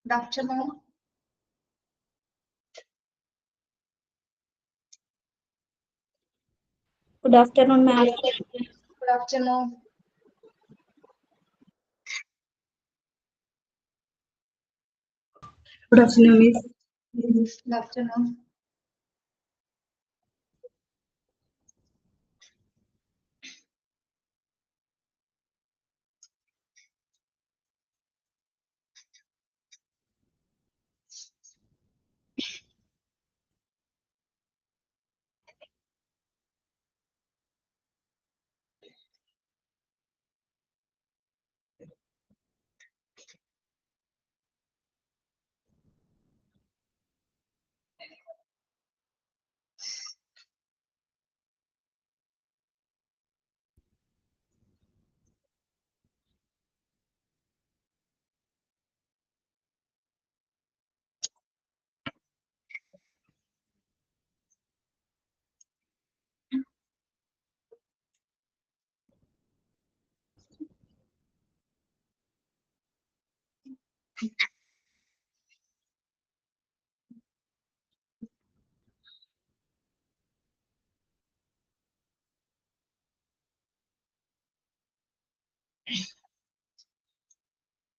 Good afternoon. Good afternoon, ma'am. Good afternoon. Good afternoon, Miss. Good afternoon.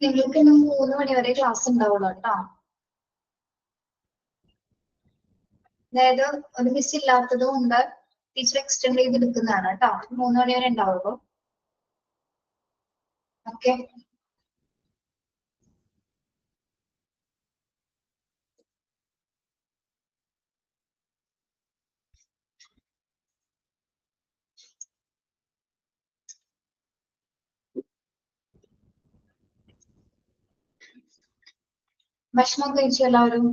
നിങ്ങൾക്ക് ഇന്ന് 3 മണി വരെ class ഉണ്ടാവുള്ളൂ കേട്ടോ. അതായത് ഒരു മിസ് ഇല്ലാത്തത് കൊണ്ട് ടീച്ചർ എക്സ്റ്റെൻഡ് ചെയ്ത് എടുക്കുന്നതാണ് കേട്ടോ. 3 മണി വരെ ഉണ്ടാവുള്ളൂ. ഓക്കെ. ഭക്ഷണം കഴിച്ചു എല്ലാവരും?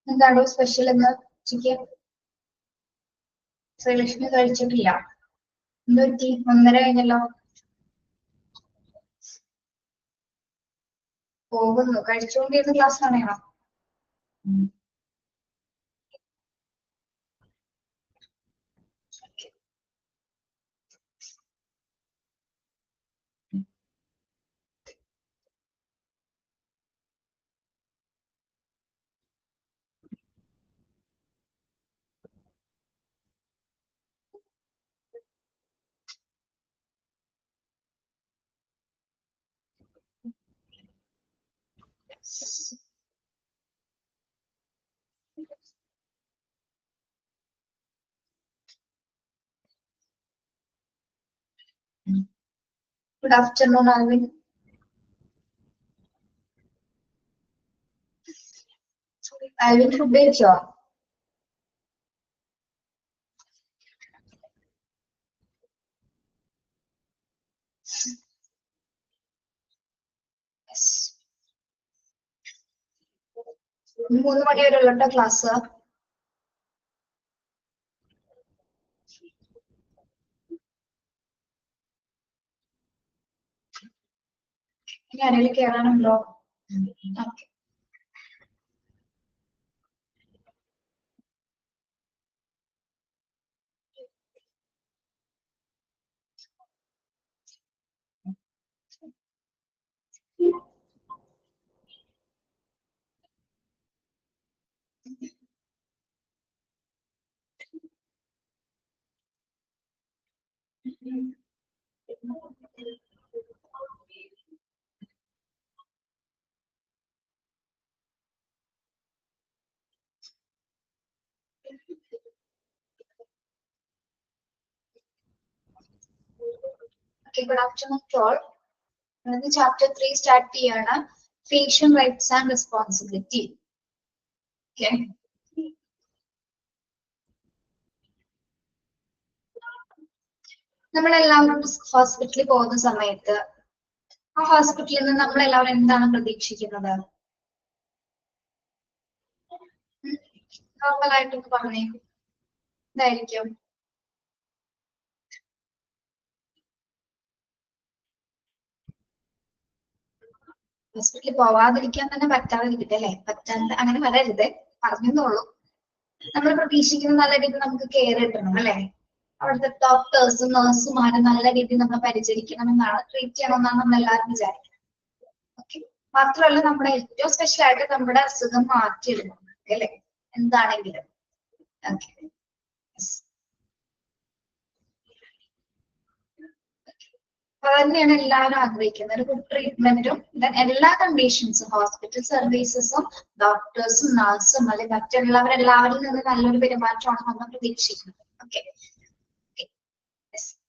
എന്താണോ സ്പെഷ്യൽ എന്ന് ഉച്ചയ്ക്ക്? ശ്രീലക്ഷ്മി കഴിച്ചിട്ടില്ല. എന്ത് പറ്റി? 1:30 കഴിഞ്ഞല്ലോ. പോകുന്നു. കഴിച്ചുകൊണ്ടിരുന്ന ക്ലാസ് ആണോ? Good afternoon, Alvin. Alvin food കഴിച്ചോ? Yes. 3 മണി വരെ ഉള്ള ക്ലാസ്. ഇനി ആരെങ്കിലും കേറാനുണ്ടോ? Okay. Okay, good afternoon to all. Chapter 3 start ചെയ്യാണ്. Patient rights and responsibility. Okay. നമ്മളെല്ലാവരും ഹോസ്പിറ്റലിൽ പോകുന്ന സമയത്ത് ആ ഹോസ്പിറ്റലിൽ നിന്ന് നമ്മളെല്ലാവരും എന്താണ് പ്രതീക്ഷിക്കുന്നത്? നോർമൽ ആയിട്ടൊക്കെ പറഞ്ഞേ. എന്തായിരിക്കും? ഹോസ്പിറ്റലിൽ പോവാതിരിക്കാൻ തന്നെ പറ്റാതിരിക്കട്ടെ അല്ലെ? പറ്റാണ്ട് അങ്ങനെ വരരുത്, പറഞ്ഞെന്നുള്ളൂ. നമ്മൾ പ്രതീക്ഷിക്കുന്ന നല്ല രീതിയിൽ നമുക്ക് കെയർ കിട്ടണം അല്ലെ. അവിടുത്തെ ഡോക്ടേഴ്സും നഴ്സുമാരും നല്ല രീതിയിൽ നമ്മൾ പരിചരിക്കണം എന്നാണ്, ട്രീറ്റ് ചെയ്യണം എന്നാണ് നമ്മൾ എല്ലാവരും വിചാരിക്കുന്നത്. ഓക്കെ, മാത്രമല്ല നമ്മുടെ ഏറ്റവും സ്പെഷ്യൽ ആയിട്ട് നമ്മുടെ അസുഖം മാറ്റിയെടുക്കണം അല്ലെ, എന്താണെങ്കിലും. ഓക്കെ, അപ്പൊ തന്നെയാണ് എല്ലാവരും ആഗ്രഹിക്കുന്നത്, ഒരു ഗുഡ് ട്രീറ്റ്മെന്റും എല്ലാ കണ്ടീഷൻസും ഹോസ്പിറ്റൽ സർവീസസും ഡോക്ടേഴ്സും നഴ്സും അല്ലെങ്കിൽ മറ്റുള്ളവരെല്ലാവരിൽ നിന്ന് നല്ലൊരു പെരുമാറ്റമാണ് നമ്മൾ പ്രതീക്ഷിക്കുന്നത്. ഓക്കെ,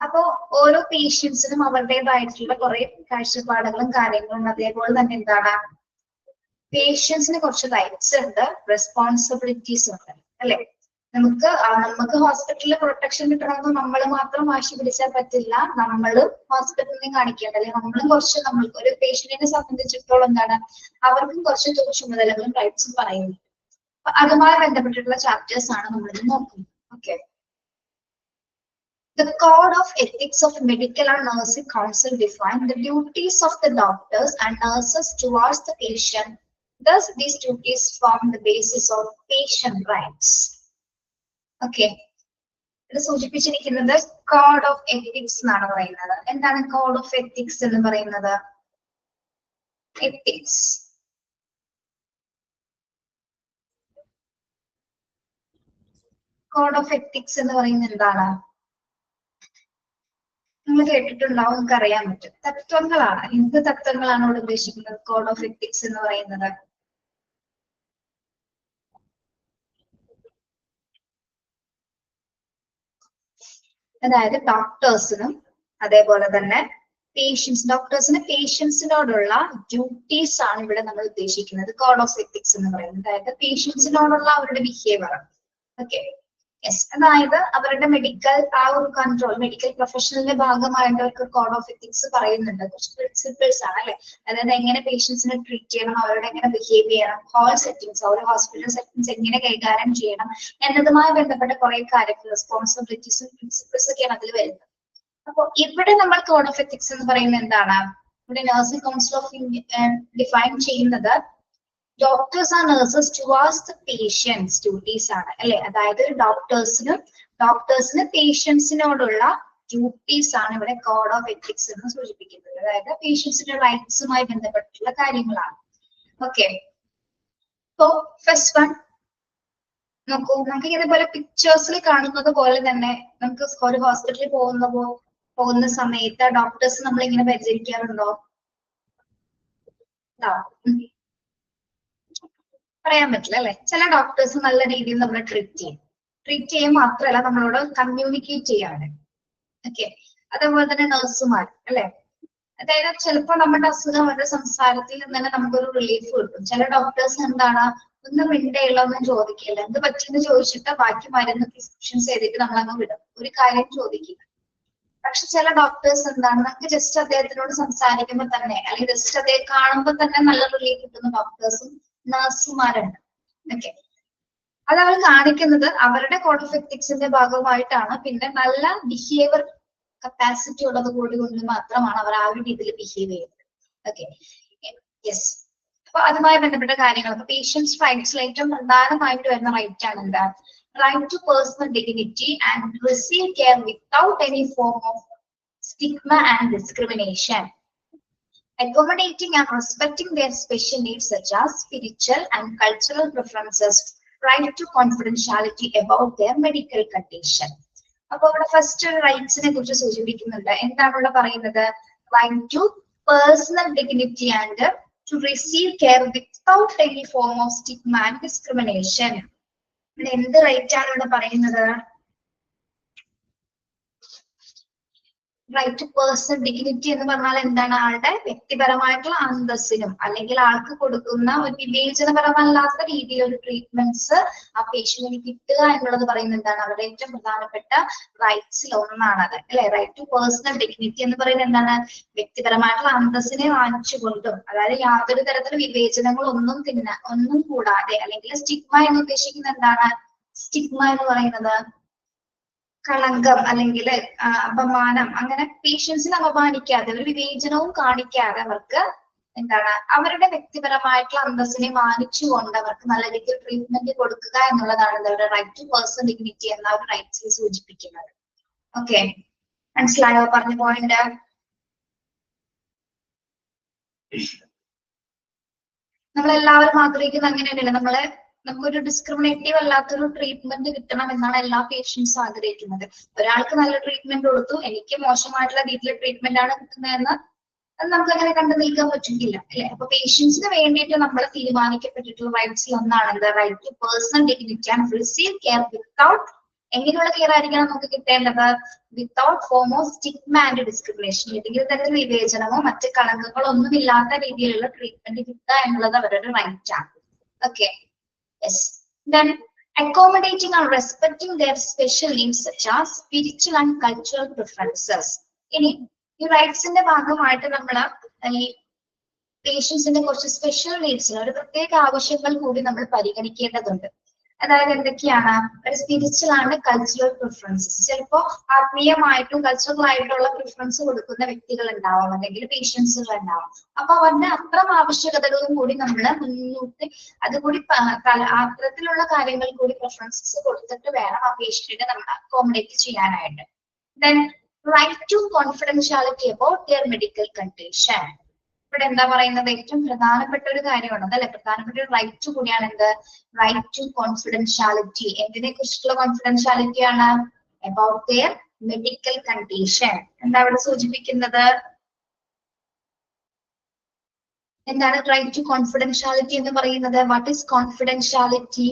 അപ്പോ ഓരോ പേഷ്യൻസിനും അവരുടേതായിട്ടുള്ള കുറെ കാഴ്ചപ്പാടുകളും കാര്യങ്ങളും, അതേപോലെ തന്നെ എന്താണ് പേഷ്യൻസിന് കുറച്ച് റൈറ്റ്സ് ഉണ്ട്, റെസ്പോൺസിബിലിറ്റീസ് ഉണ്ട് അല്ലെ. നമുക്ക് ഹോസ്പിറ്റലിൽ പ്രൊട്ടക്ഷൻ കിട്ടണമെന്ന് നമ്മൾ മാത്രം വാശി പിടിച്ചാൽ പറ്റില്ല, നമ്മളും ഹോസ്പിറ്റലിനെ കാണിക്കേണ്ട അല്ലെ. നമ്മളും കുറച്ച്, നമ്മൾക്ക് ഒരു പേഷ്യന്റിനെ സംബന്ധിച്ചിടത്തോളം എന്താണ് അവർക്കും കുറച്ച് ചുമതലകളും റൈറ്റ്സും പറയുന്നു. അതുമായി ബന്ധപ്പെട്ടിട്ടുള്ള ചാപ്റ്റേഴ്സ് ആണ് നമ്മൾ നോക്കുന്നത്. Okay, the Code of Ethics of Medical and Nursing Council define the duties of the doctors and nurses towards the patient. Thus, these duties form the basis of patient rights. Okay. ഇത് സൂചിപ്പിച്ചിരിക്കുന്നത് code of ethics എന്നാണ് പറയുന്നത്. എന്താണ് code of ethics എന്ന് പറയുന്നത്? Ethics code of ethics എന്ന് പറയുന്നത് എന്താണ്? നിങ്ങൾ കേട്ടിട്ടുണ്ടാവും, നമുക്ക് അറിയാൻ പറ്റും. തത്വങ്ങളാണ്. എന്ത് തത്വങ്ങളാണ് ഇവിടെ ഉദ്ദേശിക്കുന്നത് കോഡ് ഓഫ് എത്തിക്സ് എന്ന് പറയുന്നത്? അതായത് ഡോക്ടേഴ്സിനും അതേപോലെ തന്നെ പേഷ്യൻസിനോടുള്ള ഡ്യൂട്ടീസ് ആണ് ഇവിടെ നമ്മൾ ഉദ്ദേശിക്കുന്നത് കോഡ് ഓഫ് എത്തിക്സ് എന്ന് പറയുന്നത്. അതായത് പേഷ്യൻസിനോടുള്ള അവരുടെ ബിഹേവിയർ. ഓക്കെ, യെസ്, അതായത് അവരുടെ മെഡിക്കൽ ആ ഒരു കൺട്രോൾ, മെഡിക്കൽ പ്രൊഫഷണലിന്റെ ഭാഗമായിട്ട് അവർക്ക് കോഡ് ഓഫ് എത്തിക്സ് പറയുന്നുണ്ട്. കുറച്ച് പ്രിൻസിപ്പിൾസ് ആണ് അല്ലെ. അതായത് എങ്ങനെ പേഷ്യൻസിനെ ട്രീറ്റ് ചെയ്യണം, അവരോട് എങ്ങനെ ബിഹേവ് ചെയ്യണം, ഹോൾ സെറ്റിംഗ്സ്, ഒരു ഹോസ്പിറ്റൽ സെറ്റിംഗ്സ് എങ്ങനെ കൈകാര്യം ചെയ്യണം എന്നതുമായി ബന്ധപ്പെട്ട കുറെ കാര്യങ്ങൾ, റെസ്പോൺസിബിലിറ്റീസും പ്രിൻസിപ്പിൾസ് ഒക്കെയാണ് അതിൽ വരുന്നത്. അപ്പൊ ഇവിടെ നമ്മൾ കോഡ് ഓഫ് എത്തിക്സ് എന്ന് പറയുന്നത് എന്താണ്? ഇവിടെ nursing council of India define ചെയ്യുന്നത് doctors and nurses towards the patients duties ആണ് അല്ലെ. അതായത് ഡോക്ടേഴ്സിന് പേഷ്യൻസിനോടുള്ള ഡ്യൂട്ടീസ് ആണ് ഇവിടെ കോഡ് ഓഫ് എത്തിക്സ് എന്ന് സൂചിപ്പിക്കുന്നത്. അതായത് പേഷ്യൻസിന്റെ റൈറ്റ്സുമായി ബന്ധപ്പെട്ടിട്ടുള്ള കാര്യങ്ങളാണ്. ഓക്കെ, സോ ഫസ്റ്റ് വൺ നോക്കൂ. നമുക്ക് ഇതേപോലെ പിക്ചേഴ്സിൽ കാണുന്നത് പോലെ തന്നെ നമുക്ക് ഒരു ഹോസ്പിറ്റലിൽ പോകുന്ന സമയത്ത് ഡോക്ടേഴ്സ് നമ്മൾ ഇങ്ങനെ പരിചരിക്കാറുണ്ടോ? പറയാൻ പറ്റില്ല അല്ലെ. ചില ഡോക്ടേഴ്സ് നല്ല രീതിയിൽ നമ്മളെ ട്രീറ്റ് ചെയ്യും മാത്രമല്ല നമ്മളോട് കമ്മ്യൂണിക്കേറ്റ് ചെയ്യാണ്. ഓക്കെ, അതേപോലെ തന്നെ നഴ്സുമാർ അല്ലെ. അതായത് ചിലപ്പോൾ നമ്മുടെ അസുഖം അവരുടെ സംസാരത്തിൽ നിന്ന് തന്നെ നമുക്കൊരു റിലീഫ് കിട്ടും. ചില ഡോക്ടേഴ്സ് എന്താണ് ഒന്നും മിണ്ടയില്ല, ഒന്നും ചോദിക്കില്ല, എന്ത് പറ്റിയെന്ന് ചോദിച്ചിട്ട് ബാക്കി മരുന്ന് പ്രിസ്ക്രിപ്ഷൻസ് ചെയ്തിട്ട് നമ്മളങ്ങ് വിടും, ഒരു കാര്യം ചോദിക്കില്ല. പക്ഷെ ചില ഡോക്ടേഴ്സ് എന്താണ് നമുക്ക് ജസ്റ്റ് അദ്ദേഹത്തിനോട് സംസാരിക്കുമ്പോൾ തന്നെ അല്ലെങ്കിൽ ജസ്റ്റ് അദ്ദേഹം കാണുമ്പോൾ തന്നെ നല്ല റിലീഫ് കിട്ടുന്ന ഡോക്ടേഴ്സും നഴ്സുമാരുണ്ട്. ഓക്കെ, അത് അവർ കാണിക്കുന്നത് അവരുടെ കോഡ് ഓഫ് എത്തിക്സിന്റെ ഭാഗമായിട്ടാണ്. പിന്നെ നല്ല ബിഹേവിയർ കപ്പാസിറ്റി ഉള്ളത് കൂടി കൊണ്ട് മാത്രമാണ് അവർ ആ ഒരു രീതിയിൽ ബിഹേവ് ചെയ്യുന്നത്. Okay, yes. അപ്പൊ അതുമായി ബന്ധപ്പെട്ട കാര്യങ്ങൾ, അപ്പൊ പേഷ്യൻസ് റൈറ്റ്സിൽ ഏറ്റവും പ്രധാനമായിട്ട് വരുന്ന റൈറ്റ് ആണ് എന്താ? Right to personal dignity and receive care without any form of stigma and discrimination, accommodating and respecting their special needs such as spiritual and cultural preferences, right to confidentiality about their medical condition. അപ്പൊ ഇവിടെ first റൈറ്റ്സിനെ കുറിച്ച് സൂചിപ്പിക്കുന്നുണ്ട്. എന്താണ് ഇവിടെ പറയുന്നത്? Right to personal dignity and to receive care without any form of stigma and discrimination. ഇവിടെ എന്ത് right ആണ് ഇവിടെ പറയുന്നത്? റൈറ്റ് ടു പേഴ്സണൽ ഡിഗ്നിറ്റി എന്ന് പറഞ്ഞാൽ എന്താണ്? ആളുടെ വ്യക്തിപരമായിട്ടുള്ള അന്തസ്സിനും അല്ലെങ്കിൽ ആൾക്ക് കൊടുക്കുന്ന ഒരു വിവേചനപരമല്ലാത്ത രീതിയിൽ ഒരു ട്രീറ്റ്മെന്റ്സ് ആ പേഷ്യന്റിന് കിട്ടുക എന്നുള്ളത് പറയുന്നത് എന്താണ്? അവരുടെ ഏറ്റവും പ്രധാനപ്പെട്ട റൈറ്റ്സിൽ ഒന്നാണത് അല്ലെ. റൈറ്റ് ടു പേഴ്സണൽ ഡിഗ്നിറ്റി എന്ന് പറയുന്നത് എന്താണ്? വ്യക്തിപരമായിട്ടുള്ള അന്തസ്സിനെ വാങ്ങിച്ചുകൊണ്ടും, അതായത് യാതൊരു തരത്തിലുള്ള ഒന്നും കൂടാതെ, അല്ലെങ്കിൽ സ്റ്റിഗ്മ എന്ന് ഉദ്ദേശിക്കുന്നത് എന്താണ്? സ്റ്റിഗ്മ എന്ന് പറയുന്നത് കളങ്കം അല്ലെങ്കിൽ അപമാനം, അങ്ങനെ പേഷ്യൻസിനെ അപമാനിക്കാതെ ഒരു വിവേചനവും കാണിക്കാതെ അവർക്ക് എന്താണ് അവരുടെ വ്യക്തിപരമായിട്ടുള്ള അന്തസ്സിനെ മാനിച്ചുകൊണ്ട് അവർക്ക് നല്ല രീതിയിൽ ട്രീറ്റ്മെന്റ് കൊടുക്കുക എന്നുള്ളതാണ് അവരുടെ റൈറ്റ് ടു പേഴ്സണൽ ഡിഗ്നിറ്റി എന്ന ഒരു റൈറ്റ്സിൽ സൂചിപ്പിക്കുന്നത്. ഓക്കെ, മനസ്സിലായോ പറഞ്ഞ പോയിന്റ്? നമ്മളെല്ലാവരും ആഗ്രഹിക്കുന്ന അങ്ങനെയല്ലേ, നമുക്കൊരു ഡിസ്ക്രിമിനേറ്റീവ് അല്ലാത്തൊരു ട്രീറ്റ്മെന്റ് കിട്ടണം എന്നാണ് എല്ലാ പേഷ്യൻസും ആഗ്രഹിക്കുന്നത്. ഒരാൾക്ക് നല്ല ട്രീറ്റ്മെന്റ് കൊടുത്തു, എനിക്ക് മോശമായിട്ടുള്ള രീതിയിലുള്ള ട്രീറ്റ്മെന്റ് ആണ് കിട്ടുന്നതെന്ന് അത് നമുക്ക് അങ്ങനെ കണ്ടു നിൽക്കാൻ പറ്റില്ല അല്ലെ. അപ്പൊ പേഷ്യൻസിന് വേണ്ടിയിട്ട് നമ്മൾ തീരുമാനിക്കപ്പെട്ടിട്ടുള്ള റൈറ്റ്സിൽ ഒന്നാണ് right to personal dignity and receive care without, എങ്ങനെയുള്ള കെയർ ആയിരിക്കണം നമുക്ക് കിട്ടേണ്ടത്? Without form of stigma and discrimination, ഏതെങ്കിലും തരത്തിൽ വിവേചനമോ മറ്റ് കളങ്കങ്ങളോ ഒന്നുമില്ലാത്ത രീതിയിലുള്ള ട്രീറ്റ്മെന്റ് കിട്ടുക എന്നുള്ളത് അവരുടെ റൈറ്റ് ആണ്. Okay, yes. Then accommodating and respecting their special needs such as spiritual and cultural preferences. ഇനി ഈ റൈറ്റ്സിന്റെ ഭാഗമായിട്ട് നമ്മൾ ഈ പേഷ്യൻസിന്റെ കുറച്ച് സ്പെഷ്യൽ നീഡ്സിന് ഒരു പ്രത്യേക ആവശ്യങ്ങൾ കൂടി നമ്മൾ പരിഗണിക്കേണ്ടതുണ്ട്. അതായത് എന്തൊക്കെയാണ്? ഒരു സ്പിരിച്വൽ ആണ് കൾച്ചറൽ പ്രിഫറൻസസ്. ചിലപ്പോ ആത്മീയമായിട്ടും കൾച്ചറൽ ആയിട്ടുള്ള പ്രിഫറൻസ് കൊടുക്കുന്ന വ്യക്തികൾ ഉണ്ടാവും, അല്ലെങ്കിൽ പേഷ്യൻസുകൾ ഉണ്ടാവും. അപ്പൊ അവരുടെ അത്തരം ആവശ്യകതകളും കൂടി നമ്മൾ മുന്നോട്ട് അതുകൂടി അത്തരത്തിലുള്ള കാര്യങ്ങൾ കൂടി പ്രിഫറൻസസ് കൊടുത്തിട്ട് വേണം ആ പേഷ്യന്റിനെ നമ്മൾ അക്കോമഡേറ്റ് ചെയ്യാനായിട്ട്. Then right to confidentiality about their medical condition. ഇവിടെ എന്താ പറയുന്നത്? ഏറ്റവും പ്രധാനപ്പെട്ട ഒരു കാര്യമാണ് അതല്ലെ, പ്രധാനപ്പെട്ട ഒരു റൈറ്റ് കൂടിയാണ് എന്ത്? Right to confidentiality. എന്തിനെ കുറിച്ചിട്ടുള്ള കോൺഫിഡൻഷ്യാലിറ്റി ആണ്? About their medical condition. എന്താ ഇവിടെ സൂചിപ്പിക്കുന്നത്? എന്താണ് റൈറ്റ് ടു കോൺഫിഡൻഷ്യാലിറ്റി എന്ന് പറയുന്നത്? What is confidentiality?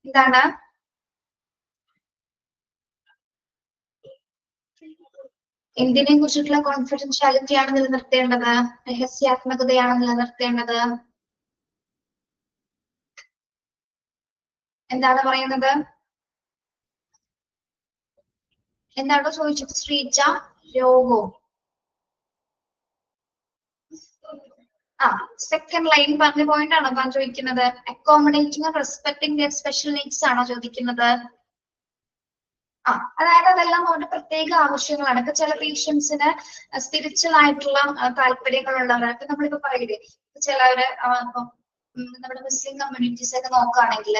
എന്താണ്? എന്തിനെ കുറിച്ചിട്ടുള്ള കോൺഫിഡൻഷ്യാലിറ്റി ആണ് നിലനിർത്തേണ്ടത്? രഹസ്യാത്മകതയാണ് നിലനിർത്തേണ്ടത്. എന്താണ് പറയുന്നത്? എന്താണോ ചോദിച്ചത് ശ്രീജ? രോഗവും സെക്കൻഡ് ലൈൻ പറഞ്ഞ പോയിന്റ് ആണോ താൻ ചോദിക്കുന്നത്? Accommodating respecting their special needs ആണോ ചോദിക്കുന്നത്? അതായത് അതെല്ലാം അവരുടെ പ്രത്യേക ആവശ്യങ്ങളാണ്. ഇപ്പൊ ചില പേഷ്യൻസിന് സ്പിരിച്വൽ ആയിട്ടുള്ള താല്പര്യങ്ങളുള്ളവർക്ക് നമ്മളിപ്പോ പറയില്ലേ, ചിലവര് നമ്മുടെ മുസ്ലിം കമ്മ്യൂണിറ്റീസ് ഒക്കെ നോക്കുകയാണെങ്കിൽ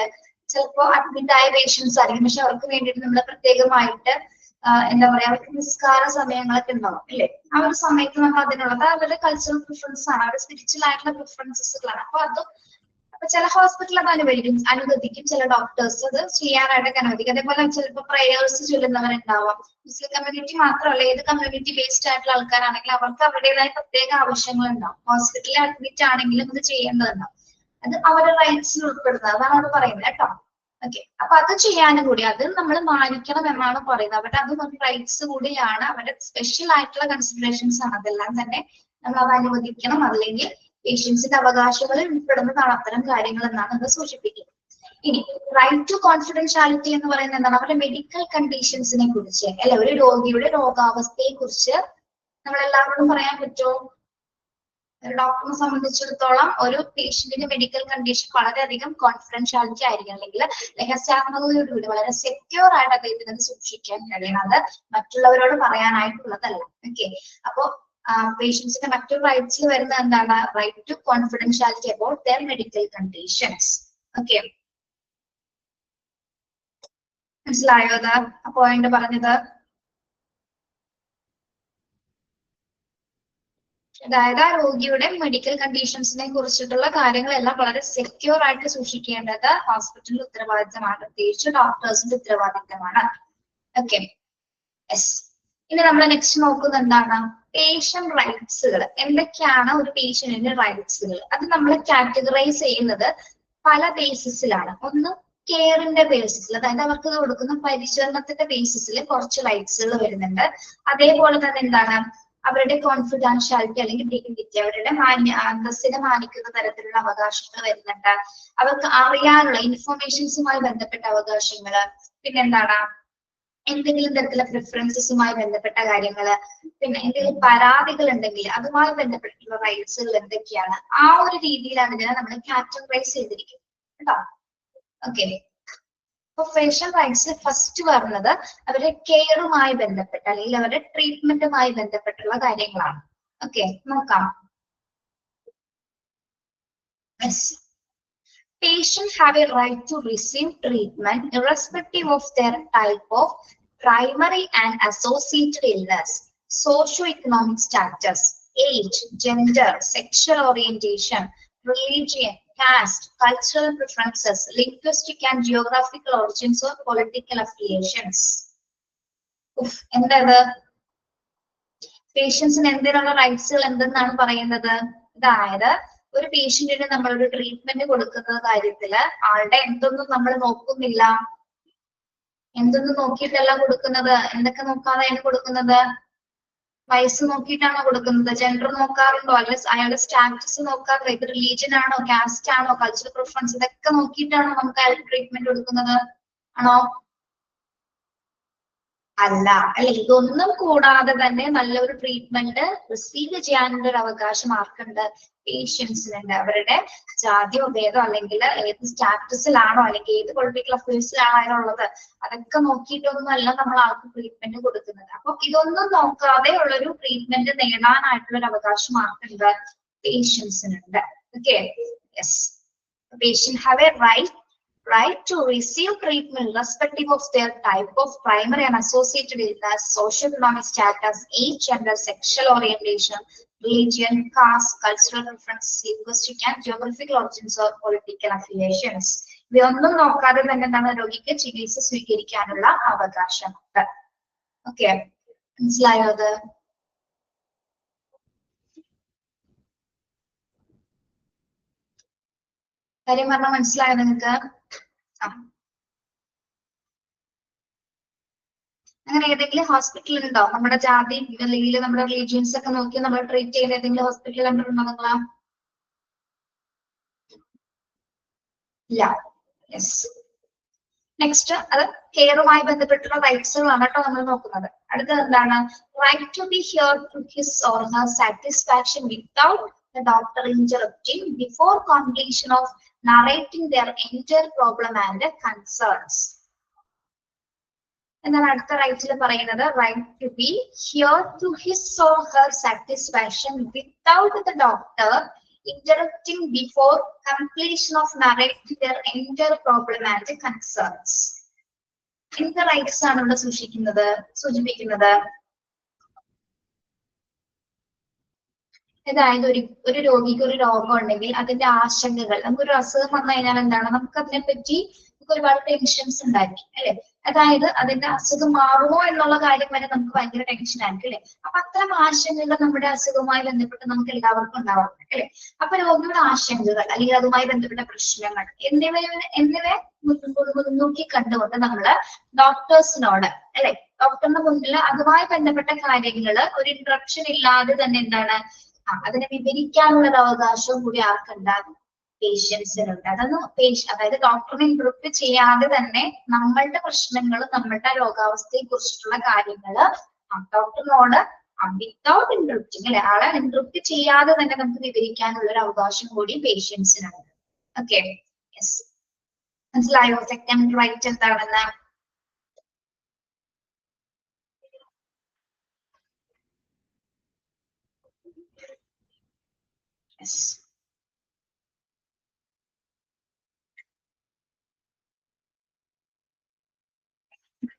ചിലപ്പോ അഡ്മിറ്റ് ആയ പേഷ്യൻസ് ആയിരിക്കും, പക്ഷെ അവർക്ക് വേണ്ടിയിട്ട് നമ്മൾ പ്രത്യേകമായിട്ട് എന്താ പറയാ, അവർക്ക് നിസ്കാര സമയങ്ങളൊക്കെ ഉണ്ടാവും അല്ലെ. ആ ഒരു സമയത്ത് നമ്മൾ അതിനുള്ളത് അവരുടെ കൾച്ചറൽ പ്രിഫറൻസ് ആണ്, അവരുടെ സ്പിരിച്വൽ ആയിട്ടുള്ള പ്രിഫറൻസസുകളാണ്. അപ്പൊ ചില ഹോസ്പിറ്റൽ അത് അനുവദിക്കും, ചില ഡോക്ടേഴ്സ് അത് ചെയ്യാനായിട്ടൊക്കെ അനുവദിക്കും. അതേപോലെ ചിലപ്പോൾ പ്രേയേഴ്സ് ചൊല്ലുന്നവരുണ്ടാവാം. മുസ്ലിം കമ്മ്യൂണിറ്റി മാത്രമല്ല, ഏത് കമ്മ്യൂണിറ്റി ബേസ്ഡ് ആയിട്ടുള്ള ആൾക്കാരാണെങ്കിൽ അവർക്ക് അവരുടേതായ പ്രത്യേക ആവശ്യങ്ങൾ ഉണ്ടാവും. ഹോസ്പിറ്റലിൽ അഡ്മിറ്റ് ആണെങ്കിലും ഇത് ചെയ്യേണ്ടതുണ്ടാവും. അത് അവരുടെ റൈറ്റ്സിൽ ഉൾപ്പെടുന്നത്, അതാണ് അവിടെ പറയുന്നത് കേട്ടോ. ഓക്കെ, അപ്പൊ അത് ചെയ്യാനും കൂടി അത് നമ്മൾ മാനിക്കണം എന്നാണ് പറയുന്നത്. അവരുടെ അത് റൈറ്റ്സ് കൂടിയാണ്, അവരുടെ സ്പെഷ്യൽ ആയിട്ടുള്ള കൺസിഡറേഷൻസ് ആണ്. അതെല്ലാം തന്നെ നമ്മൾ അത് അനുവദിക്കണം, അല്ലെങ്കിൽ പേഷ്യൻസിന്റെ അവകാശങ്ങളിൽ ഉൾപ്പെടുന്നതാണ് അത്തരം കാര്യങ്ങൾ എന്നാണ് അത് സൂചിപ്പിക്കുന്നത്. ഇനി റൈറ്റ് ടു കോൺഫിഡൻഷ്യാലിറ്റി എന്ന് പറയുന്നത് എന്താണ്? അവരുടെ മെഡിക്കൽ കണ്ടീഷൻസിനെ കുറിച്ച് അല്ലെ, ഒരു രോഗിയുടെ രോഗാവസ്ഥയെ കുറിച്ച് നമ്മൾ എല്ലാവരോടും പറയാൻ പറ്റുമോ? ഒരു ഡോക്ടറിനെ സംബന്ധിച്ചിടത്തോളം ഒരു പേഷ്യന്റിന്റെ മെഡിക്കൽ കണ്ടീഷൻ വളരെയധികം കോൺഫിഡൻഷ്യാലിറ്റി ആയിരിക്കും, അല്ലെങ്കിൽ രഹസ്യാത്മകതയോടുകൂടി വളരെ സെക്യൂർ ആയിട്ട് അദ്ദേഹത്തിന് അത് സൂക്ഷിക്കാൻ കഴിയണം. അത് മറ്റുള്ളവരോട് പറയാനായിട്ടുള്ളതല്ല. ഓക്കെ, അപ്പോ പേഷ്യൻസിന്റെ മറ്റൊരു റൈറ്റ്സിൽ വരുന്ന എന്താണ്? Right to confidentiality about their medical conditions. Okay, മനസ്സിലായോ അത് ആ പോയിന്റ് പറഞ്ഞത്? അതായത് ആ രോഗിയുടെ മെഡിക്കൽ കണ്ടീഷൻസിനെ കുറിച്ചിട്ടുള്ള കാര്യങ്ങളെല്ലാം വളരെ സെക്യൂർ ആയിട്ട് സൂക്ഷിക്കേണ്ടത് ഹോസ്പിറ്റലിന്റെ ഉത്തരവാദിത്തമാണ്, പ്രത്യേകിച്ച് ഡോക്ടേഴ്സിന്റെ ഉത്തരവാദിത്തമാണ്. Okay, yes. ഇനി നമ്മൾ നെക്സ്റ്റ് നോക്കുന്നത് എന്താണ്? പേഷ്യന്റ് റൈറ്റ്സുകൾ. എന്തൊക്കെയാണ് ഒരു പേഷ്യന്റിന്റെ റൈറ്റ്സുകൾ? അത് നമ്മൾ കാറ്റഗറൈസ് ചെയ്യുന്നത് പല ബേസിസിലാണ്. ഒന്ന് കെയറിന്റെ ബേസിസിൽ, അതായത് അവർക്ക് കൊടുക്കുന്ന പരിചരണത്തിന്റെ ബേസിസിൽ കുറച്ച് റൈറ്റ്സുകൾ വരുന്നുണ്ട്. അതേപോലെ തന്നെ എന്താണ്? അവരുടെ കോൺഫിഡൻഷ്യാലിറ്റി അല്ലെങ്കിൽ ഡിഗ്നിറ്റി, അവരുടെ അന്തസ്സിനെ മാനിക്കുന്ന തരത്തിലുള്ള അവകാശങ്ങൾ വരുന്നുണ്ട്. അവർക്ക് അറിയാനുള്ള ഇൻഫോർമേഷൻസുമായി ബന്ധപ്പെട്ട അവകാശങ്ങൾ, പിന്നെന്താണ് എന്തെങ്കിലും തരത്തിലുള്ള പ്രിഫറൻസസുമായി ബന്ധപ്പെട്ട കാര്യങ്ങള്, പിന്നെ എന്തെങ്കിലും പരാതികൾ ഉണ്ടെങ്കിൽ അതുമായി ബന്ധപ്പെട്ടിട്ടുള്ള റൈറ്റ്സുകൾ എന്തൊക്കെയാണ്, ആ ഒരു രീതിയിലാണ് ഇതിനെ നമ്മൾ കാറ്റഗറൈസ് ചെയ്തിരിക്കുന്നത് കേട്ടോ. ഓക്കെ, അപ്പൊ പേഷ്യന്റ് റൈറ്റ്സിൽ ഫസ്റ്റ് പറഞ്ഞത് അവരുടെ കെയറുമായി ബന്ധപ്പെട്ട അല്ലെങ്കിൽ അവരുടെ ട്രീറ്റ്മെന്റുമായി ബന്ധപ്പെട്ടുള്ള കാര്യങ്ങളാണ്. ഓക്കെ, നോക്കാം. Yes. Patients have a right to receive treatment irrespective of their type of primary and associated illness, socioeconomic status, age, gender, sexual orientation, religion, caste, cultural preferences, linguistic and geographical origins, or political affiliations. എന്താണ് പേഷ്യൻസിന് എന്തിനുള്ള റൈറ്റ്സുകൾ എന്തെന്നാണ് പറയുന്നത്? അതായത് ഒരു പേഷ്യന്റിന് നമ്മളൊരു treatment കൊടുക്കുന്ന കാര്യത്തില് ആളുടെ എന്തൊന്നും നമ്മൾ നോക്കുന്നില്ല. എന്തൊന്നും നോക്കിയിട്ടല്ല കൊടുക്കുന്നത്. എന്തൊക്കെ നോക്കാതെയാണ് കൊടുക്കുന്നത്? വയസ്സ് നോക്കിയിട്ടാണോ കൊടുക്കുന്നത്? ജെൻഡർ നോക്കാറുണ്ടോ? അല്ലെങ്കിൽ അയാളുടെ സ്റ്റാറ്റസ് നോക്കാറുണ്ടോ? ഇത് റിലീജിയൻ ആണോ, കാസ്റ്റ് ആണോ, കൾച്ചറൽ പ്രിഫറൻസ്, ഇതൊക്കെ നോക്കിയിട്ടാണോ നമുക്ക് അയാൾക്ക് ട്രീറ്റ്മെന്റ് കൊടുക്കുന്നത്? ആണോ? അല്ല, അല്ലെ? ഇതൊന്നും കൂടാതെ തന്നെ നല്ലൊരു ട്രീറ്റ്മെന്റ് റിസീവ് ചെയ്യാനുള്ള ഒരു അവകാശം ആർക്കുണ്ട്? പേഷ്യൻസിനുണ്ട്. അവരുടെ ജാതിയോ ഭേദോ അല്ലെങ്കിൽ ഏത് സ്റ്റാറ്റസിലാണോ അല്ലെങ്കിൽ ഏത് പൊളിറ്റിക്കൽ അഫയേഴ്സിലാണോ അതിനുള്ളത്, അതൊക്കെ നോക്കിയിട്ടൊന്നും അല്ല നമ്മൾ ആൾക്ക് ട്രീറ്റ്മെന്റ് കൊടുക്കുന്നത്. അപ്പൊ ഇതൊന്നും നോക്കാതെ ഉള്ളൊരു ട്രീറ്റ്മെന്റ് നേടാനായിട്ടുള്ള ഒരു അവകാശം ആർക്കുണ്ട്? പേഷ്യൻസിനുണ്ട്. Okay, yes. Patient have a right to receive treatment irrespective of their type of primary and associated illness, socioeconomic status, age, gender, sexual orientation, religion, caste, cultural preference, linguistic and geographical origins, or political affiliations. ഇവയൊന്നും നോക്കാതെ തന്നെ എന്താണ് രോഗിക്ക് ചികിത്സ സ്വീകരിക്കാനുള്ള അവകാശമുണ്ട്. Okay, മനസ്സിലായോ? അത് കാര്യം പറഞ്ഞാൽ മനസ്സിലായോ നിങ്ങൾക്ക്? അങ്ങനെ ഏതെങ്കിലും ഹോസ്പിറ്റൽ ഉണ്ടോ? നമ്മുടെ ജാതി അല്ലെങ്കിൽ നമ്മുടെ റിലീജിയൻസ് ഒക്കെ നോക്കി നമ്മൾ ട്രീറ്റ് ചെയ്യുന്ന ഏതെങ്കിലും ഹോസ്പിറ്റൽ കണ്ടിട്ടുണ്ടോ നിങ്ങളാ? ഇല്ല. യെസ്. നെക്സ്റ്റ് അത് കെയറുമായി ബന്ധപ്പെട്ടുള്ള റൈറ്റ്സുകളാണ് കേട്ടോ നമ്മൾ നോക്കുന്നത്. അടുത്തത് എന്താണ്? Right to be hear to his or her satisfaction without the doctor interrupting before completion of narrating their entire problem and concerns. എന്നാൽ അടുത്ത റൈറ്റിൽ പറയുന്നത് right to be hear to his or her satisfaction without the doctor interrupting before completion of narrating their entire problem and concerns. എന്ത് rights ആണ് ഇവിടെ സൂചിപ്പിക്കുന്നത്? അതായത് ഒരു രോഗിക്ക് ഒരു രോഗം ഉണ്ടെങ്കിൽ അതിന്റെ ആശങ്കകൾ, നമുക്കൊരു അസുഖം വന്നു കഴിഞ്ഞാൽ എന്താണ്, നമുക്ക് അതിനെപ്പറ്റി ഒരുപാട് ടെൻഷൻസ് ഉണ്ടായിരിക്കും അല്ലെ? അതായത് അതിന്റെ അസുഖം മാറുമോ എന്നുള്ള കാര്യം വരെ നമുക്ക് ഭയങ്കര ടെൻഷൻ ആയിരിക്കും അല്ലെ? അപ്പൊ അത്തരം ആശങ്കകൾ നമ്മുടെ അസുഖവുമായി ബന്ധപ്പെട്ട് നമുക്ക് എല്ലാവർക്കും ഉണ്ടാവാറുണ്ട് അല്ലെ? അപ്പൊ രോഗിയുടെ ആശങ്കകൾ അല്ലെങ്കിൽ അതുമായി ബന്ധപ്പെട്ട പ്രശ്നങ്ങൾ എന്നിവ മുൻകൂട്ടി കണ്ടുകൊണ്ട് നമ്മള് ഡോക്ടേഴ്സിനോട് അല്ലെ, ഡോക്ടറിന്റെ മുന്നിൽ അതുമായി ബന്ധപ്പെട്ട കാര്യങ്ങൾ ഒരു ഇൻട്രപ്ഷൻ ഇല്ലാതെ തന്നെ എന്താണ് അതിനെ വിവരിക്കാനുള്ള ഒരു അവകാശവും കൂടി ആർക്കുണ്ടാകും? പേഷ്യൻസിനുണ്ട്. അതായത് ഡോക്ടറിനെ ഇൻട്രപ്റ്റ് ചെയ്യാതെ തന്നെ നമ്മളുടെ പ്രശ്നങ്ങളും നമ്മളുടെ രോഗാവസ്ഥയെ കുറിച്ചിട്ടുള്ള കാര്യങ്ങള് ഡോക്ടറിനോട് വിത്തൗട്ട് ഇൻട്രപ്റ്റിംഗ് അല്ലെ, ആളെ ഇൻട്രപ്റ്റ് ചെയ്യാതെ തന്നെ നമുക്ക് വിവരിക്കാനുള്ള ഒരു അവകാശം കൂടി പേഷ്യൻസിനുണ്ട്. Okay, yes. മനസ്സിലായോ സെക്കൻഡ് റൈറ്റ് എന്താണെന്ന്? യെസ്.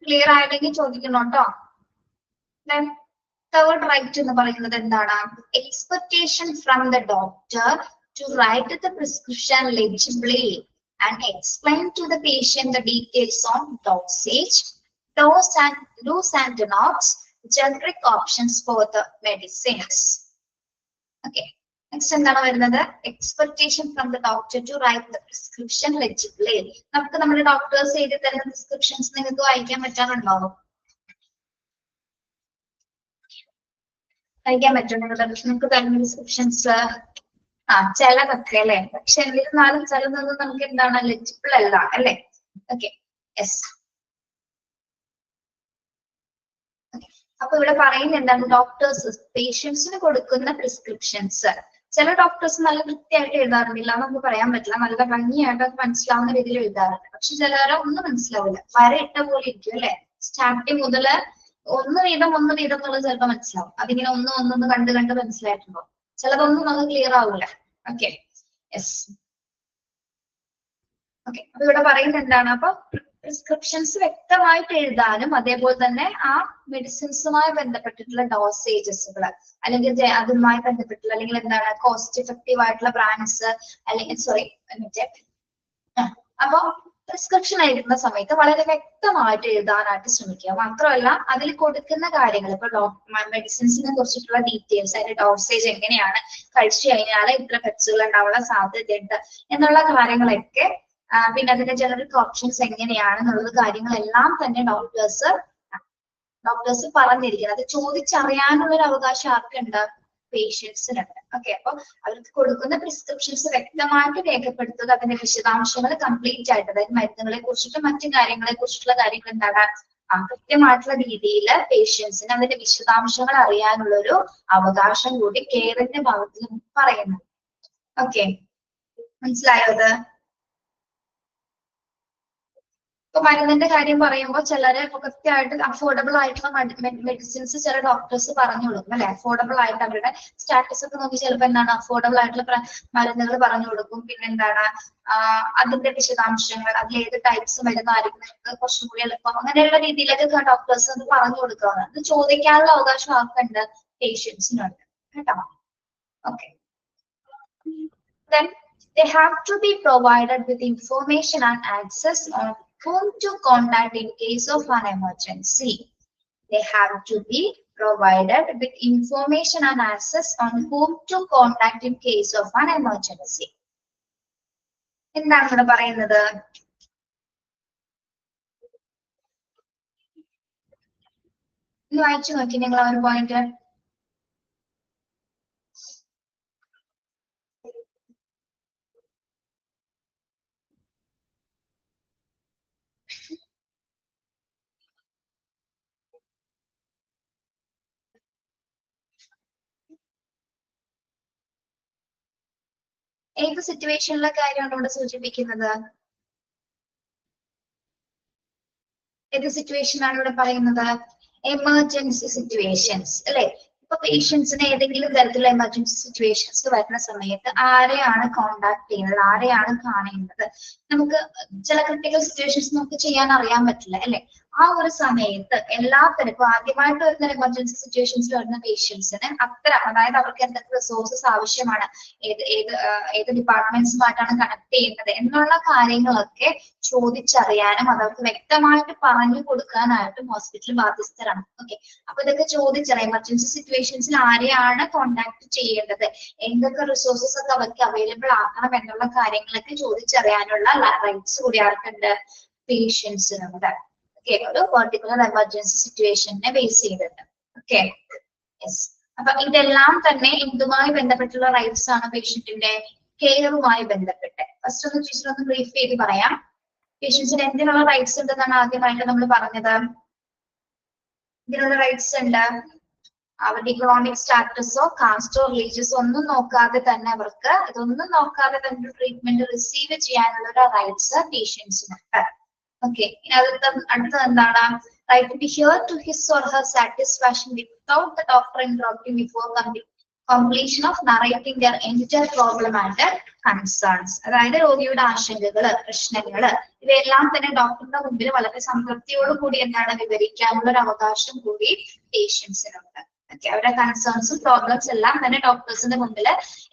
ക്ലിയർ ആയില്ലെങ്കിൽ ചോദിക്കണം കേട്ടോ. തേർഡ് റൈറ്റ് എന്ന് പറയുന്നത് എന്താണ്? Expectation from the doctor to write the prescription legibly and explain to the patient the details on dosage, do's and don'ts, generic options for the medicines. Okay. Next എന്താണ് വരുന്നത്? Expectation from the doctor to write the prescription legibly. നമുക്ക് നമ്മുടെ doctors എഴുതി തരുന്ന prescriptions നിങ്ങൾക്ക് വായിക്കാൻ പറ്റാറുണ്ടോ? വായിക്കാൻ പറ്റുന്നുണ്ടോ? നിങ്ങൾക്ക് തരുന്ന പ്രിസ്ക്രിപ്ഷൻസ് ചിലതൊക്കെ അല്ലെ, പക്ഷെ എന്നിരുന്നാലും ചിലതൊന്നും നമുക്ക് എന്താണ് ലെജിബിൾ അല്ല അല്ലെ? Okay, yes. അപ്പൊ ഇവിടെ പറയുന്നത് എന്താണ്? ഡോക്ടേഴ്സ് പേഷ്യൻസിന് കൊടുക്കുന്ന പ്രിസ്ക്രിപ്ഷൻസ് ചില ഡോക്ടേഴ്സ് നല്ല വൃത്തിയായിട്ട് എഴുതാറുണ്ടില്ല, നമുക്ക് പറയാൻ പറ്റില്ല, നല്ല ഭംഗിയായിട്ട് അത് മനസ്സിലാവുന്ന രീതിയിൽ എഴുതാറുണ്ട്. പക്ഷെ ചിലരെ ഒന്നും മനസ്സിലാവില്ല, വരയിട്ട പോലെ ഇരിക്കും അല്ലെ? സ്റ്റാർട്ടിങ് മുതല് ഒന്ന് വീതം എന്നുള്ളത് ചിലപ്പോൾ മനസ്സിലാവും. അതിങ്ങനെ ഒന്ന് കണ്ട് മനസ്സിലായിട്ടുണ്ടോ? ചിലതൊന്നും നമുക്ക് ക്ലിയർ ആവില്ല. Okay, yes. ഓക്കെ, അപ്പൊ ഇവിടെ പറയുന്നത് എന്താണ്? അപ്പൊ പ്രിസ്ക്രിപ്ഷൻസ് വ്യക്തമായിട്ട് എഴുതാനും അതേപോലെ തന്നെ ആ മെഡിസിൻസുമായി ബന്ധപ്പെട്ടിട്ടുള്ള ഡോസേജസുകൾ അല്ലെങ്കിൽ അതുമായി ബന്ധപ്പെട്ടുള്ള അല്ലെങ്കിൽ എന്താണ് കോസ്റ്റ് എഫക്റ്റീവ് ആയിട്ടുള്ള ബ്രാൻഡ്സ് അല്ലെങ്കിൽ അപ്പൊ പ്രിസ്ക്രിപ്ഷൻ എഴുതുന്ന സമയത്ത് വളരെ വ്യക്തമായിട്ട് എഴുതാനായിട്ട് ശ്രമിക്കുക. മാത്രമല്ല അതിൽ കൊടുക്കുന്ന കാര്യങ്ങൾ ഇപ്പൊ മെഡിസിൻസിനെ കുറിച്ചിട്ടുള്ള ഡീറ്റെയിൽസ്, അതിന്റെ ഡോസേജ് എങ്ങനെയാണ്, കഴിച്ചു കഴിഞ്ഞാൽ ഇത്ര പെപ്സുകൾ ഉണ്ടാവാനുള്ള സാധ്യതയുണ്ട് എന്നുള്ള കാര്യങ്ങളൊക്കെ, പിന്നെ അതിന്റെ ജനറിക് ഓപ്ഷൻസ് എങ്ങനെയാണെന്നുള്ളത് കാര്യങ്ങളെല്ലാം തന്നെ ഡോക്ടേഴ്സ് പറഞ്ഞിരിക്കുന്നത്. അത് ചോദിച്ചറിയാനുള്ള ഒരു അവകാശം ആർക്കുണ്ട്? പേഷ്യൻസിനുണ്ട്. ഓക്കെ, അപ്പൊ അവർക്ക് കൊടുക്കുന്ന പ്രിസ്ക്രിപ്ഷൻസ് വ്യക്തമായിട്ട് രേഖപ്പെടുത്തുക, അതിന്റെ വിശദാംശങ്ങൾ കംപ്ലീറ്റ് ആയിട്ട്, അതായത് മരുന്നുകളെ കുറിച്ചിട്ടും മറ്റു കാര്യങ്ങളെ കുറിച്ചിട്ടുള്ള കാര്യങ്ങൾ എന്താണ് കൃത്യമായിട്ടുള്ള രീതിയിൽ പേഷ്യൻസിന് അതിന്റെ വിശദാംശങ്ങൾ അറിയാനുള്ള ഒരു അവകാശം കൂടി കെയറിന്റെ ഭാഗത്ത് നമുക്ക് പറയുന്നു. ഓക്കെ, മനസ്സിലായോ അത്? ഇപ്പൊ മരുന്നിന്റെ കാര്യം പറയുമ്പോൾ ചിലര് കൃത്യമായിട്ട് അഫോർഡബിൾ ആയിട്ടുള്ള മെഡിസിൻസ് ചില ഡോക്ടേഴ്സ് പറഞ്ഞു കൊടുക്കും അല്ലെ. അഫോർഡബിൾ ആയിട്ട് അവരുടെ സ്റ്റാറ്റസ് ഒക്കെ നോക്കി ചിലപ്പോൾ എന്താണ് അഫോർഡബിൾ ആയിട്ടുള്ള മരുന്നുകൾ പറഞ്ഞു കൊടുക്കും. പിന്നെ എന്താണ് അതിന്റെ വിശദാംശങ്ങൾ, അതിൽ ഏത് ടൈപ്സ് മരുന്നായിരിക്കും നിങ്ങൾക്ക് കുറച്ചും കൂടി എളുപ്പം, അങ്ങനെയുള്ള രീതിയിലൊക്കെ ഡോക്ടേഴ്സ് അത് പറഞ്ഞു കൊടുക്കാവുന്നത്. അത് ചോദിക്കാനുള്ള അവകാശം ആർക്കുണ്ട്? പേഷ്യൻസിനുണ്ട് കേട്ടോ. Okay, then they have to be provided with information and access on whom to contact in case of an emergency. They have to be provided with information and access on whom to contact in case of an emergency. എന്താണ് ഇവിടെ പറയുന്നത്? ഇത് വായിച്ചു നോക്കി നിങ്ങൾ ആ ഒരു point. ഏത് സിറ്റുവേഷനിലെ കാര്യമാണ് ഇവിടെ സൂചിപ്പിക്കുന്നത്? ഏത് സിറ്റുവേഷൻ ആണ് ഇവിടെ പറയുന്നത്? എമർജൻസി സിറ്റുവേഷൻസ് അല്ലെ. ഇപ്പൊ പേഷ്യൻസിന് ഏതെങ്കിലും തരത്തിലുള്ള എമർജൻസി സിറ്റുവേഷൻസ് വരുന്ന സമയത്ത് ആരെയാണ് കോണ്ടാക്ട് ചെയ്യുന്നത്, ആരെയാണ് കാണേണ്ടത്? നമുക്ക് ചില ക്രിട്ടിക്കൽ സിറ്റുവേഷൻസ് നമുക്ക് ചെയ്യാൻ അറിയാൻ പറ്റില്ല അല്ലെ. ആ ഒരു സമയത്ത് എല്ലാത്തരക്കും ആദ്യമായിട്ട് വരുന്ന എമർജൻസി സിറ്റുവേഷൻസ് വരുന്ന പേഷ്യൻസിന് അത്തരം, അതായത് അവർക്ക് എന്തൊക്കെ റിസോഴ്സസ് ആവശ്യമാണ്, ഏത് ഡിപ്പാർട്ട്മെന്റ്സുമായിട്ടാണ് കണക്ട് ചെയ്യുന്നത് എന്നുള്ള കാര്യങ്ങളൊക്കെ ചോദിച്ചറിയാനും അതവർക്ക് വ്യക്തമായിട്ട് പറഞ്ഞു കൊടുക്കാനായിട്ടും ഹോസ്പിറ്റൽ ബാധ്യസ്ഥരാണ്. ഓക്കെ, അപ്പൊ ഇതൊക്കെ ചോദിച്ചറിയാം. എമർജൻസി സിറ്റുവേഷൻസിൽ ആരെയാണ് കോണ്ടാക്ട് ചെയ്യേണ്ടത്, എന്തൊക്കെ റിസോഴ്സസ് ഒക്കെ അവർക്ക് അവൈലബിൾ ആക്കണം എന്നുള്ള കാര്യങ്ങളൊക്കെ ചോദിച്ചറിയാനുള്ള റൈറ്റ്സ് കൂടി ആർക്കുണ്ട്? പേഷ്യൻസിനുണ്ട്. ഓക്കെ, ഒരു പെർട്ടിക്കുലർ എമർജൻസി സിറ്റുവേഷനെ ബേസ് ചെയ്തിട്ട്. Okay, yes. അപ്പൊ ഇതെല്ലാം തന്നെ എന്തുമായി ബന്ധപ്പെട്ടുള്ള റൈറ്റ്സ് ആണ്? പേഷ്യന്റിന്റെ കെയറുമായി ബന്ധപ്പെട്ട്. ഫസ്റ്റ് ഒന്ന് ടീച്ചർ ഒന്ന് ബ്രീഫ് ചെയ്ത് പറയാം. പേഷ്യൻസിന് എന്തിനുള്ള റൈറ്റ്സ് ഉണ്ടെന്നാണ് ആദ്യമായിട്ട് നമ്മൾ പറഞ്ഞത്? ഇതിനുള്ള റൈറ്റ്സ് ഉണ്ട്. അവരുടെ ഇക്കണോമിക് സ്റ്റാറ്റസോ കാസ്റ്റോ റിലീജിയസോ ഒന്നും നോക്കാതെ തന്നെ അവർക്ക് ഇതൊന്നും നോക്കാതെ തന്നെ ട്രീറ്റ്മെന്റ് റിസീവ് ചെയ്യാനുള്ള ഒരു റൈറ്റ്സ് പേഷ്യൻസിനുണ്ട്. ഓക്കെ, അടുത്തത് എന്താണ്? Right to be hear to his or her satisfaction without the doctor interrupting before completion of narrating their entire problem and concerns. അതായത് രോഗിയുടെ ആശങ്കകള്, പ്രശ്നങ്ങള് ഇവയെല്ലാം തന്നെ ഡോക്ടറുടെ മുമ്പിൽ വളരെ സംതൃപ്തിയോട് കൂടി എന്താണ് വിവരിക്കാനുള്ള ഒരു അവകാശം കൂടി പേഷ്യൻസിനുണ്ട്. ഓക്കെ, അവരുടെ കൺസേൺസും പ്രോബ്ലംസ് എല്ലാം തന്നെ ഡോക്ടേഴ്സിന്റെ മുമ്പിൽ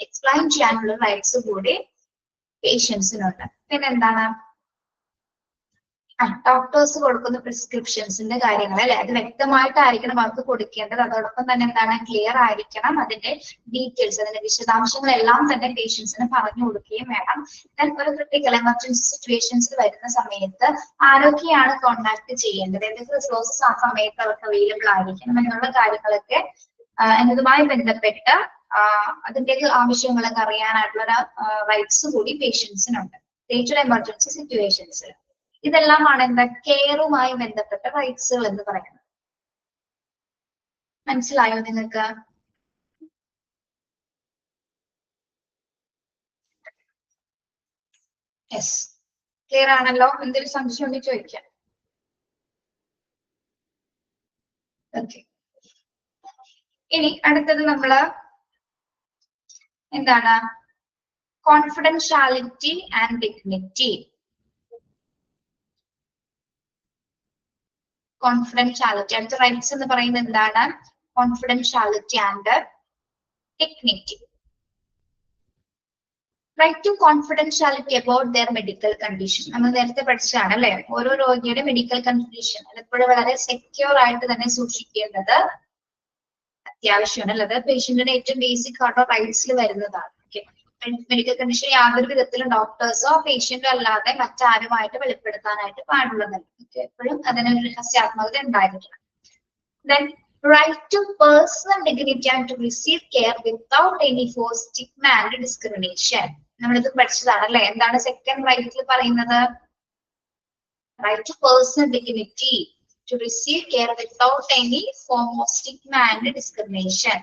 എക്സ്പ്ലെയിൻ ചെയ്യാനുള്ള റൈറ്റ്സ് കൂടി പേഷ്യൻസിനുണ്ട്. പിന്നെ എന്താണ്? ഡോക്ടേഴ്സ് കൊടുക്കുന്ന പ്രിസ്ക്രിപ്ഷൻസിന്റെ കാര്യങ്ങൾ അല്ലെ, അത് വ്യക്തമായിട്ടായിരിക്കണം അവർക്ക് കൊടുക്കേണ്ടത്. അതോടൊപ്പം തന്നെ എന്താണ്? ക്ലിയർ ആയിരിക്കണം. അതിന്റെ ഡീറ്റെയിൽസ്, അതിന്റെ വിശദാംശങ്ങളെല്ലാം തന്നെ പേഷ്യൻസിന് പറഞ്ഞു കൊടുക്കുകയും വേണം. ഒരു ക്രിട്ടിക്കൽ എമർജൻസി സിറ്റുവേഷൻസ് വരുന്ന സമയത്ത് ആരൊക്കെയാണ് കോണ്ടാക്ട് ചെയ്യേണ്ടത്, എന്തൊക്കെ റിസോഴ്സസ് ആ സമയത്ത് അവർക്ക് അവൈലബിൾ ആയിരിക്കണം എന്നുള്ള കാര്യങ്ങളൊക്കെ എന്നതുമായി ബന്ധപ്പെട്ട് അതിന്റെ ആവശ്യങ്ങളൊക്കെ അറിയാനായിട്ടുള്ള റൈറ്റ്സ് കൂടി പേഷ്യൻസിനുണ്ട് പ്രത്യേകിച്ച് എമർജൻസി സിറ്റുവേഷൻസിൽ. ഇതെല്ലാമാണ് എന്താ? കെയറുമായി ബന്ധപ്പെട്ട റൈറ്റ്സുകൾ എന്ന് പറയുന്നത്. മനസ്സിലായോ നിങ്ങൾക്ക്? യെസ്, ക്ലിയർ ആണല്ലോ? എന്തെങ്കിലും സംശയം ഉണ്ടെങ്കിൽ ചോദിക്കാം. ഓക്കെ, ഇനി അടുത്തത് നമ്മള് എന്താണ്? Confidentiality and dignity. കോൺഫിഡൻഷ്യാലിറ്റി. അടുത്ത റൈറ്റ്സ് എന്ന് പറയുന്നത് എന്താണ്? Confidentiality and dignity. Right to confidentiality about their medical condition. നമ്മൾ നേരത്തെ പഠിച്ചതാണ് അല്ലെ, ഓരോ രോഗിയുടെ മെഡിക്കൽ കണ്ടീഷൻ എപ്പോഴും വളരെ സെക്യൂർ ആയിട്ട് തന്നെ സൂക്ഷിക്കേണ്ടത് അത്യാവശ്യമാണ്. അല്ലാതെ പേഷ്യന്റിന്റെ ഏറ്റവും ബേസിക് ആയിട്ടുള്ള റൈറ്റ്സിൽ വരുന്നതാണ്. മെഡിക്കൽ കണ്ടീഷൻ യാതൊരു വിധത്തിലും ഡോക്ടേഴ്സോ പേഷ്യന്റോ അല്ലാതെ മറ്റാരുമായിട്ട് വെളിപ്പെടുത്താനായിട്ട് പാടുള്ളതല്ല. എപ്പോഴും അതിനൊരു രഹസ്യാത്മകത ഉണ്ടായിരിക്കണം. Then right to personal dignity and to receive care without any forced stigma and discrimination. നമ്മളിത് പഠിച്ചതാണ് അല്ലെ. എന്താണ് സെക്കൻഡ് റൈറ്റിൽ പറയുന്നത്? Right to personal dignity, to receive care without any form of stigma and discrimination.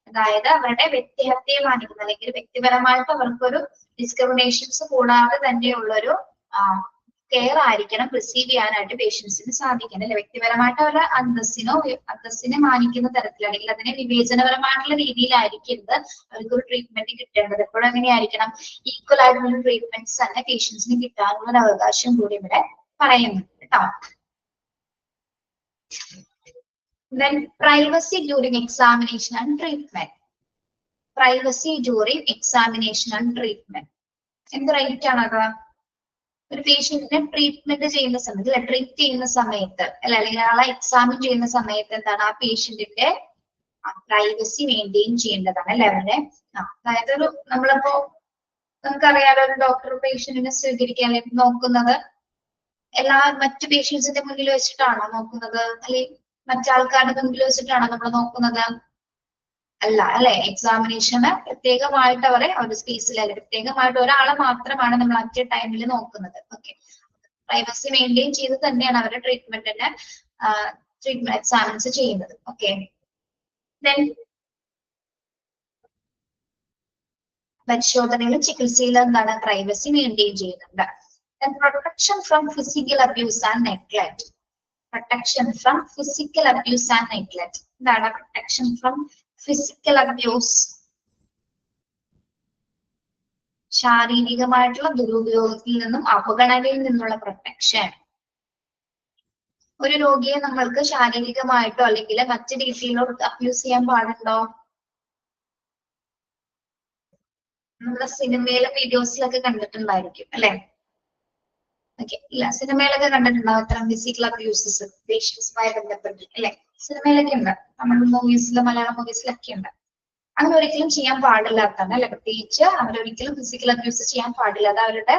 അതായത് അവരുടെ വ്യക്തിഹത്യയെ മാനിക്കുന്ന അല്ലെങ്കിൽ വ്യക്തിപരമായിട്ട് അവർക്കൊരു ഡിസ്ക്രിമിനേഷൻസ് കൂടാതെ തന്നെയുള്ളൊരു കെയർ ആയിരിക്കണം റിസീവ് ചെയ്യാനായിട്ട് പേഷ്യൻസിന് സാധിക്കണം അല്ലെ. വ്യക്തിപരമായിട്ട് അവരുടെ അന്തസ്സിനെ മാനിക്കുന്ന തരത്തിൽ അല്ലെങ്കിൽ അതിനെ വിവേചനപരമായിട്ടുള്ള രീതിയിലായിരിക്കരുത് അവർക്കൊരു ട്രീറ്റ്മെന്റ് കിട്ടേണ്ടത്. എപ്പോഴും എങ്ങനെയായിരിക്കണം? ഈക്വൽ ആയിട്ടുള്ള ട്രീറ്റ്മെന്റ്സ് തന്നെ പേഷ്യൻസിന് കിട്ടാനുള്ള ഒരു അവകാശം കൂടി ഇവിടെ പറയുന്നുണ്ട് കേട്ടോ. Then privacy during examination and treatment. Privacy during examination and treatment. എന്ത് റൈറ്റ് ആണത്? ഒരു പേഷ്യന്റിനെ ട്രീറ്റ്മെന്റ് ചെയ്യുന്ന സമയത്ത് ട്രീറ്റ് ചെയ്യുന്ന സമയത്ത് അല്ലെങ്കിൽ ആളെ എക്സാമിൻ ചെയ്യുന്ന സമയത്ത് എന്താണ് ആ പേഷ്യന്റിന്റെ പ്രൈവസി മെയിൻറ്റെയിൻ ചെയ്യേണ്ടതാണ് അല്ലെ അവരുടെ. അതായത് ഒരു നമ്മളിപ്പോ നമുക്കറിയാലോ ഒരു ഡോക്ടർ പേഷ്യന്റിനെ സ്വീകരിക്കാൻ നോക്കുന്നത് മറ്റു പേഷ്യൻസിന്റെ മുന്നിൽ വെച്ചിട്ടാണോ നോക്കുന്നത്? അല്ലെങ്കിൽ മറ്റാൾക്കാരുടെ മുന്നിൽ വെച്ചിട്ടാണോ നമ്മൾ നോക്കുന്നത്? അല്ല അല്ലെ. എക്സാമിനേഷന് പ്രത്യേകമായിട്ട് അവരെ ഒരു സ്പേസിൽ അല്ലെങ്കിൽ പ്രത്യേകമായിട്ട് ഒരാളെ മാത്രമാണ് നമ്മൾ അറ്റ് എ ടൈമിൽ നോക്കുന്നത്. ഓക്കെ, പ്രൈവസി മെയിൻറ്റെയിൻ ചെയ്ത് തന്നെയാണ് അവരുടെ ട്രീറ്റ്മെന്റിന് എക്സാമിൻസ് ചെയ്യുന്നത്. ഓക്കെ, പരിശോധനയിലും ചികിത്സയിലും എന്താണ് പ്രൈവസി മെയിൻറ്റെയിൻ ചെയ്യുന്നുണ്ട്. Protection from physical abuse and neglect. Protection from physical abuse and neglect. എന്താണ് പ്രൊട്ടക്ഷൻ ഫ്രം ഫിസിക്കൽ അബ്യൂസ്? ശാരീരികമായിട്ടുള്ള ദുരുപയോഗത്തിൽ നിന്നും അവഗണനയിൽ നിന്നുള്ള പ്രൊട്ടക്ഷൻ. ഒരു രോഗിയെ നമ്മൾക്ക് ശാരീരികമായിട്ടോ അല്ലെങ്കിൽ മറ്റു രീതിയിലോ അബ്യൂസ് ചെയ്യാൻ പാടുണ്ടോ? നമ്മുടെ സിനിമയിലും വീഡിയോസിലൊക്കെ കണ്ടിട്ടുണ്ടായിരിക്കും അല്ലെ. ഓക്കെ, ഇല്ല സിനിമയിലൊക്കെ കണ്ടിട്ടുണ്ടാവും ഇത്തരം ഫിസിക്കൽ അബ്യൂസസ് പേഷ്യൻസുമായി ബന്ധപ്പെട്ട് അല്ലെ. സിനിമയിലൊക്കെ ഉണ്ട്, നമ്മുടെ മൂവീസിലും മലയാളം മൂവീസിലൊക്കെ ഉണ്ട്. അങ്ങനെ ഒരിക്കലും ചെയ്യാൻ പാടില്ലാത്തതാണ് അല്ലെ. പ്രത്യേകിച്ച് അവരൊരിക്കലും ഫിസിക്കൽ അബ്യൂസ് ചെയ്യാൻ പാടില്ല. അത് അവരുടെ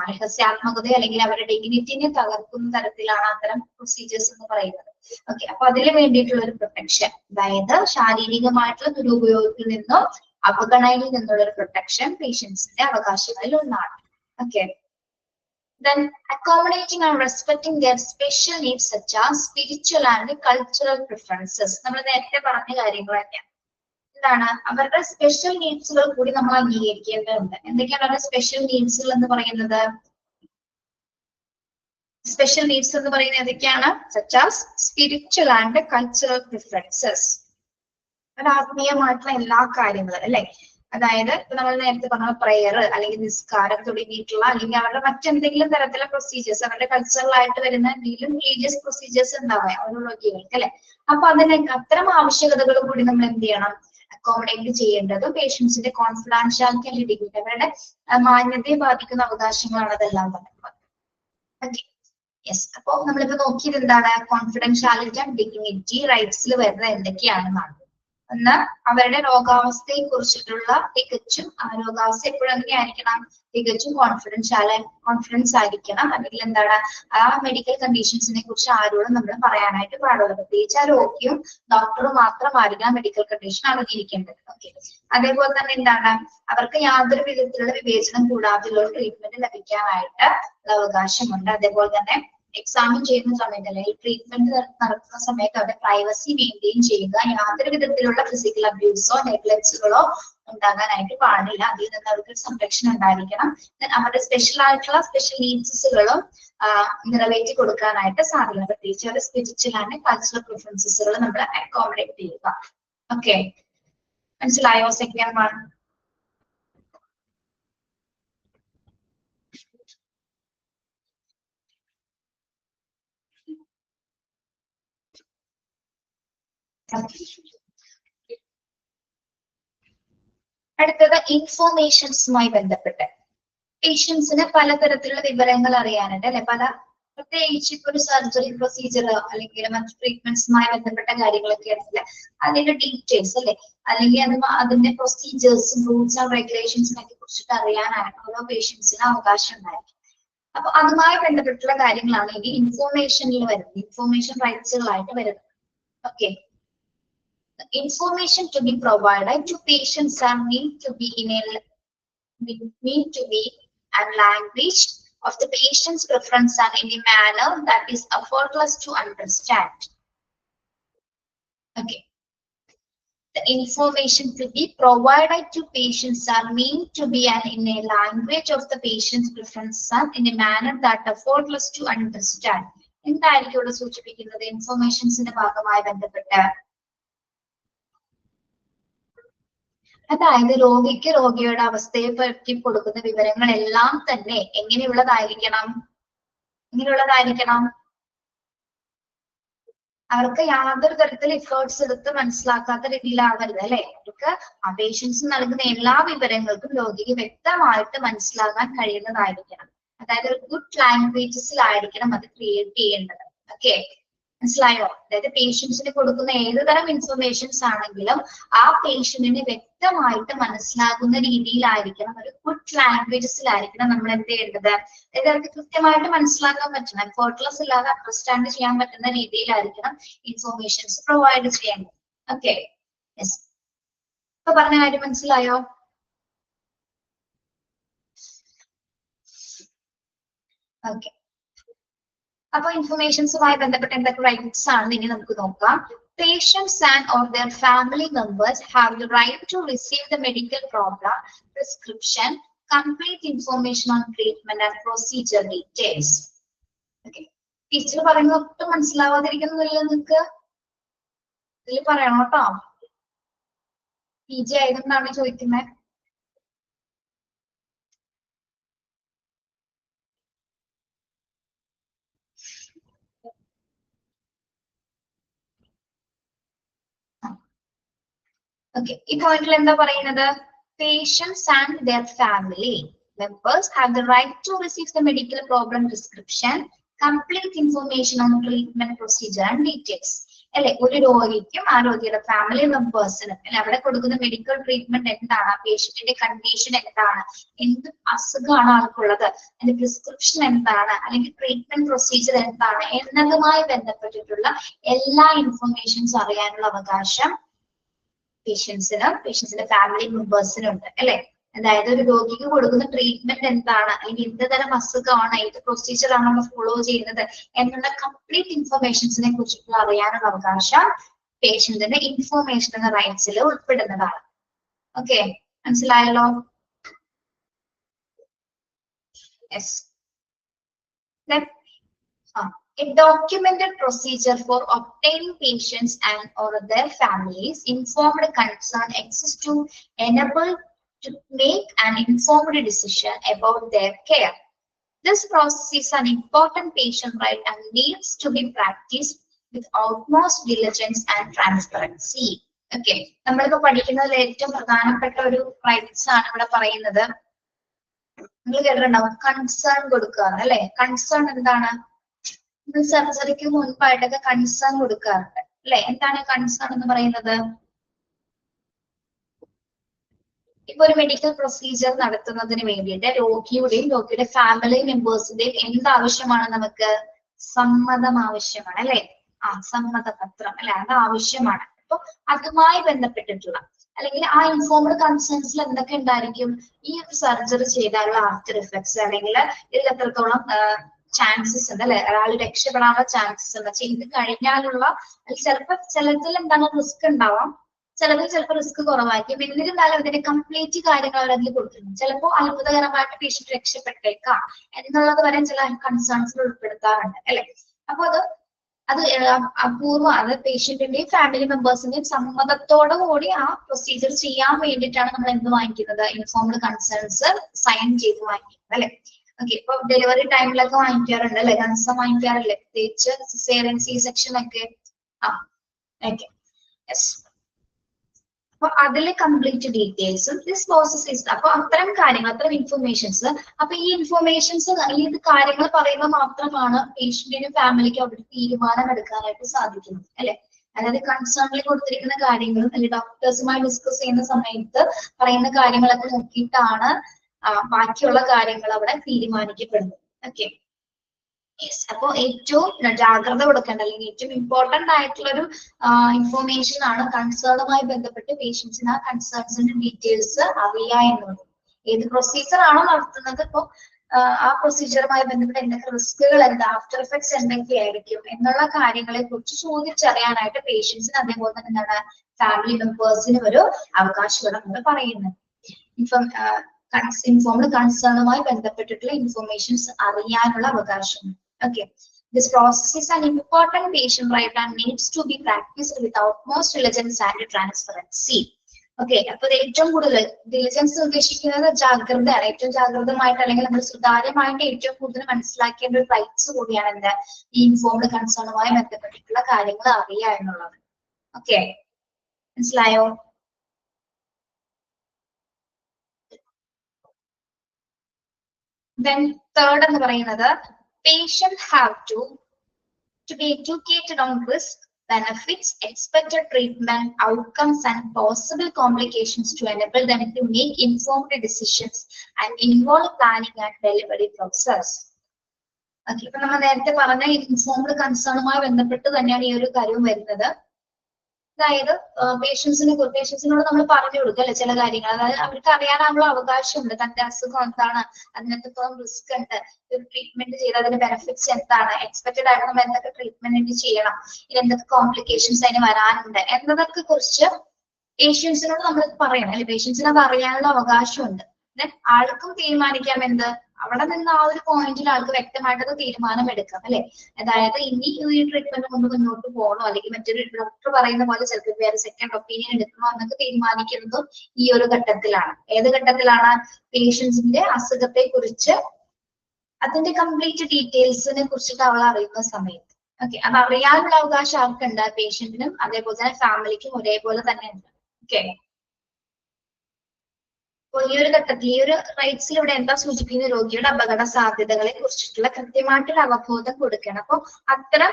രഹസ്യാത്മകത അല്ലെങ്കിൽ അവരുടെ ഡിഗ്നിറ്റിനെ തകർക്കുന്ന തരത്തിലാണ് അത്തരം പ്രൊസീജിയേഴ്സ് എന്ന് പറയുന്നത്. ഓക്കെ, അപ്പൊ അതിന് വേണ്ടിയിട്ടുള്ള ഒരു പ്രൊട്ടക്ഷൻ, അതായത് ശാരീരികമായിട്ടുള്ള ദുരുപയോഗത്തിൽ നിന്നും അവഗണനയിൽ നിന്നുള്ള ഒരു പ്രൊട്ടക്ഷൻ പേഷ്യൻസിന്റെ അവകാശങ്ങളിൽ ഒന്നാണ്. Okay, then accommodating and respecting their special needs such as spiritual and cultural preferences. നമ്മൾ നേരത്തെ പറഞ്ഞ കാര്യങ്ങൾ തന്നെയാണ്. എന്താണ് അവരുടെ സ്പെഷ്യൽ നീഡ്സുകൾ കൂടി നമ്മൾ അംഗീകരിക്കേണ്ടതുണ്ട്. എന്തൊക്കെയാണ് അവരുടെ സ്പെഷ്യൽ നീഡ്സുകൾ എന്ന് പറയുന്നത്? സ്പെഷ്യൽ നീഡ്സ് എന്ന് പറയുന്നത് ഏതൊക്കെയാണ്? such as spiritual and cultural preferences. ആത്മീയമായിട്ടുള്ള എല്ലാ കാര്യങ്ങളും അല്ലെ. അതായത് ഇപ്പൊ നമ്മൾ നേരത്തെ പറഞ്ഞ പ്രെയർ അല്ലെങ്കിൽ നിസ്കാരം തുടങ്ങിയിട്ടുള്ള അല്ലെങ്കിൽ അവരുടെ മറ്റെന്തെങ്കിലും തരത്തിലുള്ള പ്രൊസീജിയേഴ്സ് അവരുടെ കൾച്ചറൽ ആയിട്ട് വരുന്ന എന്തെങ്കിലും റിലീജിയസ് പ്രൊസീജിയേഴ്സ് ഉണ്ടാവാം ഓരോ രോഗികൾക്ക് അല്ലെ. അപ്പൊ അത്തരം ആവശ്യകതകൾ കൂടി നമ്മൾ എന്ത് ചെയ്യണം? അക്കോമഡേറ്റ് ചെയ്യേണ്ടതും പേഷ്യൻസിന്റെ കോൺഫിഡൻഷ്യാലിറ്റി അല്ലെങ്കിൽ ഡിഗ്നിറ്റി അവരുടെ മാന്യതയെ ബാധിക്കുന്ന അവകാശങ്ങളാണ് അതെല്ലാം തന്നെ. Okay, yes. അപ്പൊ നമ്മളിപ്പോ നോക്കിയത് എന്താണ്? കോൺഫിഡൻഷ്യാലിറ്റി ആൻഡ് ഡിഗ്നിറ്റി റൈറ്റ്സിൽ വരുന്നത് എന്തൊക്കെയാണെന്നാണ്. ഒന്ന്, അവരുടെ രോഗാവസ്ഥയെ കുറിച്ചിട്ടുള്ള തികച്ചും ആ രോഗാവസ്ഥ എപ്പോഴും എങ്ങനെയായിരിക്കണം? തികച്ചും കോൺഫിഡൻസ് ആയിരിക്കണം. അല്ലെങ്കിൽ എന്താണ് ആ മെഡിക്കൽ കണ്ടീഷൻസിനെ കുറിച്ച് ആരോടും നമ്മൾ പറയാനായിട്ട് പാടുള്ളൂ. പ്രത്യേകിച്ച് ആ രോഗിയും ഡോക്ടറും മാത്രമായിരിക്കണം മെഡിക്കൽ കണ്ടീഷൻ അറിഞ്ഞിരിക്കേണ്ടത്. ഓക്കെ, അതേപോലെ തന്നെ എന്താണ് അവർക്ക് യാതൊരു വിധത്തിലുള്ള വിവേചനം കൂടാതെയുള്ള ട്രീറ്റ്മെന്റ് ലഭിക്കാനായിട്ട് അവകാശമുണ്ട്. അതേപോലെ തന്നെ എക്സാമിൻ ചെയ്യുന്ന സമയത്ത് അല്ലെങ്കിൽ ട്രീറ്റ്മെന്റ് നടത്തുന്ന സമയത്ത് അവരുടെ പ്രൈവസി മെയിൻറ്റെയിൻ ചെയ്യുക. യാതൊരു വിധത്തിലുള്ള ഫിസിക്കൽ അബ്യൂസോ നെഗ്ലെക്സുകളോ ഉണ്ടാകാനായിട്ട് പാടില്ല. അതിൽ നിന്ന് അവർക്ക് സംരക്ഷണം ഉണ്ടായിരിക്കണം. അവരുടെ സ്പെഷ്യൽ നീഡ്സുകളും നിറവേറ്റി കൊടുക്കാനായിട്ട് സാധിക്കണം. പ്രത്യേകിച്ച് അവരുടെ സ്പിരിച്വൽ ആൻഡ് കൾച്ചറൽ പ്രിഫറൻസുകൾ നമ്മൾ അക്കോമഡേറ്റ് ചെയ്യുക. ഓക്കെ, മനസ്സിലായോ? Second one. അടുത്തത് ഇൻഫോർമേഷൻസുമായി ബന്ധപ്പെട്ട് പേഷ്യൻസിന് പലതരത്തിലുള്ള വിവരങ്ങൾ അറിയാനുണ്ട് അല്ലെ. പല പ്രത്യേകിച്ച് ഇപ്പൊ ഒരു സർജറി പ്രൊസീജിയർ അല്ലെങ്കിൽ മറ്റു ട്രീറ്റ്മെന്റ്സുമായി ബന്ധപ്പെട്ട കാര്യങ്ങളൊക്കെ ആണെങ്കിൽ അതിന്റെ ഡീറ്റെയിൽസ് അല്ലെ, അല്ലെങ്കിൽ അതിന്റെ പ്രൊസീജിയേഴ്സും റൂൾസ് ആൻഡ് റെഗുലേഷൻസിനൊക്കെ കുറിച്ചിട്ട് അറിയാനാണ് ഓരോ പേഷ്യൻസിന് അവകാശം ഉണ്ടായിരിക്കും. അപ്പൊ അതുമായി ബന്ധപ്പെട്ടുള്ള കാര്യങ്ങളാണ് ഇനി ഇൻഫോർമേഷനിൽ വരുന്നത്, ഇൻഫോർമേഷൻ റൈറ്റ്സുകളായിട്ട് വരുന്നത്. Okay, information to be provided to patients are need to be a language of the patient's preference and in a manner that is effortless to understand. Okay, the information to be provided to patients are meant to be in a language of the patient's preference and in a manner that effortless to understand. എന്തായിരിക്കും ഇവിടെ സൂചിപ്പിക്കുന്നത് ഇൻഫോർമേഷൻസിന്റെ ഭാഗമായി ബന്ധപ്പെട്ട്? അതായത് രോഗിയുടെ അവസ്ഥയെ പറ്റി കൊടുക്കുന്ന വിവരങ്ങളെല്ലാം തന്നെ എങ്ങനെയുള്ളതായിരിക്കണം? അവർക്ക് യാതൊരു തരത്തിൽ എഫേർട്സ് എടുത്ത് മനസ്സിലാക്കാത്ത രീതിയിലാവരുത് അല്ലെ. അവർക്ക് ആ പേഷ്യൻസ് നൽകുന്ന എല്ലാ വിവരങ്ങൾക്കും രോഗിക്ക് വ്യക്തമായിട്ട് മനസ്സിലാക്കാൻ കഴിയുന്നതായിരിക്കണം. അതായത് ഒരു ഗുഡ് ലാംഗ്വേജസിലായിരിക്കണം അത് ക്രിയേറ്റ് ചെയ്യേണ്ടത്. ഓക്കെ, മനസ്സിലായോ? അതായത് പേഷ്യൻസിന് കൊടുക്കുന്ന ഏതുതരം ഇൻഫർമേഷൻസ് ആണെങ്കിലും ആ പേഷ്യന്റിന് വ്യക്തമായിട്ട് മനസ്സിലാകുന്ന രീതിയിലായിരിക്കണം, ഒരു ഗുഡ് ലാംഗ്വേജസിലായിരിക്കണം നമ്മൾ എന്ത് ചെയ്യേണ്ടത്. അതായത് അവർക്ക് കൃത്യമായിട്ട് മനസ്സിലാക്കാൻ പറ്റണം, എഫേർട്ട്ലെസ് ഇല്ലാതെ അണ്ടർസ്റ്റാൻഡ് ചെയ്യാൻ പറ്റുന്ന രീതിയിലായിരിക്കണം ഇൻഫർമേഷൻസ് പ്രൊവൈഡ് ചെയ്യേണ്ടത്. ഓക്കെ, യെസ്, ഇപ്പൊ പറഞ്ഞ കാര്യം മനസ്സിലായോ? ഓക്കെ, അപ്പൊ ഇൻഫർമേഷൻസുമായി ബന്ധപ്പെട്ട എന്തൊക്കെ റൈറ്റ്സ് ആണെന്ന് ഇനി നമുക്ക് നോക്കാം. Patients and or their family members have the right to receive the medical problem, prescription, complete information on treatment and procedure details. Okay, teacher പറയുന്നത് ഒട്ടും മനസ്സിലാവാതിരിക്കുന്നില്ല നിങ്ങൾക്ക്? ഇതിൽ പറയണം കേട്ടോ. PG ആയതുകൊണ്ടാണ് ചോദിക്കുന്നത്. Okay, ഈ പോയിന്റിൽ എന്താ പറയുന്നത്? Patients and their family members have the right to receive the medical problem description, complete information on treatment procedure and details. അല്ലെ, ഒരു രോഗിക്കും ആ രോഗിയുടെ ഫാമിലി മെമ്പേഴ്സിനും അല്ലെ അവിടെ കൊടുക്കുന്ന മെഡിക്കൽ ട്രീറ്റ്മെന്റ് എന്താണ്, ആ പേഷ്യന്റിന്റെ കണ്ടീഷൻ എന്താണ്, എന്ത് അസുഖമാണ് ആൾക്കുള്ളത്, അതിന്റെ പ്രിസ്ക്രിപ്ഷൻ എന്താണ്, അല്ലെങ്കിൽ ട്രീറ്റ്മെന്റ് പ്രൊസീജിയർ എന്താണ് എന്നതുമായി ബന്ധപ്പെട്ടിട്ടുള്ള എല്ലാ ഇൻഫർമേഷൻസ് അറിയാനുള്ള അവകാശം പേഷ്യൻസിന്റെ ഫാമിലി മെമ്പേഴ്സിനും ഉണ്ട് അല്ലെ. അതായത് ഒരു രോഗിക്ക് കൊടുക്കുന്ന ട്രീറ്റ്മെന്റ് എന്താണ്, അല്ലെങ്കിൽ എന്ത് തരം അസുഖമാണ്, ഏത് പ്രൊസീജിയർ ആണ് നമ്മൾ ഫോളോ ചെയ്യുന്നത് എന്നുള്ള കംപ്ലീറ്റ് ഇൻഫർമേഷൻസിനെ കുറിച്ചിട്ടുള്ള അറിയാനുള്ള അവകാശം പേഷ്യന്റിന്റെ ഇൻഫർമേഷൻ എന്ന റൈറ്റ്സിൽ ഉൾപ്പെടുന്നതാണ്. ഓക്കെ, മനസ്സിലായല്ലോ? Yes, a documented procedure for obtaining patients and or their families informed concern exists to enable to make an informed decision about their care. This process is an important patient right and needs to be practiced with utmost diligence and transparency. Okay, നമ്മളിപ്പോ പഠിക്കുന്നതിൽ ഏറ്റവും പ്രധാനപ്പെട്ട ഒരു rights ആണ് ഇവിടെ പറയുന്നത്. നിങ്ങൾ കേട്ടിട്ടുണ്ടാവും കൺസേൺ കൊടുക്കുക അല്ലെ. കൺസേൺ എന്താണ്? സർജറിക്ക് മുൻപായിട്ടൊക്കെ കൺസേൺ കൊടുക്കാറുണ്ട് അല്ലെ. എന്താണ് കൺസേൺ എന്ന് പറയുന്നത്? ഇപ്പൊ ഒരു മെഡിക്കൽ പ്രൊസീജിയർ നടത്തുന്നതിന് വേണ്ടിയിട്ട് രോഗിയുടെ ഫാമിലി മെമ്പേഴ്സിന്റെയും എന്താവശ്യമാണ്? നമുക്ക് സമ്മതം ആവശ്യമാണ് അല്ലെ. സമ്മതപത്രം അല്ലെ, അത് ആവശ്യമാണ്. അപ്പൊ അതുമായി ബന്ധപ്പെട്ടിട്ടുള്ള അല്ലെങ്കിൽ ആ ഇൻഫോംഡ് കൺസേൺസിൽ എന്തൊക്കെ ഉണ്ടായിരിക്കും? ഈ ഒരു സർജറി ചെയ്താലുള്ള ആഫ്റ്റർ ഇഫക്ട്സ്, അല്ലെങ്കിൽ ഇതിൽ എത്രത്തോളം ചാൻസസ് ഉണ്ട് അല്ലെ, ഒരാൾ രക്ഷപ്പെടാനുള്ള ചാൻസസ് ഉണ്ട്, ചെയ്ത് കഴിഞ്ഞാലുള്ള ചിലതിൽ എന്താണ് റിസ്ക് ഉണ്ടാവാം, ചിലപ്പോൾ റിസ്ക് കുറവായിരിക്കും. എന്നിരുന്നാലും അതിന്റെ കംപ്ലീറ്റ് കാര്യങ്ങൾ അവർ അതിൽ കൊടുത്തിട്ടുണ്ട്. ചിലപ്പോൾ അത്ഭുതകരമായിട്ട് പേഷ്യന്റ് രക്ഷപ്പെട്ടേക്കാം എന്നുള്ളത് വരെ ചില കൺസേൺസിൽ ഉൾപ്പെടുത്താറുണ്ട് അല്ലെ. അപ്പൊ അത് അപൂർവം, അത് പേഷ്യന്റിന്റെയും ഫാമിലി മെമ്പേഴ്സിന്റെയും സമ്മതത്തോടു കൂടി ആ പ്രൊസീജിയർ ചെയ്യാൻ വേണ്ടിയിട്ടാണ് നമ്മൾ എന്ത് വാങ്ങിക്കുന്നത്? ഇൻഫോംഡ് കൺസേൺസ് സൈൻ ചെയ്ത് വാങ്ങിക്കുന്നത് അല്ലെ. ഓക്കെ, ഇപ്പൊ ഡെലിവറി ടൈമിലൊക്കെ വാങ്ങിക്കാറുണ്ട് അല്ലെ, കൺസേൺ വാങ്ങിക്കാറില്ലേ, പ്രത്യേകിച്ച് സിസേറിയൻ സി സെക്ഷൻ ഒക്കെ. Okay, yes. അപ്പൊ അതിലെ കംപ്ലീറ്റ് ഡീറ്റെയിൽസും ദിസ് പ്രോസസ് ഈസ്. അപ്പൊ അത്തരം കാര്യങ്ങൾ, അത്തരം ഇൻഫർമേഷൻസ്, അപ്പൊ ഈ ഇൻഫർമേഷൻസ്, ഈ കാര്യങ്ങൾ പറയുമ്പോൾ മാത്രമാണ് പേഷ്യന്റിനും ഫാമിലിക്കും അവിടെ തീരുമാനം എടുക്കാനായിട്ട് സാധിക്കുന്നത്, അല്ലെ? അതായത് കൺസേണിൽ കൊടുത്തിരിക്കുന്ന കാര്യങ്ങളും അല്ലെങ്കിൽ ഡോക്ടേഴ്സുമായി ഡിസ്കസ് ചെയ്യുന്ന സമയത്ത് പറയുന്ന കാര്യങ്ങളൊക്കെ നോക്കിയിട്ടാണ് ബാക്കിയുള്ള കാര്യങ്ങൾ അവിടെ തീരുമാനിക്കപ്പെടുന്നത്. ഓക്കെ. യെസ്. അപ്പൊ ഏറ്റവും ജാഗ്രത കൊടുക്കേണ്ട അല്ലെങ്കിൽ ഏറ്റവും ഇമ്പോർട്ടന്റ് ആയിട്ടുള്ള ഒരു ഇൻഫോർമേഷൻ ആണ് കൺസേണുമായി ബന്ധപ്പെട്ട് പേഷ്യൻസിന് ആ കൺസേൺസിന്റെ ഡീറ്റെയിൽസ് അറിയുക എന്നുള്ളത്. ഏത് പ്രൊസീജിയർ ആണോ നടത്തുന്നത്, ഇപ്പൊ ആ പ്രൊസീജിയറുമായി ബന്ധപ്പെട്ട് എന്തൊക്കെ റിസ്കുകൾ, എന്താ ആഫ്റ്റർ എഫക്ട്സ് എന്തൊക്കെയായിരിക്കും എന്നുള്ള കാര്യങ്ങളെ കുറിച്ച് ചോദിച്ചറിയാനായിട്ട് പേഷ്യൻസിന് അതേപോലെ തന്നെ എന്താണ് ഫാമിലി മെമ്പേഴ്സിനും ഒരു അവകാശമാണ് നമ്മൾ പറയുന്നത്. ഇൻഫോംഡ് കൺസേണുമായി ബന്ധപ്പെട്ടിട്ടുള്ള ഇൻഫോർമേഷൻസ് അറിയാനുള്ള അവകാശം. Okay, this process is an important patient right and needs to be practiced with utmost diligence and transparency. Okay, അപ്പൊ ഏറ്റവും കൂടുതൽ diligence ഉദ്ദേശിക്കുന്നത് ജാഗ്രതയാണ്. ഏറ്റവും ജാഗ്രതമായിട്ട് അല്ലെങ്കിൽ നമ്മൾ സുതാര്യമായിട്ട് ഏറ്റവും കൂടുതൽ മനസ്സിലാക്കേണ്ട ഒരു റൈറ്റ്സ് കൂടിയാണ് എന്താ ഈ ഇൻഫോംഡ് കൺസേണുമായി ബന്ധപ്പെട്ടിട്ടുള്ള കാര്യങ്ങൾ അറിയുക എന്നുള്ളത്. ഓക്കെ, മനസ്സിലായോ? Then third എന്ന് പറയുന്നത് patients have to be educated on risk, benefits, expected treatment, outcomes, and possible complications to enable them to make informed decisions and involve planning and delivery process. Okay, ഇപ്പൊ നമ്മൾ നേരത്തെ പറഞ്ഞ informed കൺസേണുമായി ബന്ധപ്പെട്ട് തന്നെയാണ് ഈ ഒരു കാര്യം വരുന്നത്. അതായത് പേഷ്യൻസിനോട് നമ്മൾ പറഞ്ഞു കൊടുക്കുക അല്ലെ ചില കാര്യങ്ങൾ. അതായത് അവർക്ക് അറിയാനുള്ള അവകാശമുണ്ട് തന്റെ അസുഖം എന്താണ്, അതിനെത്രത്തോളം റിസ്ക് ഉണ്ട്, ഒരു ട്രീറ്റ്മെന്റ് ചെയ്ത് അതിന്റെ ബെനിഫിറ്റ്സ് എന്താണ്, എക്സ്പെക്റ്റഡ് ആയിട്ട് നമ്മൾ എന്തൊക്കെ ട്രീറ്റ്മെന്റ് ചെയ്യണം, ഇനി എന്തൊക്കെ കോംപ്ലിക്കേഷൻസ് അതിന് വരാനുണ്ട് എന്നതൊക്കെ കുറിച്ച് പേഷ്യൻസിനോട് നമ്മൾ പറയണം അല്ലെ. പേഷ്യൻസിന് അത് അറിയാനുള്ള അവകാശമുണ്ട്. ആൾക്കും തീരുമാനിക്കാം എന്ത്, അവിടെ നിന്ന് ആ ഒരു പോയിന്റിൽ ആൾക്ക് വ്യക്തമായിട്ടത് തീരുമാനം എടുക്കാം അല്ലെ. അതായത് ഇനി ഈ ട്രീറ്റ്മെന്റ് കൊണ്ട് മുന്നോട്ട് പോകണോ അല്ലെങ്കിൽ മറ്റൊരു ഡോക്ടർ പറയുന്ന പോലെ ചിലപ്പോൾ വേറെ സെക്കൻഡ് ഒപ്പീനിയൻ എടുക്കണോ എന്നൊക്കെ തീരുമാനിക്കുന്നതും ഈ ഒരു ഘട്ടത്തിലാണ്. ഏത് ഘട്ടത്തിലാണ്? പേഷ്യൻസിന്റെ അസുഖത്തെ കുറിച്ച് അതിന്റെ കംപ്ലീറ്റ് ഡീറ്റെയിൽസിനെ കുറിച്ചിട്ട് അവൾ അറിയുന്ന സമയത്ത്. ഓക്കെ, അത് അറിയാനുള്ള അവകാശം ആർക്കുണ്ട്? പേഷ്യന്റിനും അതേപോലെ തന്നെ ഫാമിലിക്കും ഒരേപോലെ തന്നെ ഉണ്ട്. ഓക്കെ, അപ്പൊ ഈ ഒരു ഘട്ടത്തിൽ ഈ ഒരു റൈറ്റ്സിൽ ഇവിടെ എന്താ സൂചിപ്പിക്കുന്ന, രോഗിയുടെ അപകട സാധ്യതകളെ കുറിച്ചിട്ടുള്ള കൃത്യമായിട്ടുള്ള അവബോധം കൊടുക്കണം. അപ്പൊ അത്തരം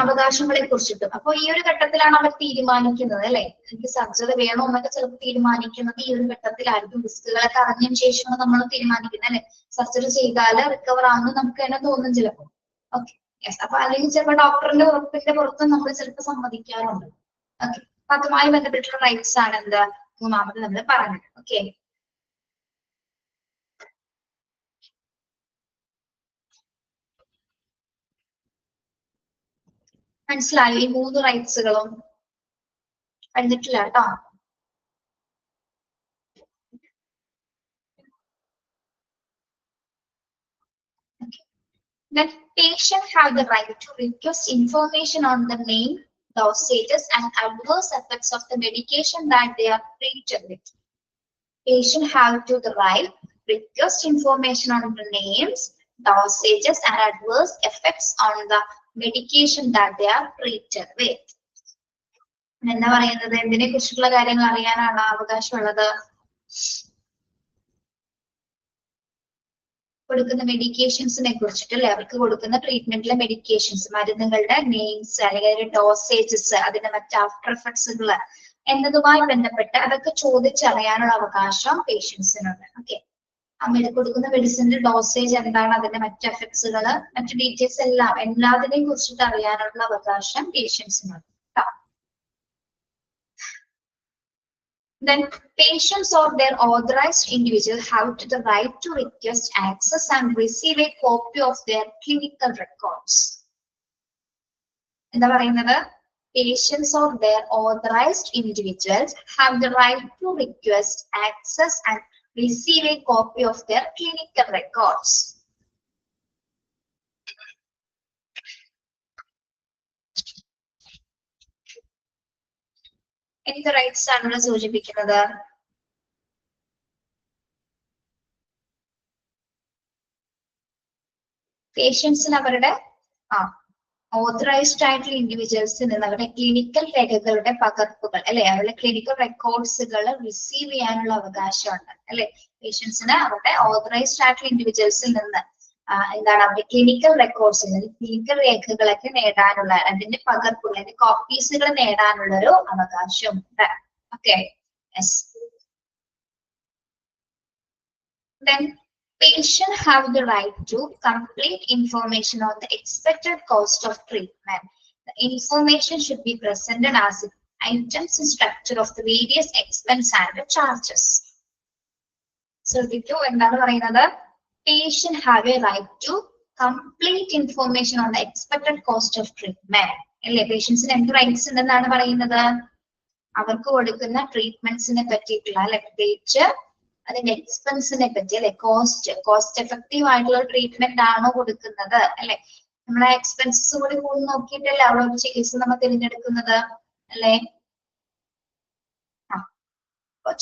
അവകാശങ്ങളെ കുറിച്ചിട്ടും അപ്പൊ ഈ ഒരു ഘട്ടത്തിലാണ് അവർ തീരുമാനിക്കുന്നത് അല്ലെ. എനിക്ക് സർജറി വേണോ എന്നൊക്കെ ചിലപ്പോൾ തീരുമാനിക്കുന്നത് ഈ ഒരു ഘട്ടത്തിലായിരിക്കും. റിസ്കുകളൊക്കെ അറിഞ്ഞതിന് ശേഷമാണ് നമ്മൾ തീരുമാനിക്കുന്നത് അല്ലെ. സർജറി ചെയ്താൽ റിക്കവർ ആണെന്ന് നമുക്ക് തന്നെ തോന്നും ചിലപ്പോൾ. Okay, yes. അപ്പൊ അല്ലെങ്കിൽ ചിലപ്പോൾ ഡോക്ടറിന്റെ ഉറപ്പിന്റെ പുറത്തും നമ്മൾ ചിലപ്പോൾ സമ്മതിക്കാറുണ്ട്. ഓക്കെ, അപ്പൊ അതുമായി ബന്ധപ്പെട്ടുള്ള റൈറ്റ്സ് ആണ് എന്താ മൂന്നാമത് നമ്മൾ പറഞ്ഞത്. ഓക്കെ, മനസ്സിലായോ? ഈ 3 റൈറ്റ്സുകളും കഴിഞ്ഞിട്ടില്ല കേട്ടോ. Then patients have the right to request information on the name, dosages, and adverse effects of the medication that they are treated with. Patients have to the right request information on the names, dosages, and adverse effects on the medication that they are treated with. എന്താ പറയുന്നത്? എന്തിനെ കുറിച്ചുള്ള കാര്യങ്ങൾ അറിയാനാണ് അവകാശമുള്ളത്? കൊടുക്കുന്ന മെഡിക്കേഷൻസിനെ കുറിച്ചിട്ട് അല്ലെ. അവർക്ക് കൊടുക്കുന്ന ട്രീറ്റ്മെന്റിലെ മെഡിക്കേഷൻസ്, മരുന്നുകളുടെ നെയിംസ് അല്ലെങ്കിൽ ഡോസേജസ്, അതിന്റെ മറ്റ് ആഫ്റ്റർ എഫക്ട്സുകൾ എന്നതുമായി ബന്ധപ്പെട്ട് അതൊക്കെ ചോദിച്ചറിയാനുള്ള അവകാശം പേഷ്യൻസിനുണ്ട്. ഓക്കെ, അമ്മ കൊടുക്കുന്ന മെഡിസിന്റെ ഡോസേജ് എന്താണ്, അതിന്റെ മറ്റ് എഫക്ട്സുകൾ, മറ്റു ഡീറ്റെയിൽസ് എല്ലാത്തിനെയും കുറിച്ചിട്ട് അറിയാനുള്ള അവകാശം പേഷ്യൻസിനുണ്ട്. Then patients or their authorized individual have the right to request access and receive a copy of their clinical records. എന്താ പറയുന്നത്? Patients or their authorized individuals have the right to request access and receive a copy of their clinical records. എന്ത് rights ആണ് ഇവിടെ സൂചിപ്പിക്കുന്നത്? പേഷ്യൻസിന് അവരുടെ authorised ആയിട്ടുള്ള ഇൻഡിവിജ്വൽസിൽ നിന്ന് അവരുടെ ക്ലിനിക്കൽ രേഖകളുടെ പകർപ്പുകൾ അല്ലെ, അവരുടെ ക്ലിനിക്കൽ റെക്കോർഡ്സുകൾ റിസീവ് ചെയ്യാനുള്ള അവകാശമുണ്ട് അല്ലെ. പേഷ്യൻസിന് അവരുടെ ഓതറൈസ്ഡ് ആയിട്ടുള്ള ഇൻഡിവിജ്വൽസിൽ നിന്ന് എന്താണ് അവരുടെ ക്ലിനിക്കൽ റെക്കോർഡ്സ്, ക്ലിനിക്കൽ രേഖകളൊക്കെ നേടാനുള്ള, അതിന്റെ പകർപ്പുകൾ, അതിന്റെ കോപ്പീസുകൾ നേടാനുള്ള ഒരു അവകാശമുണ്ട്. Okay, then patient have the right to complete information on the expected cost of treatment. The information should be presented as items and structure of the various expense and charges. ശ്രദ്ധിക്കൂ, എന്താണ് പറയുന്നത്? Patient have a right to complete information on the expected cost of treatment. അല്ലേ, പേഷ്യൻസിന് എന്ത് rights ഉണ്ടെന്നാണ് പറയുന്നത്? അവർക്ക് കൊടുക്കുന്ന ട്രീറ്റ്മെന്റ്സിനെ പറ്റിയിട്ടുള്ള അല്ലെ, പ്രത്യേകിച്ച് അതിന്റെ എക്സ്പെൻസിനെ പറ്റി അല്ലെ, കോസ്റ്റ് എഫക്റ്റീവ് ആയിട്ടുള്ള ട്രീറ്റ്മെന്റ് ആണോ കൊടുക്കുന്നത് അല്ലെ. നമ്മളെ എക്സ്പെൻസസ് കൂടി നോക്കിയിട്ടല്ലേ അവിടെ ഒരു ചികിത്സ നമ്മൾ തിരഞ്ഞെടുക്കുന്നത് അല്ലെ.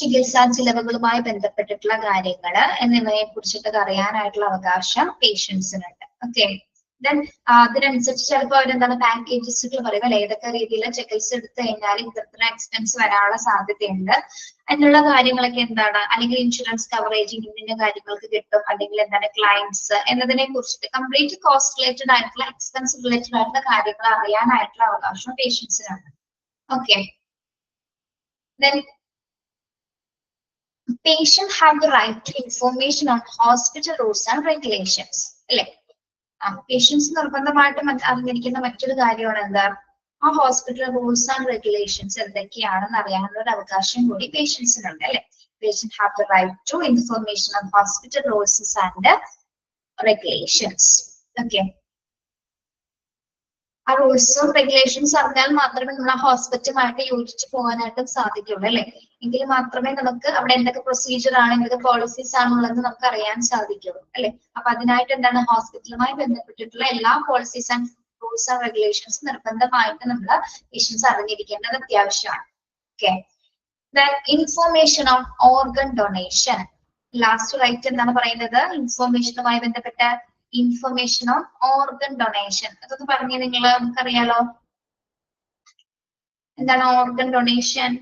ചികിത്സാ ചിലവുകളുമായി ബന്ധപ്പെട്ടിട്ടുള്ള കാര്യങ്ങൾ എന്നിവയെ കുറിച്ചിട്ട് അറിയാനായിട്ടുള്ള അവകാശം പേഷ്യൻസിനുണ്ട്. ഓക്കെ, ദെൻ അതിനനുസരിച്ച് ചിലപ്പോൾ അവരെന്താണ് പാക്കേജസുകൾ പറയും അല്ലെ, ഏതൊക്കെ രീതിയിൽ ചികിത്സ എടുത്തു കഴിഞ്ഞാൽ ഇത്ര എക്സ്പെൻസ് വരാനുള്ള സാധ്യതയുണ്ട് എന്നുള്ള കാര്യങ്ങളൊക്കെ എന്താണ്, അല്ലെങ്കിൽ ഇൻഷുറൻസ് കവറേജ് ഇന്ന കാര്യങ്ങൾക്ക് കിട്ടും, അല്ലെങ്കിൽ എന്താണ് ക്ലൈംസ് എന്നതിനെ കുറിച്ചിട്ട് കംപ്ലീറ്റ് കോസ്റ്റ് റിലേറ്റഡ് ആയിട്ടുള്ള എക്സ്പെൻസ് റിലേറ്റഡ് ആയിട്ടുള്ള കാര്യങ്ങൾ അറിയാനായിട്ടുള്ള അവകാശം പേഷ്യൻസിനാണ്. Okay, then patient have the right to information on hospital rules and regulations അല്ലെ. പേഷ്യൻസ് നിർബന്ധമായിട്ടും അറിഞ്ഞിരിക്കുന്ന മറ്റൊരു കാര്യമാണ് എന്താ, ആ ഹോസ്പിറ്റൽ റൂൾസ് ആൻഡ് റെഗുലേഷൻസ് എന്തൊക്കെയാണെന്ന് അറിയാനുള്ള ഒരു അവകാശം കൂടി പേഷ്യൻസിനുണ്ട് അല്ലെ. Patient have the right to information on hospital rules and regulations. Okay, ആ റൂൾസും റെഗുലേഷൻസ് അറിഞ്ഞാൽ മാത്രമേ നമ്മൾ ആ ഹോസ്പിറ്റലുമായിട്ട് യോജിച്ച് പോകാനായിട്ട് സാധിക്കുള്ളൂ അല്ലെ. എങ്കിൽ മാത്രമേ നമുക്ക് അവിടെ എന്തൊക്കെ പ്രൊസീജിയർ ആണ്, എന്തൊക്കെ പോളിസീസ് ആണുള്ളത് നമുക്ക് അറിയാൻ സാധിക്കുള്ളൂ അല്ലെ. അപ്പൊ അതിനായിട്ട് എന്താണ്, ഹോസ്പിറ്റലുമായി ബന്ധപ്പെട്ടിട്ടുള്ള എല്ലാ policies and rules and regulations നിർബന്ധമായിട്ട് നമ്മൾ പേഷ്യൻസ് അറിഞ്ഞിരിക്കേണ്ടത് അത്യാവശ്യമാണ്. Okay, information on organ donation. Last right എന്താണ് പറയുന്നത്? ഇൻഫോർമേഷനുമായി ബന്ധപ്പെട്ട ഇൻഫർമേഷൻ ഓൺ ഓർഗൻ ഡൊണേഷൻ. അതൊന്ന് പറഞ്ഞു നിങ്ങൾ, നമുക്കറിയാലോ എന്താണ് ഓർഗൻ ഡൊണേഷൻ.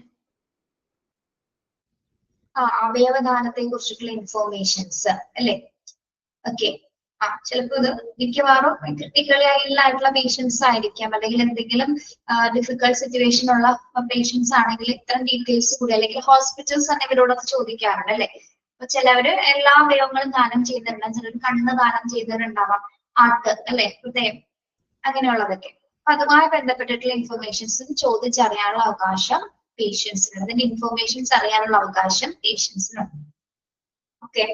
അവയവദാനത്തെ കുറിച്ചിട്ടുള്ള ഇൻഫോർമേഷൻസ് അല്ലെ. ഓക്കെ, ചിലപ്പോൾ ഇത് മിക്കവാറും ക്രിട്ടിക്കലി ആയിട്ടുള്ള പേഷ്യൻസ് ആയിരിക്കാം, അല്ലെങ്കിൽ എന്തെങ്കിലും ഡിഫിക്കൽട്ട് സിറ്റുവേഷൻ ഉള്ള പേഷ്യൻസ് ആണെങ്കിൽ ഇത്തരം ഡീറ്റെയിൽസ് കൂടി, അല്ലെങ്കിൽ ഹോസ്പിറ്റൽസ് തന്നെ ഇവരോടൊക്കെ ചോദിക്കാറുണ്ട് അല്ലെ. അപ്പൊ ചിലവര് എല്ലാ അവയവങ്ങളും ദാനം ചെയ്തിട്ടുണ്ടാകും, ചിലർ കണ്ണ് ദാനം ചെയ്തിട്ടുണ്ടാവാം, ആർട്ട് അല്ലെ, ഹൃദയം, അങ്ങനെയുള്ളതൊക്കെ. അപ്പൊ അതുമായി ബന്ധപ്പെട്ടിട്ടുള്ള ഇൻഫോർമേഷൻസ് ചോദിച്ചറിയാനുള്ള അവകാശം പേഷ്യൻസിനുണ്ട്. അതിന്റെ ഇൻഫോർമേഷൻസ് അറിയാനുള്ള അവകാശം പേഷ്യൻസിനുണ്ട്. ഓക്കെ,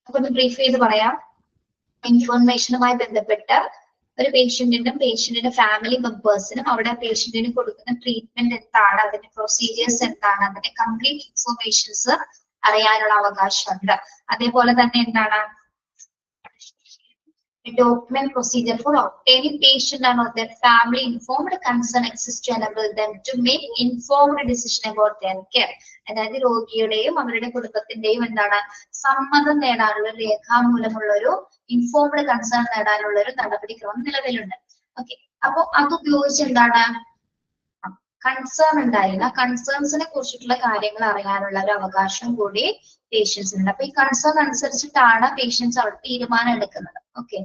അപ്പൊ ഒന്ന് ബ്രീഫ് ചെയ്ത് പറയാം. ഇൻഫോർമേഷനുമായി ബന്ധപ്പെട്ട് ഒരു പേഷ്യന്റിന്റെ ഫാമിലി മെമ്പേഴ്സിനും അവിടെ പേഷ്യന്റിന് കൊടുക്കുന്ന ട്രീറ്റ്മെന്റ് എന്താണ്, അതിന്റെ പ്രൊസീജിയേഴ്സ് എന്താണ്, അതിന്റെ കംപ്ലീറ്റ് ഇൻഫോർമേഷൻസ് അറിയാനുള്ള അവകാശമുണ്ട്. അതേപോലെ തന്നെ എന്താണ്, document procedure for obtaining patient and their family informed consent exists to enable them to make informed decision about their care. അതായത് രോഗിയുടെയും അവരുടെ കുടുംബത്തിന്റെയും എന്താണ് സമ്മതം നേടാനുള്ള രേഖാമൂലമുള്ള ഒരു ഇൻഫോംഡ് കൺസേൺ നേടാനുള്ള ഒരു നടപടിക്രമം നിലവിലുണ്ട്. ഓക്കെ, അപ്പൊ അത് ഉപയോഗിച്ച് എന്താണ് കൺസേൺ ഉണ്ടായിരുന്ന കൺസേൺസിനെ കുറിച്ചിട്ടുള്ള കാര്യങ്ങൾ അറിയാനുള്ള ഒരു അവകാശം കൂടി പേഷ്യൻസിനുണ്ട്. അപ്പൊ ഈ കൺസേൺ അനുസരിച്ചിട്ടാണ് പേഷ്യൻസ് അവിടെ തീരുമാനം എടുക്കുന്നത്. Okay,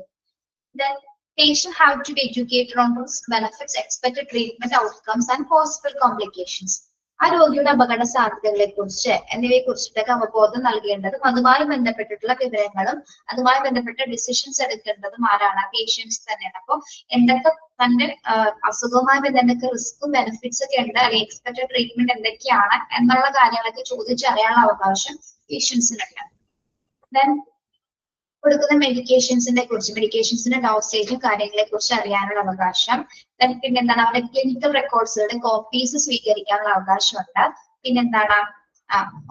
then patient have to be educated on risk, benefits, expected treatment outcomes and possible complications. ആ രോഗിയുടെ അപകട സാധ്യതകളെ കുറിച്ച് എന്നിവയെ കുറിച്ചിട്ടൊക്കെ അവബോധം നൽകേണ്ടതും അതുമായി ബന്ധപ്പെട്ടിട്ടുള്ള വിവരങ്ങളും അതുമായി ബന്ധപ്പെട്ട ഡിസിഷൻസ് എടുക്കേണ്ടതും ആരാണ്? പേഷ്യൻസ് തന്നെയാണ്. അപ്പൊ എന്തൊക്കെ തന്റെ അസുഖവുമായി ബന്ധപ്പെട്ട റിസ്ക്കും ബെനിഫിറ്റ്സ് ഒക്കെ ഉണ്ട്, അല്ലെങ്കിൽ എക്സ്പെക്ടഡ് ട്രീറ്റ്മെന്റ് എന്തൊക്കെയാണ് എന്നുള്ള കാര്യങ്ങളൊക്കെ ചോദിച്ചറിയാനുള്ള അവകാശം പേഷ്യൻസിനുണ്ട്. ദെൻ കൊടുക്കുന്ന മെഡിക്കേഷൻസിന്റെ ഡോസേജും കാര്യങ്ങളെ കുറിച്ച് അറിയാനുള്ള അവകാശം. പിന്നെ എന്താണ് അവരുടെ ക്ലിനിക്കൽ റെക്കോർഡ്സുകളുടെ കോപ്പീസ് സ്വീകരിക്കാനുള്ള അവകാശമുണ്ട്. പിന്നെന്താണ്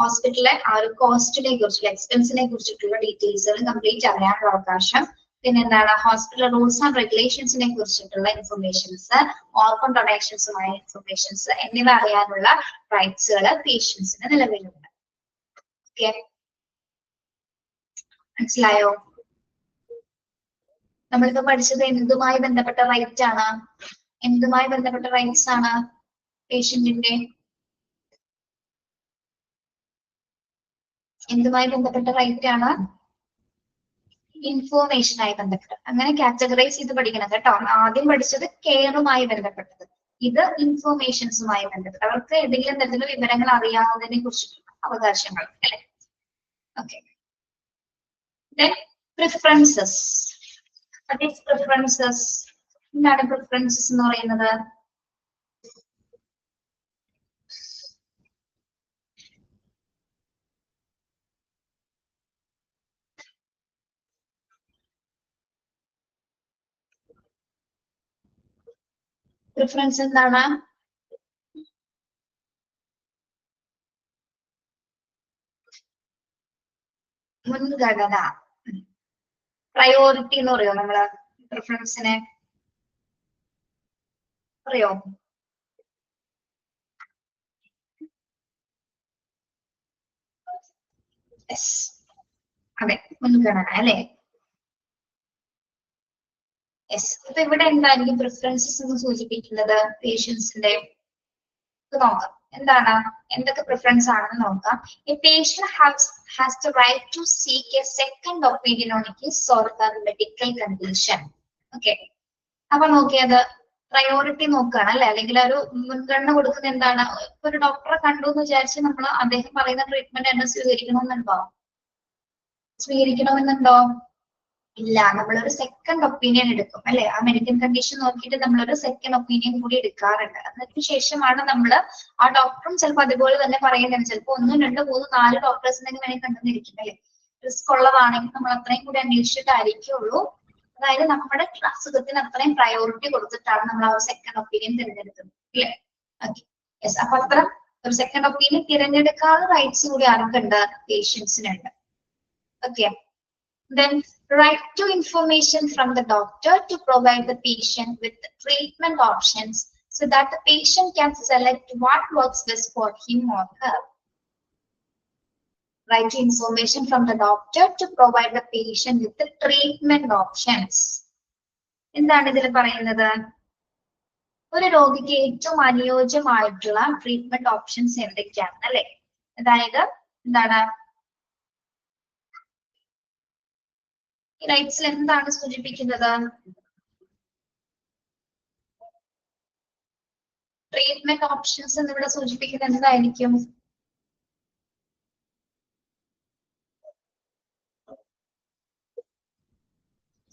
ഹോസ്പിറ്റലിലെ ആ ഒരു കോസ്റ്റിനെ കുറിച്ചുള്ള എക്സ്പെൻസിനെ കുറിച്ചിട്ടുള്ള ഡീറ്റെയിൽസുകൾ കംപ്ലീറ്റ് അറിയാനുള്ള അവകാശം. പിന്നെന്താണ് ഹോസ്പിറ്റൽ റൂൾസ് ആൻഡ് റെഗുലേഷൻസിനെ കുറിച്ചിട്ടുള്ള ഇൻഫർമേഷൻസ്, ഓർഗൻ ഡൊണേഷൻസുമായ ഇൻഫർമേഷൻസ് എന്നിവ അറിയാനുള്ള റൈറ്റ്സുകൾ പേഷ്യൻസിന് നിലവിലുണ്ട്. ഓക്കെ, മനസ്സിലായോ? നമ്മളിപ്പോ പഠിച്ചത് എന്തുമായി ബന്ധപ്പെട്ട റൈറ്റ് ആണ്? എന്തുമായി ബന്ധപ്പെട്ട റൈറ്റ്സ് ആണ് പേഷ്യന്റിന്റെ? എന്തുമായി ബന്ധപ്പെട്ട റൈറ്റ് ആണ്? ഇൻഫോർമേഷനായി ബന്ധപ്പെട്ട്. അങ്ങനെ കാറ്റഗറൈസ് ചെയ്ത് പഠിക്കണം കേട്ടോ. ആദ്യം പഠിച്ചത് കെയറുമായി ബന്ധപ്പെട്ടത്, ഇത് ഇൻഫോർമേഷൻസുമായി ബന്ധപ്പെട്ട് അവർക്ക് ഏതെങ്കിലും തരത്തിലുള്ള വിവരങ്ങൾ അറിയാവുന്നതിനെ കുറിച്ചിട്ടുള്ള അവകാശങ്ങൾ അല്ലെ. Okay. Then preferences. What is preferences? എന്താണ് preferences എന്ന് പറയുന്നത്? പ്രിഫറൻസ് എന്താണ്? മുൻഗണന, പ്രയോറിറ്റി എന്ന് പറയോ നമ്മള് പ്രിഫറൻസിനെ? പറയോ? അതെ, മുൻഗണന അല്ലെ. യെസ്. അപ്പൊ ഇവിടെ എന്തായിരിക്കും പ്രിഫറൻസസ് എന്ന് സൂചിപ്പിക്കുന്നത്? പേഷ്യൻസിന്റെ നോക്കാം എന്താണ്, എന്തൊക്കെ പ്രിഫറൻസ് ആണെന്ന് നോക്കാം. A patient has the right to seek a second opinion on his or her medical condition. Okay. അപ്പൊ നോക്കിയത് പ്രയോറിറ്റി നോക്കുകയാണ് അല്ലെ, അല്ലെങ്കിൽ ഒരു മുൻഗണന കൊടുക്കുന്ന എന്താണ്? ഇപ്പൊ ഒരു ഡോക്ടറെ കണ്ടു എന്ന് വിചാരിച്ച് നമ്മൾ അദ്ദേഹം പറയുന്ന ട്രീറ്റ്മെന്റ് തന്നെ സ്വീകരിക്കണമെന്നുണ്ടോ? ഇല്ല. നമ്മളൊരു സെക്കൻഡ് ഒപ്പീനിയൻ എടുക്കും അല്ലെ. ആ മെഡിക്കൽ കണ്ടീഷൻ നോക്കിയിട്ട് നമ്മളൊരു സെക്കൻഡ് ഒപ്പീനിയൻ കൂടി എടുക്കാറുണ്ട്. അതിന് ശേഷമാണ് നമ്മൾ ആ ഡോക്ടറും ചിലപ്പോൾ അതുപോലെ തന്നെ പറയുന്നത്. ചിലപ്പോൾ 1, 2, 3, 4 ഡോക്ടേഴ്സിനെ വേണമെങ്കിൽ കണ്ടെന്നിരിക്കും അല്ലെ. റിസ്ക് ഉള്ളതാണെങ്കിൽ നമ്മൾ അത്രയും കൂടി അന്വേഷിച്ചിട്ടായിരിക്കുള്ളൂ. അതായത് നമ്മുടെ അസുഖത്തിന് അത്രയും പ്രയോറിറ്റി കൊടുത്തിട്ടാണ് നമ്മൾ ആ ഒരു സെക്കൻഡ് ഒപ്പീനിയൻ തിരഞ്ഞെടുക്കുന്നത് അല്ലെ. ഓക്കെ. യെസ്. അപ്പൊ അത്ര ഒരു സെക്കൻഡ് ഒപ്പീനിയൻ തിരഞ്ഞെടുക്കാതെ റൈറ്റ്സ് കൂടി ആർക്കുണ്ട്? പേഷ്യൻസിനുണ്ട്. Okay. Then right to information from the doctor to provide the patient with the treatment options so that the patient can select what works best for him or her. Right to information from the doctor to provide the patient with the treatment options. എന്താണ് ഇതിൽ പറയുന്നത്? ഒരു രോഗിക്ക് ഏറ്റവും അനുയോജ്യമായിട്ടുള്ള treatment options എന്തൊക്കെയാണ് അല്ലെ. അതായത് എന്താണ് റൈറ്റ്സിൽ എന്താണ് സൂചിപ്പിക്കുന്നത്? ട്രീറ്റ്മെന്റ് ഓപ്ഷൻസ് എന്നിവിടെ സൂചിപ്പിക്കുന്നത് എന്തായിരിക്കും?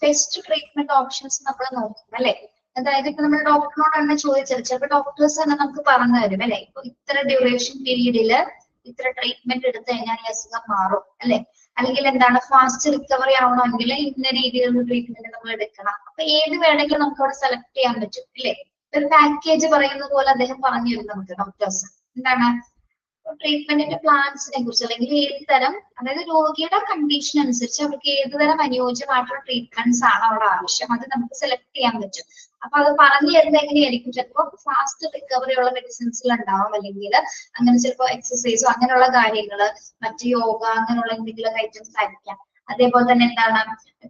ബെസ്റ്റ് ട്രീറ്റ്മെന്റ് ഓപ്ഷൻസ് നമ്മൾ നോക്കും അല്ലെ. അതായത് ഇപ്പൊ നമ്മൾ ഡോക്ടറിനോട് തന്നെ ചോദിച്ചത് ചിലപ്പോൾ ഡോക്ടേഴ്സ് തന്നെ നമുക്ക് പറഞ്ഞു തരും അല്ലെ. ഇപ്പൊ ഇത്ര ഡ്യൂറേഷൻ പീരീഡില് ഇത്ര ട്രീറ്റ്മെന്റ് എടുത്തു കഴിഞ്ഞാൽ ഈ അസുഖം മാറും അല്ലെ. അല്ലെങ്കിൽ എന്താണ് ഫാസ്റ്റ് റിക്കവറി ആവണമെങ്കിൽ ഇന്ന രീതിയിലുള്ള ട്രീറ്റ്മെന്റ് നമ്മൾ എടുക്കണം. അപ്പൊ ഏത് വേണമെങ്കിലും നമുക്ക് അവിടെ സെലക്ട് ചെയ്യാൻ പറ്റും അല്ലെ. ഒരു പാക്കേജ് പറയുന്ന പോലെ അദ്ദേഹം പറഞ്ഞു തരും നമുക്ക് ഡോക്ടേഴ്സ്. എന്താണ് ട്രീറ്റ്മെന്റിന്റെ പ്ലാൻസിനെ കുറിച്ച്, അല്ലെങ്കിൽ ഏത് തരം, അതായത് രോഗിയുടെ കണ്ടീഷൻ അനുസരിച്ച് അവർക്ക് ഏത് തരം അനുയോജ്യമായിട്ടുള്ള ട്രീറ്റ്മെന്റ്സ് ആണ് അവിടെ ആവശ്യം, അത് നമുക്ക് സെലക്ട് ചെയ്യാൻ പറ്റും. അപ്പൊ അത് പറഞ്ഞു തരുന്നത് എങ്ങനെയായിരിക്കും? ചിലപ്പോൾ ഫാസ്റ്റ് റിക്കവറി ഉള്ള മെഡിസിൻസിൽ ഉണ്ടാവും, അല്ലെങ്കിൽ അങ്ങനെ ചിലപ്പോൾ എക്സസൈസോ അങ്ങനെയുള്ള കാര്യങ്ങള്, മറ്റു യോഗ അങ്ങനെയുള്ള എന്തെങ്കിലും ഐറ്റംസ് ആയിരിക്കാം. അതേപോലെ തന്നെ എന്താണ്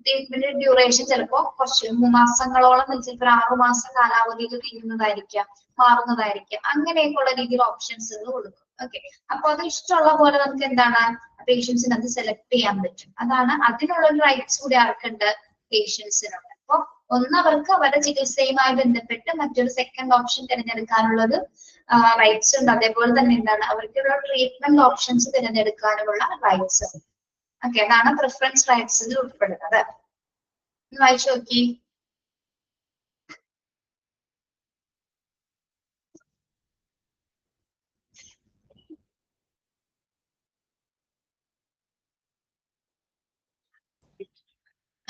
ട്രീറ്റ്മെന്റ് ഡ്യൂറേഷൻ ചിലപ്പോൾ കുറച്ച് മാസങ്ങളോളം, ചിലപ്പോൾ 6 മാസം കാലാവധിയിൽ തീരുന്നതായിരിക്കാം, മാറുന്നതായിരിക്കാം. അങ്ങനെയൊക്കെയുള്ള രീതിയിൽ ഓപ്ഷൻസുകൾ കൊടുക്കും. ഓക്കെ. അപ്പൊ അത് ഇഷ്ടമുള്ള പോലെ നമുക്ക് എന്താണ് പേഷ്യൻസിന് അത് സെലക്ട് ചെയ്യാൻ പറ്റും. അതാണ് അതിനുള്ള റൈറ്റ്സ് കൂടി ആർക്കുണ്ട്? പേഷ്യൻസിനുണ്ട്. അപ്പൊ ഒന്നവർക്ക് അവരുടെ ചികിത്സയുമായി ബന്ധപ്പെട്ട് മറ്റൊരു സെക്കൻഡ് ഓപ്ഷൻ തിരഞ്ഞെടുക്കാനുള്ളത് റൈറ്റ്സ് ഉണ്ട്. അതേപോലെ തന്നെ എന്താണ് അവർക്കുള്ള ട്രീറ്റ്മെന്റ് ഓപ്ഷൻസ് തിരഞ്ഞെടുക്കാനുമുള്ള റൈറ്റ്സ്. ഓക്കെ. അതാണ് പ്രിഫറൻസ് റൈറ്റ്സിൽ ഉൾപ്പെടുന്നത്. വായിച്ചു നോക്കി.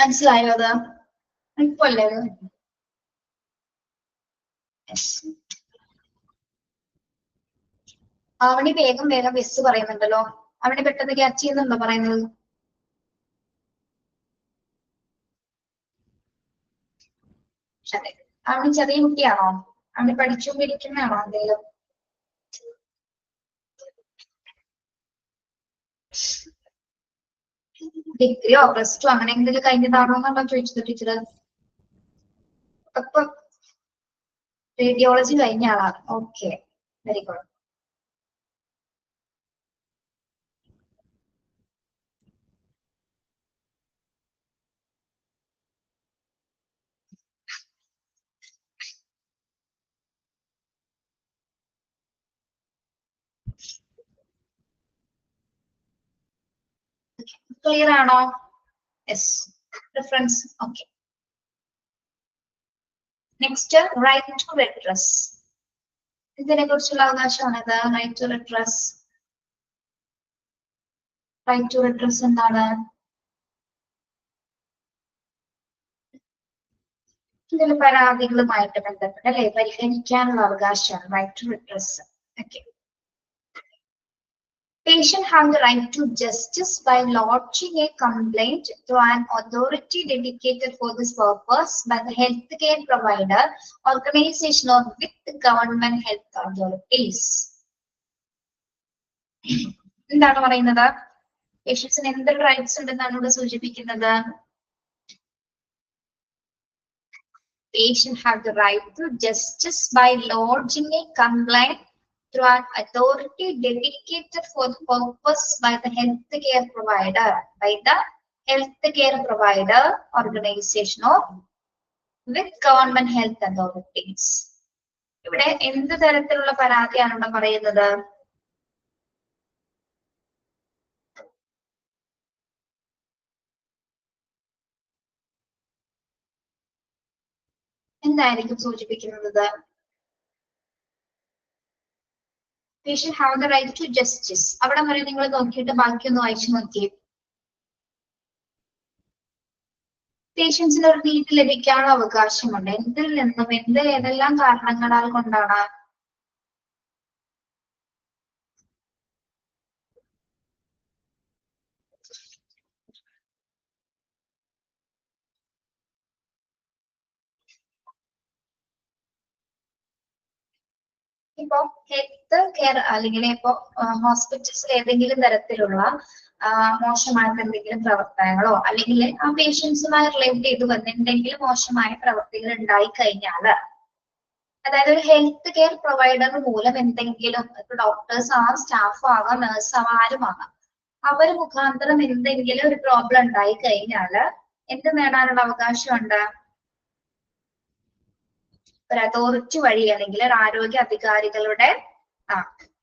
മനസ്സിലായോ? അത് എളുപ്പമല്ലേ? അവണി വേഗം വേഗം ബസ് പറയുന്നുണ്ടല്ലോ. അവണി പെട്ടെന്ന് ക്യാച്ച് ചെയ്യുന്നുണ്ടോ പറയുന്നത്? അതെ. അവണി ചെറിയ കുട്ടിയാണോ? അവണി പഠിച്ചുകൊണ്ടിരിക്കുന്നതാണോ എന്തെങ്കിലും? ഡിഗ്രിയോ പ്ലസ് ടു അങ്ങനെ എന്തെങ്കിലും കഴിഞ്ഞതാണോ എന്നാണോ ചോദിച്ചത് ടീച്ചർ? അപ്പൊ റേഡിയോളജി കഴിഞ്ഞ ആളാണ്. Okay, very good. ക്ലിയർ ആണോ? Yes. Reference okay. Next, right to redress. ഇതിനെ കുറിച്ചുള്ള അവകാശമാണിത്. Right to redress. Right to redress എന്താണ്? ഇതിൽ പരാതികളുമായിട്ട് ബന്ധപ്പെട്ട് അല്ലെ പരിഹരിക്കാനുള്ള അവകാശമാണ് right to redress. Okay. Patient have the right to justice by lodging a complaint to an authority dedicated for this purpose by the healthcare provider, organization, or with the government health authorities. എന്താണ് പറയുന്നത്? പേഷ്യൻസിന് എന്തൊക്കെ rights ഉണ്ടെന്നാണ് ഇവിടെ സൂചിപ്പിക്കുന്നത്. Patient have the right to justice by lodging a complaint through an authority dedicated for the purpose by the healthcare provider, organization, or with government health authorities. ഇവിടെ എന്ത് തരത്തിലുള്ള പരാതിയാണ് ഇവിടെ പറയുന്നത്? എന്തായിരിക്കും സൂചിപ്പിക്കുന്നത്? Patient have the right to justice. അവിടെ വരെ നിങ്ങൾ നോക്കിയിട്ട് ബാക്കിയൊന്ന് വായിച്ചു നോക്കി. പേഷ്യൻസിന് ഒരു നീതി ലഭിക്കാനുള്ള അവകാശമുണ്ട്. എന്തിൽ നിന്നും ഏതെല്ലാം കാരണങ്ങളാൽ കൊണ്ടാണ്? ഇപ്പോ ഹെൽത്ത് കെയർ അല്ലെങ്കിൽ ഇപ്പോ ഹോസ്പിറ്റൽസിൽ ഏതെങ്കിലും തരത്തിലുള്ള മോശമായിട്ട് എന്തെങ്കിലും പ്രവർത്തനങ്ങളോ അല്ലെങ്കിൽ ആ പേഷ്യൻസുമായി റിലേറ്റ് ചെയ്ത് വന്നിട്ടുണ്ടെങ്കിലും മോശമായ പ്രവർത്തികൾ ഉണ്ടായി കഴിഞ്ഞാല്, അതായത് ഒരു ഹെൽത്ത് കെയർ പ്രൊവൈഡർ മൂലം എന്തെങ്കിലും ഇപ്പൊ ഡോക്ടേഴ്സ് ആവാം, സ്റ്റാഫ് ആവാം, നഴ്സ് ആവാം, ആരുമാകാം, അവര് മുഖാന്തരം എന്തെങ്കിലും ഒരു പ്രോബ്ലം ഉണ്ടായി കഴിഞ്ഞാല് എന്ത് നേടാനുള്ള അവകാശമുണ്ട്? ഒരു അതോറിറ്റി വഴി അല്ലെങ്കിൽ ഒരു ആരോഗ്യ അധികാരികളുടെ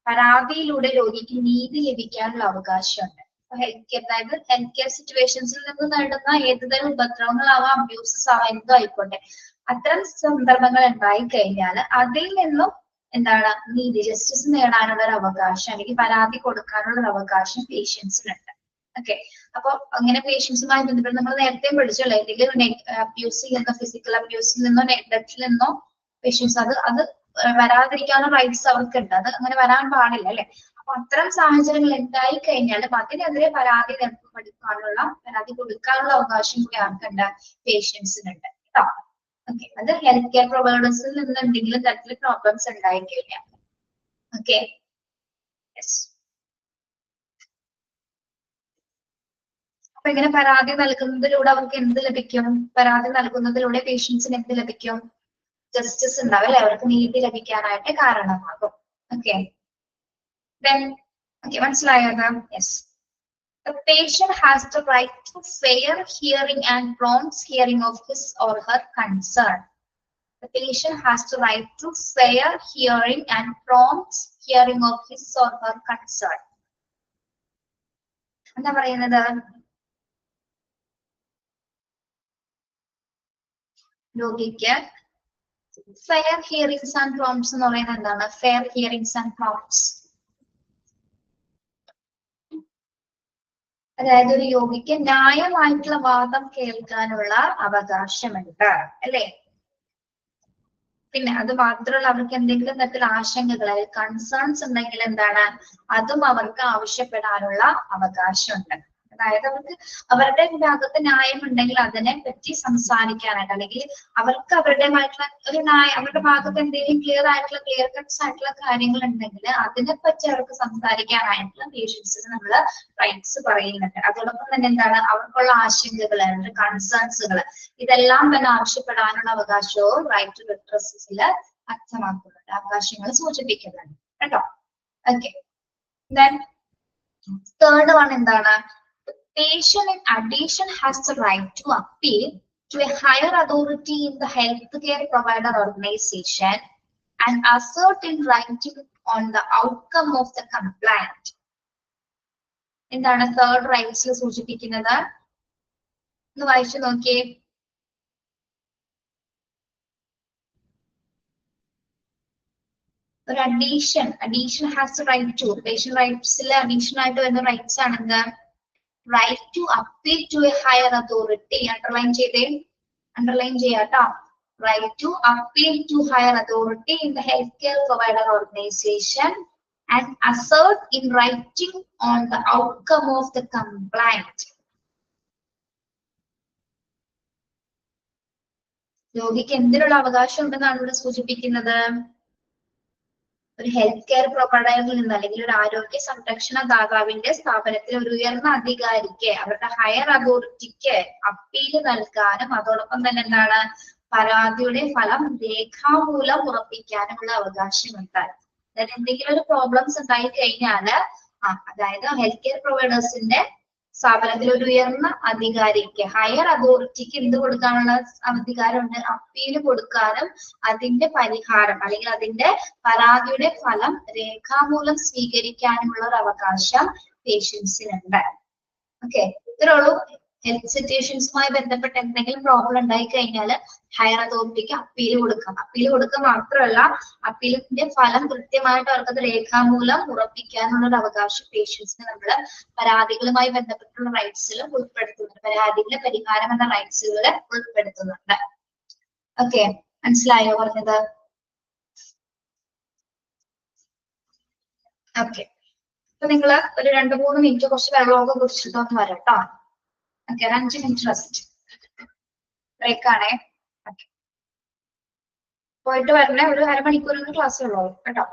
പരാതിയിലൂടെ രോഗിക്ക് നീതി ലഭിക്കാനുള്ള അവകാശമുണ്ട്. ഹെൽത്ത് കെയർ, അതായത് ഹെൽത്ത് കെയർ സിറ്റുവേഷൻസിൽ നിന്ന് നേടുന്ന ഏതുതരം ഉപദ്രവങ്ങളാവാം, അബ്യൂസസ് ആവാം, എന്തോ ആയിക്കോട്ടെ, അത്തരം സന്ദർഭങ്ങൾ ഉണ്ടായി കഴിഞ്ഞാൽ അതിൽ നിന്നും എന്താണ് നീതി, ജസ്റ്റിസ് നേടാനുള്ള ഒരു അവകാശം അല്ലെങ്കിൽ പരാതി കൊടുക്കാനുള്ള ഒരു അവകാശം പേഷ്യൻസിനുണ്ട്. ഓക്കെ. അപ്പൊ അങ്ങനെ പേഷ്യൻസുമായി ബന്ധപ്പെട്ട് നമ്മൾ നേരത്തെ പഠിച്ചല്ലോ, എന്തെങ്കിലും അബ്യൂസ് ചെയ്യുന്ന ഫിസിക്കൽ അബ്യൂസിൽ നിന്നോ നെഗ്ലക്റ്റിൽ നിന്നോ പേഷ്യൻസ് അത് വരാതിരിക്കാനുള്ള റൈറ്റ്സ് അവർക്കുണ്ട്. അത് അങ്ങനെ വരാൻ പാടില്ല അല്ലെ. അപ്പൊ അത്തരം സാഹചര്യങ്ങൾ ഉണ്ടായി കഴിഞ്ഞാലും അതിനെതിരെ പരാതി കൊടുക്കാനുള്ള അവകാശം കൂടി ആർക്കുണ്ട്? പേഷ്യൻസിനുണ്ട് കേട്ടോ. ഓക്കെ. അത് ഹെൽത്ത് കെയർ പ്രൊവൈഡേഴ്സിൽ നിന്ന് എന്തെങ്കിലും തരത്തിൽ പ്രോബ്ലംസ് ഉണ്ടായി കഴിഞ്ഞാൽ. ഓക്കെ. അപ്പൊ ഇങ്ങനെ പരാതി നൽകുന്നതിലൂടെ അവർക്ക് എന്ത് ലഭിക്കും? പരാതി നൽകുന്നതിലൂടെ പേഷ്യൻസിന് എന്ത് ലഭിക്കും? ജസ്റ്റിസ് ഉണ്ടാവും അല്ലെ, അവർക്ക് നീതി ലഭിക്കാനായിട്ട് കാരണമാകും. ഓക്കെ. മനസ്സിലായത്? Yes. The patient has the right to fair hearing and prompt hearing of his or her concern. The patient has the right to fair hearing and prompt hearing of his or her concern. എന്താ പറയുന്നത്? രോഗിക്ക് fair hearings and പ്രോംപ്റ്റ്സ് എന്ന് പറയുന്നത് എന്താണ്? Fair hearings and പ്രോംപ്റ്റ്സ്, അതായത് ഒരു രോഗിക്ക് ന്യായമായിട്ടുള്ള വാദം കേൾക്കാനുള്ള അവകാശമുണ്ട് അല്ലെ. പിന്നെ അത് മാത്രമല്ല, അവർക്ക് എന്തെങ്കിലും തരത്തിൽ ആശങ്കകൾ അല്ലെങ്കിൽ കൺസേൺസ് ഉണ്ടെങ്കിൽ എന്താണ്, അതും അവർക്ക് ആവശ്യപ്പെടാനുള്ള അവകാശമുണ്ട്. അതായത് അവർക്ക് അവരുടെ ഭാഗത്ത് ന്യായം ഉണ്ടെങ്കിൽ അതിനെ പറ്റി സംസാരിക്കാനായിട്ട്, അല്ലെങ്കിൽ അവർക്ക് അവരുടേതായിട്ടുള്ള ഒരു അവരുടെ ഭാഗത്ത് എന്തെങ്കിലും ക്ലിയർ കട്ട്സ് ആയിട്ടുള്ള കാര്യങ്ങൾ ഉണ്ടെങ്കിൽ അതിനെ പറ്റി അവർക്ക് സംസാരിക്കാനായിട്ടുള്ള പേഷ്യൻസിന് നമ്മൾ റൈറ്റ്സ് പറയുന്നുണ്ട്. അതോടൊപ്പം തന്നെ എന്താണ് അവർക്കുള്ള ആശങ്കകൾ, കൺസേൺസുകൾ ഇതെല്ലാം തന്നെ ആവശ്യപ്പെടാനുള്ള അവകാശവും റൈറ്റ് ടു റിട്രസിൽ അർത്ഥമാക്കുന്നുണ്ട്, അവകാശങ്ങൾ സൂചിപ്പിക്കുന്നുണ്ട് കേട്ടോ. ഓക്കെ, then third one എന്താണ്? Patient in addition has the right to appeal to a higher authority in the healthcare provider organization and assert in writing on the outcome of the complaint. എന്താണ് third റൈറ്റ്സിൽ സൂചിപ്പിക്കുന്നത്? ഒന്ന് വായിച്ചു നോക്കിയേ. ഒരു addition has right to, patient റൈറ്റ്സിൽ addition ആയിട്ട് വരുന്ന റൈറ്റ്സ് ആണെന്ന് right to appeal to a higher authority. Underline ചെയ്യാട്ടോ. Right to appeal to higher authority in the health care provider organisation and assert in writing on the outcome of the complaint. രോഗിക്ക് എന്തിനുള്ള അവകാശം ഉണ്ടെന്നാണ് ഇവിടെ സൂചിപ്പിക്കുന്നത്? ഒരു health care പ്രൊവൈഡറിൽ നിന്ന് അല്ലെങ്കിൽ ഒരു ആരോഗ്യ സംരക്ഷണ ദാതാവിന്റെ സ്ഥാപനത്തിൽ ഒരു ഉയർന്ന അധികാരിക്ക്, അവരുടെ ഹയർ അതോറിറ്റിക്ക് അപ്പീല് നൽകാനും അതോടൊപ്പം തന്നെ എന്താണ് പരാതിയുടെ ഫലം രേഖാമൂലം ഉറപ്പിക്കാനുമുള്ള അവകാശമുണ്ട്. അതായത് എന്തെങ്കിലും ഒരു പ്രോബ്ലംസ് ഉണ്ടായി കഴിഞ്ഞാല് അതായത് ഹെൽത്ത് കെയർ പ്രൊവൈഡേഴ്സിന്റെ സ്ഥാപനത്തിൽ ഒരു ഉയർന്ന അധികാരിക്ക്, ഹയർ അതോറിറ്റിക്ക് എന്ത് കൊടുക്കാനുള്ള അധികാരമുണ്ട്? അപ്പീല് കൊടുക്കാനും അതിന്റെ പരിഹാരം അല്ലെങ്കിൽ അതിന്റെ പരാതിയുടെ ഫലം രേഖാമൂലം സ്വീകരിക്കാനുമുള്ള ഒരു അവകാശം പേഷ്യൻസിനുണ്ട്. ഓക്കെ, ഇത്രയുള്ളൂ. ഹെൽത്ത് സിറ്റുവേഷൻസുമായി ബന്ധപ്പെട്ട് എന്തെങ്കിലും പ്രോബ്ലം ഉണ്ടായി കഴിഞ്ഞാൽ ഹയർ അതോറിറ്റിക്ക് അപ്പീല് കൊടുക്കാം. അപ്പീല് കൊടുക്കുക മാത്രമല്ല, അപ്പീലിന്റെ ഫലം കൃത്യമായിട്ട് അവർക്കത് രേഖാമൂലം ഉറപ്പിക്കാനുള്ള ഒരു അവകാശം പേഷ്യൻസിന് നമ്മൾ പരാതികളുമായി ബന്ധപ്പെട്ടുള്ള റൈറ്റ്സിലും ഉൾപ്പെടുത്തുന്നുണ്ട്. പരാതികളുടെ പരിഹാരം എന്ന റൈറ്റ്സുകൾ ഉൾപ്പെടുത്തുന്നുണ്ട്. ഓക്കെ, മനസ്സിലായോ പറഞ്ഞത്? ഓക്കെ, അപ്പൊ നിങ്ങൾ ഒരു 2-3 മിനിറ്റ് കുറച്ച് വെള്ളമൊക്കെ കുടിച്ചിട്ടൊന്ന് വരട്ടോ. ഓക്കെ, 5 മിനിറ്റ് റെസ്റ്റ് ബ്രേക്ക് ആണേ. ഓക്കെ, പോയിട്ട് വരണേ. ഒരു അരമണിക്കൂറിന് ക്ലാസ് ഉള്ളൂ കേട്ടോ.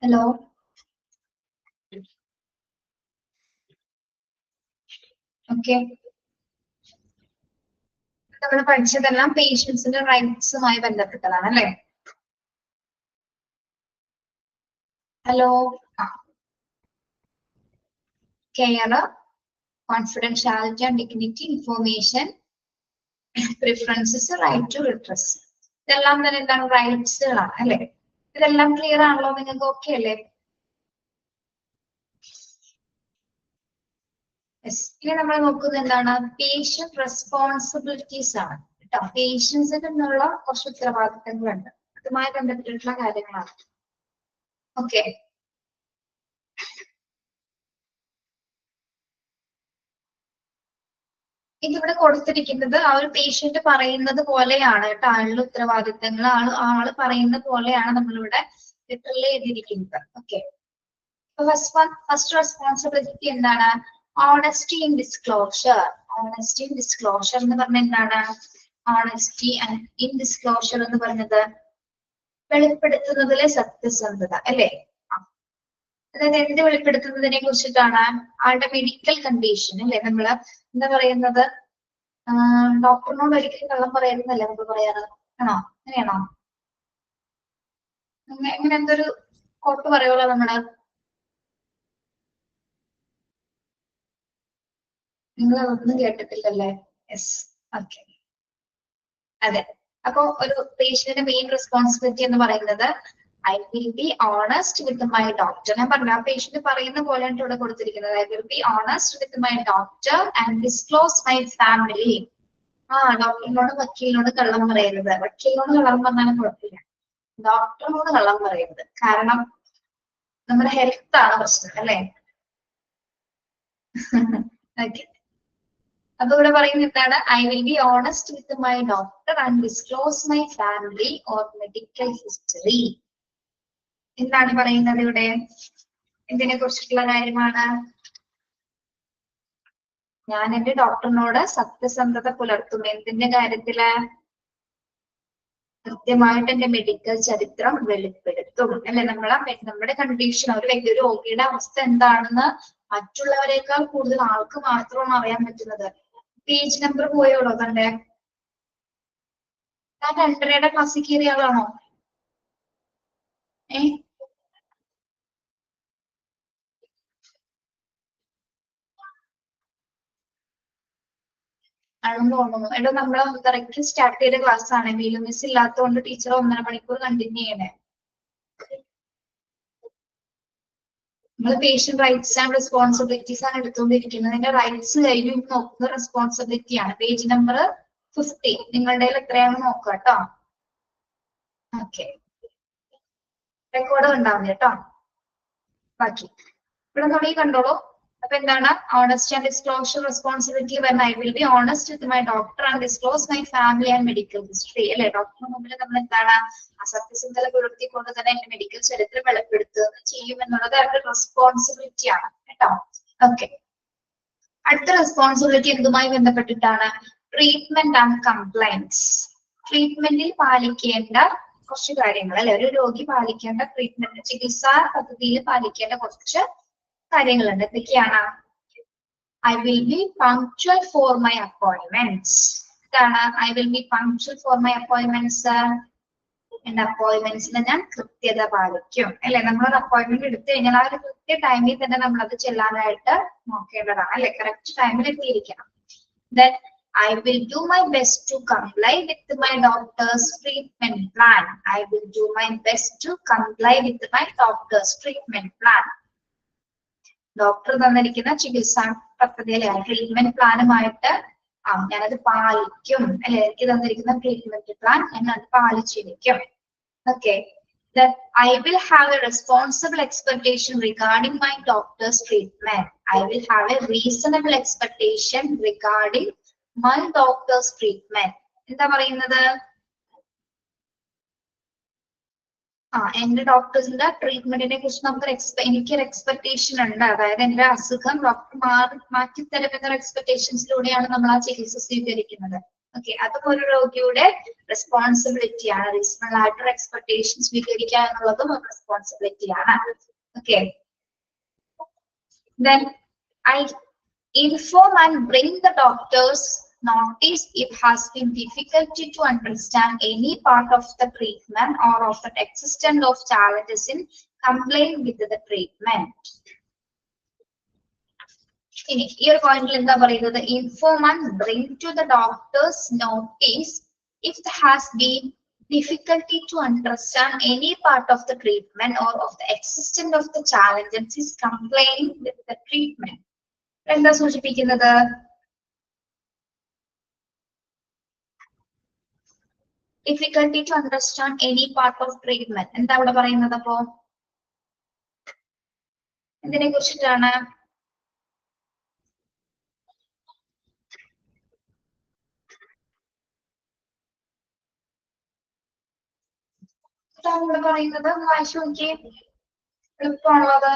Hello, okay. നമ്മൾ പഠിച്ചതെല്ലാം പേഷ്യൻസിന്റെ റൈറ്റ്സുമായി ബന്ധപ്പെട്ടതാണ് അല്ലെ? Hello, care, confidentiality and dignity, information, preferences, right to redress, ഇതെല്ലാം തന്നെ എന്താണ് റൈറ്റ്സുകളാണ് അല്ലെ? ഇതെല്ലാം ക്ലിയർ ആണല്ലോ? നിങ്ങൾക്ക് ഓക്കെ അല്ലേ? ഇനി നമ്മൾ നോക്കുന്നത് എന്താണ്? പേഷ്യന്റ് റെസ്പോൺസിബിലിറ്റീസ് ആണ് കേട്ടോ. പേഷ്യൻസിൽ നിന്നുള്ള കുറച്ച് ഉത്തരവാദിത്തങ്ങളുണ്ട്, അതുമായി ബന്ധപ്പെട്ടിട്ടുള്ള കാര്യങ്ങളാണ്. ഓക്കെ, ഇതിവിടെ കൊടുത്തിരിക്കുന്നത് ആ ഒരു പേഷ്യന്റ് പറയുന്നത് പോലെയാണ് കേട്ടോ. ആളുടെ ഉത്തരവാദിത്തങ്ങൾ ആള് പറയുന്ന പോലെയാണ് നമ്മളിവിടെ ലെറ്ററിൽ എഴുതിയിരിക്കുന്നത്. ഓക്കെ, ഫസ്റ്റ് റെസ്പോൺസിബിലിറ്റി എന്താണ്? Honesty in disclosure. Honesty in disclosure എന്ന് പറഞ്ഞാൽ എന്താണ്? ഓണസ്റ്റി ആൻഡ് ഇൻ ഡിസ്ക്ലോഷർ എന്ന് പറഞ്ഞത് വെളിപ്പെടുത്തുന്നതിലെ സത്യസന്ധത അല്ലെ? അതായത് എന്ത് വെളിപ്പെടുത്തുന്നതിനെ കുറിച്ചിട്ടാണ്? ആളുടെ മെഡിക്കൽ കണ്ടീഷൻ അല്ലെ? നമ്മള് എന്താ പറയുന്നത്? ഡോക്ടറിനോട് ഒരിക്കലും കള്ളം പറയുന്നതല്ലേ നമുക്ക് പറയാറ്, ആണോ? അങ്ങനെയാണോ? അങ്ങനെ എന്തൊരു കോട്ട് പറയുമല്ലോ നമ്മള്. നിങ്ങൾ അതൊന്നും കേട്ടിട്ടില്ലല്ലേ? യെസ്, ഓക്കെ, അതെ. അപ്പൊ ഒരു പേഷ്യന്റിന്റെ മെയിൻ റെസ്പോൺസിബിലിറ്റി എന്ന് പറയുന്നത് I will be honest with my doctor. ഞാൻ പറഞ്ഞു ആ പേഷ്യന്റ് പറയുന്ന പോലെയാണ് ഇവിടെ കൊടുത്തിരിക്കുന്നത്. I will be honest with my doctor and disclose my family. ഡോക്ടറിനോട് വക്കീലിനോട് കള്ളം പറയരുത്. വക്കീലിനോട് കള്ളം പറഞ്ഞാലും കുഴപ്പമില്ല, ഡോക്ടറിനോട് കള്ളം പറയരുത്. കാരണം നമ്മുടെ ഹെൽത്ത് ആണ് പ്രശ്നം അല്ലെ? ഓക്കെ, അപ്പൊ ഇവിടെ പറയുന്നത് എന്താണ്? I will be honest with my doctor and disclose my family or medical history. എന്താണ് പറയുന്നത് ഇവിടെ? എന്തിനെ കുറിച്ചിട്ടുള്ള കാര്യമാണ്? ഞാൻ എന്റെ ഡോക്ടറിനോട് സത്യസന്ധത പുലർത്തും. എന്തിന്റെ കാര്യത്തില്? കൃത്യമായിട്ട് എന്റെ മെഡിക്കൽ ചരിത്രം വെളിപ്പെടുത്തും അല്ലെ? നമ്മുടെ കണ്ടീഷൻ, ഒരു വ്യക്തി, ഒരു രോഗിയുടെ അവസ്ഥ എന്താണെന്ന് മറ്റുള്ളവരെക്കാൾ കൂടുതൽ ആൾക്ക് മാത്രമാണ് അറിയാൻ പറ്റുന്നത്. പേജ് നമ്പർ പോയോളൂ തന്റെ. ഞാൻ 2:30 ക്ലാസ്സിൽ കയറിയ ആളാണോ? ആണെന്ന് തോന്നുന്നു. എടോ, നമ്മള് കറക്റ്റ് സ്റ്റാർട്ട് ചെയ്ത ക്ലാസ് ആണ്. വീലും മിസ് ഇല്ലാത്തതുകൊണ്ട് ടീച്ചർ 1.5 മണിക്കൂർ കണ്ടിന്യൂ ചെയ്യണേ. നിങ്ങൾ പേഷ്യന്റ് റൈറ്റ്സ് ആൻഡ് റെസ്പോൺസിബിലിറ്റീസ് ആണ് എടുത്തുകൊണ്ടിരിക്കുന്നത്. നിങ്ങളുടെ റൈറ്റ്സ് കഴിഞ്ഞു നോക്കുന്ന റെസ്പോൺസിബിലിറ്റി ആണ്. പേജ് നമ്പർ 50 നിങ്ങളുടെ എത്രയാണെന്ന് നോക്കുക കേട്ടോ. ഓക്കെ, റെക്കോർഡ് ഉണ്ടാവില്ല കേട്ടോ. ബാക്കി ഇവിടെ തുടങ്ങി കണ്ടോളൂ. അപ്പൊ എന്താണ്? ഓണസ്റ്റ് ആൻഡ് ഡിസ്ക്ലോഷർ റെസ്പോൺസിബിലിറ്റി പറഞ്ഞ I will be honest with my doctor and disclose my family and medical history അല്ലെ? ഡോക്ടറിന് മുമ്പിൽ നമ്മൾ എന്താണ്? സത്യസന്ധത പുലർത്തിക്കൊണ്ട് തന്നെ എന്റെ മെഡിക്കൽ ചരിത്രം വെളിപ്പെടുത്തുക ചെയ്യും എന്നുള്ളത് അവരുടെ റെസ്പോൺസിബിലിറ്റി ആണ് കേട്ടോ. ഓക്കെ, അടുത്ത റെസ്പോൺസിബിലിറ്റി എന്തുമായി ബന്ധപ്പെട്ടിട്ടാണ്? Treatment and compliance. ട്രീറ്റ്മെന്റിൽ പാലിക്കേണ്ട കുറച്ച് കാര്യങ്ങൾ അല്ലെ? ഒരു രോഗി പാലിക്കേണ്ട ട്രീറ്റ്മെന്റ്, ചികിത്സാ പദ്ധതിയിൽ പാലിക്കേണ്ട കുറച്ച് കാര്യങ്ങളുണ്ട്. എന്തൊക്കെയാണ്? I will be punctual for my appointments. ഇതാണ് I will be punctual for my appointments. എന്റെ അപ്പോയിന്റ്മെന്റ്സിന് ഞാൻ കൃത്യത പാലിക്കും അല്ലെ? നമ്മളൊരു അപ്പോയിന്റ്മെന്റ് എടുത്തു കഴിഞ്ഞാൽ ആ ഒരു കൃത്യ ടൈമിൽ തന്നെ നമ്മൾ അത് ചെല്ലാനായിട്ട് നോക്കേണ്ടതാണ് അല്ലെ? കറക്റ്റ് ടൈമിൽ എത്തിയിരിക്കണം. Then I will do my best to comply with my doctor's treatment plan. I will do my best to comply with my doctor's treatment plan. Doctor തന്നിരിക്കുന്ന ചികിത്സാ പദ്ധതി അല്ലെ? ട്രീറ്റ്മെന്റ് പ്ലാനുമായിട്ട് ഞാനത് പാലിക്കും അല്ലെ? എനിക്ക് തന്നിരിക്കുന്ന ട്രീറ്റ്മെന്റ് പ്ലാൻ ഞാൻ അത് പാലിച്ചിരിക്കും. Okay, that I will have a responsible expectation regarding my doctor's treatment. I will have a reasonable expectation regarding my doctor's treatment. എന്താ പറയുന്നത്? എന്റെ ഡോക്ടേഴ്സിന്റെ ട്രീറ്റ്മെന്റിനെ കുറിച്ച് എനിക്കൊരു എക്സ്പെക്ടേഷൻ ഉണ്ട്. അതായത് എന്റെ അസുഖം ഡോക്ടർ മാറ്റിത്തരും എന്നൊരു എക്സ്പെക്ടേഷൻസിലൂടെയാണ് നമ്മൾ ആ ചികിത്സ സ്വീകരിക്കുന്നത്. ഓക്കെ, അതും ഒരു രോഗിയുടെ റെസ്പോൺസിബിലിറ്റിയാണ്. റീസണബിൾ ആയിട്ടൊരു എക്സ്പെക്ടേഷൻ സ്വീകരിക്കുക എന്നുള്ളതും ഒരു റെസ്പോൺസിബിലിറ്റിയാണ്. Okay, then I inform and bring the doctor's notice if has been difficulty to understand any part of the treatment or of the existence of challenges in complying with the treatment. ഇനി ഈ ഒരു പോയിന്റിൽ എന്താ പറയുന്നത്? Inform and bring to the doctor's notice if the has been difficulty to understand any part of the treatment or of the existence of the challenges is complying with the treatment. എന്താ സൂചിപ്പിക്കുന്നത്? Difficulty to understand any part of treatment. എന്താ അവിടെ പറയുന്നത്? അപ്പോ എന്തിനെ കുറിച്ചിട്ടാണ്? ഇവിടെ പറയുന്നത് വായിച്ചു നോക്കിയേ, എളുപ്പമാണുള്ളത്.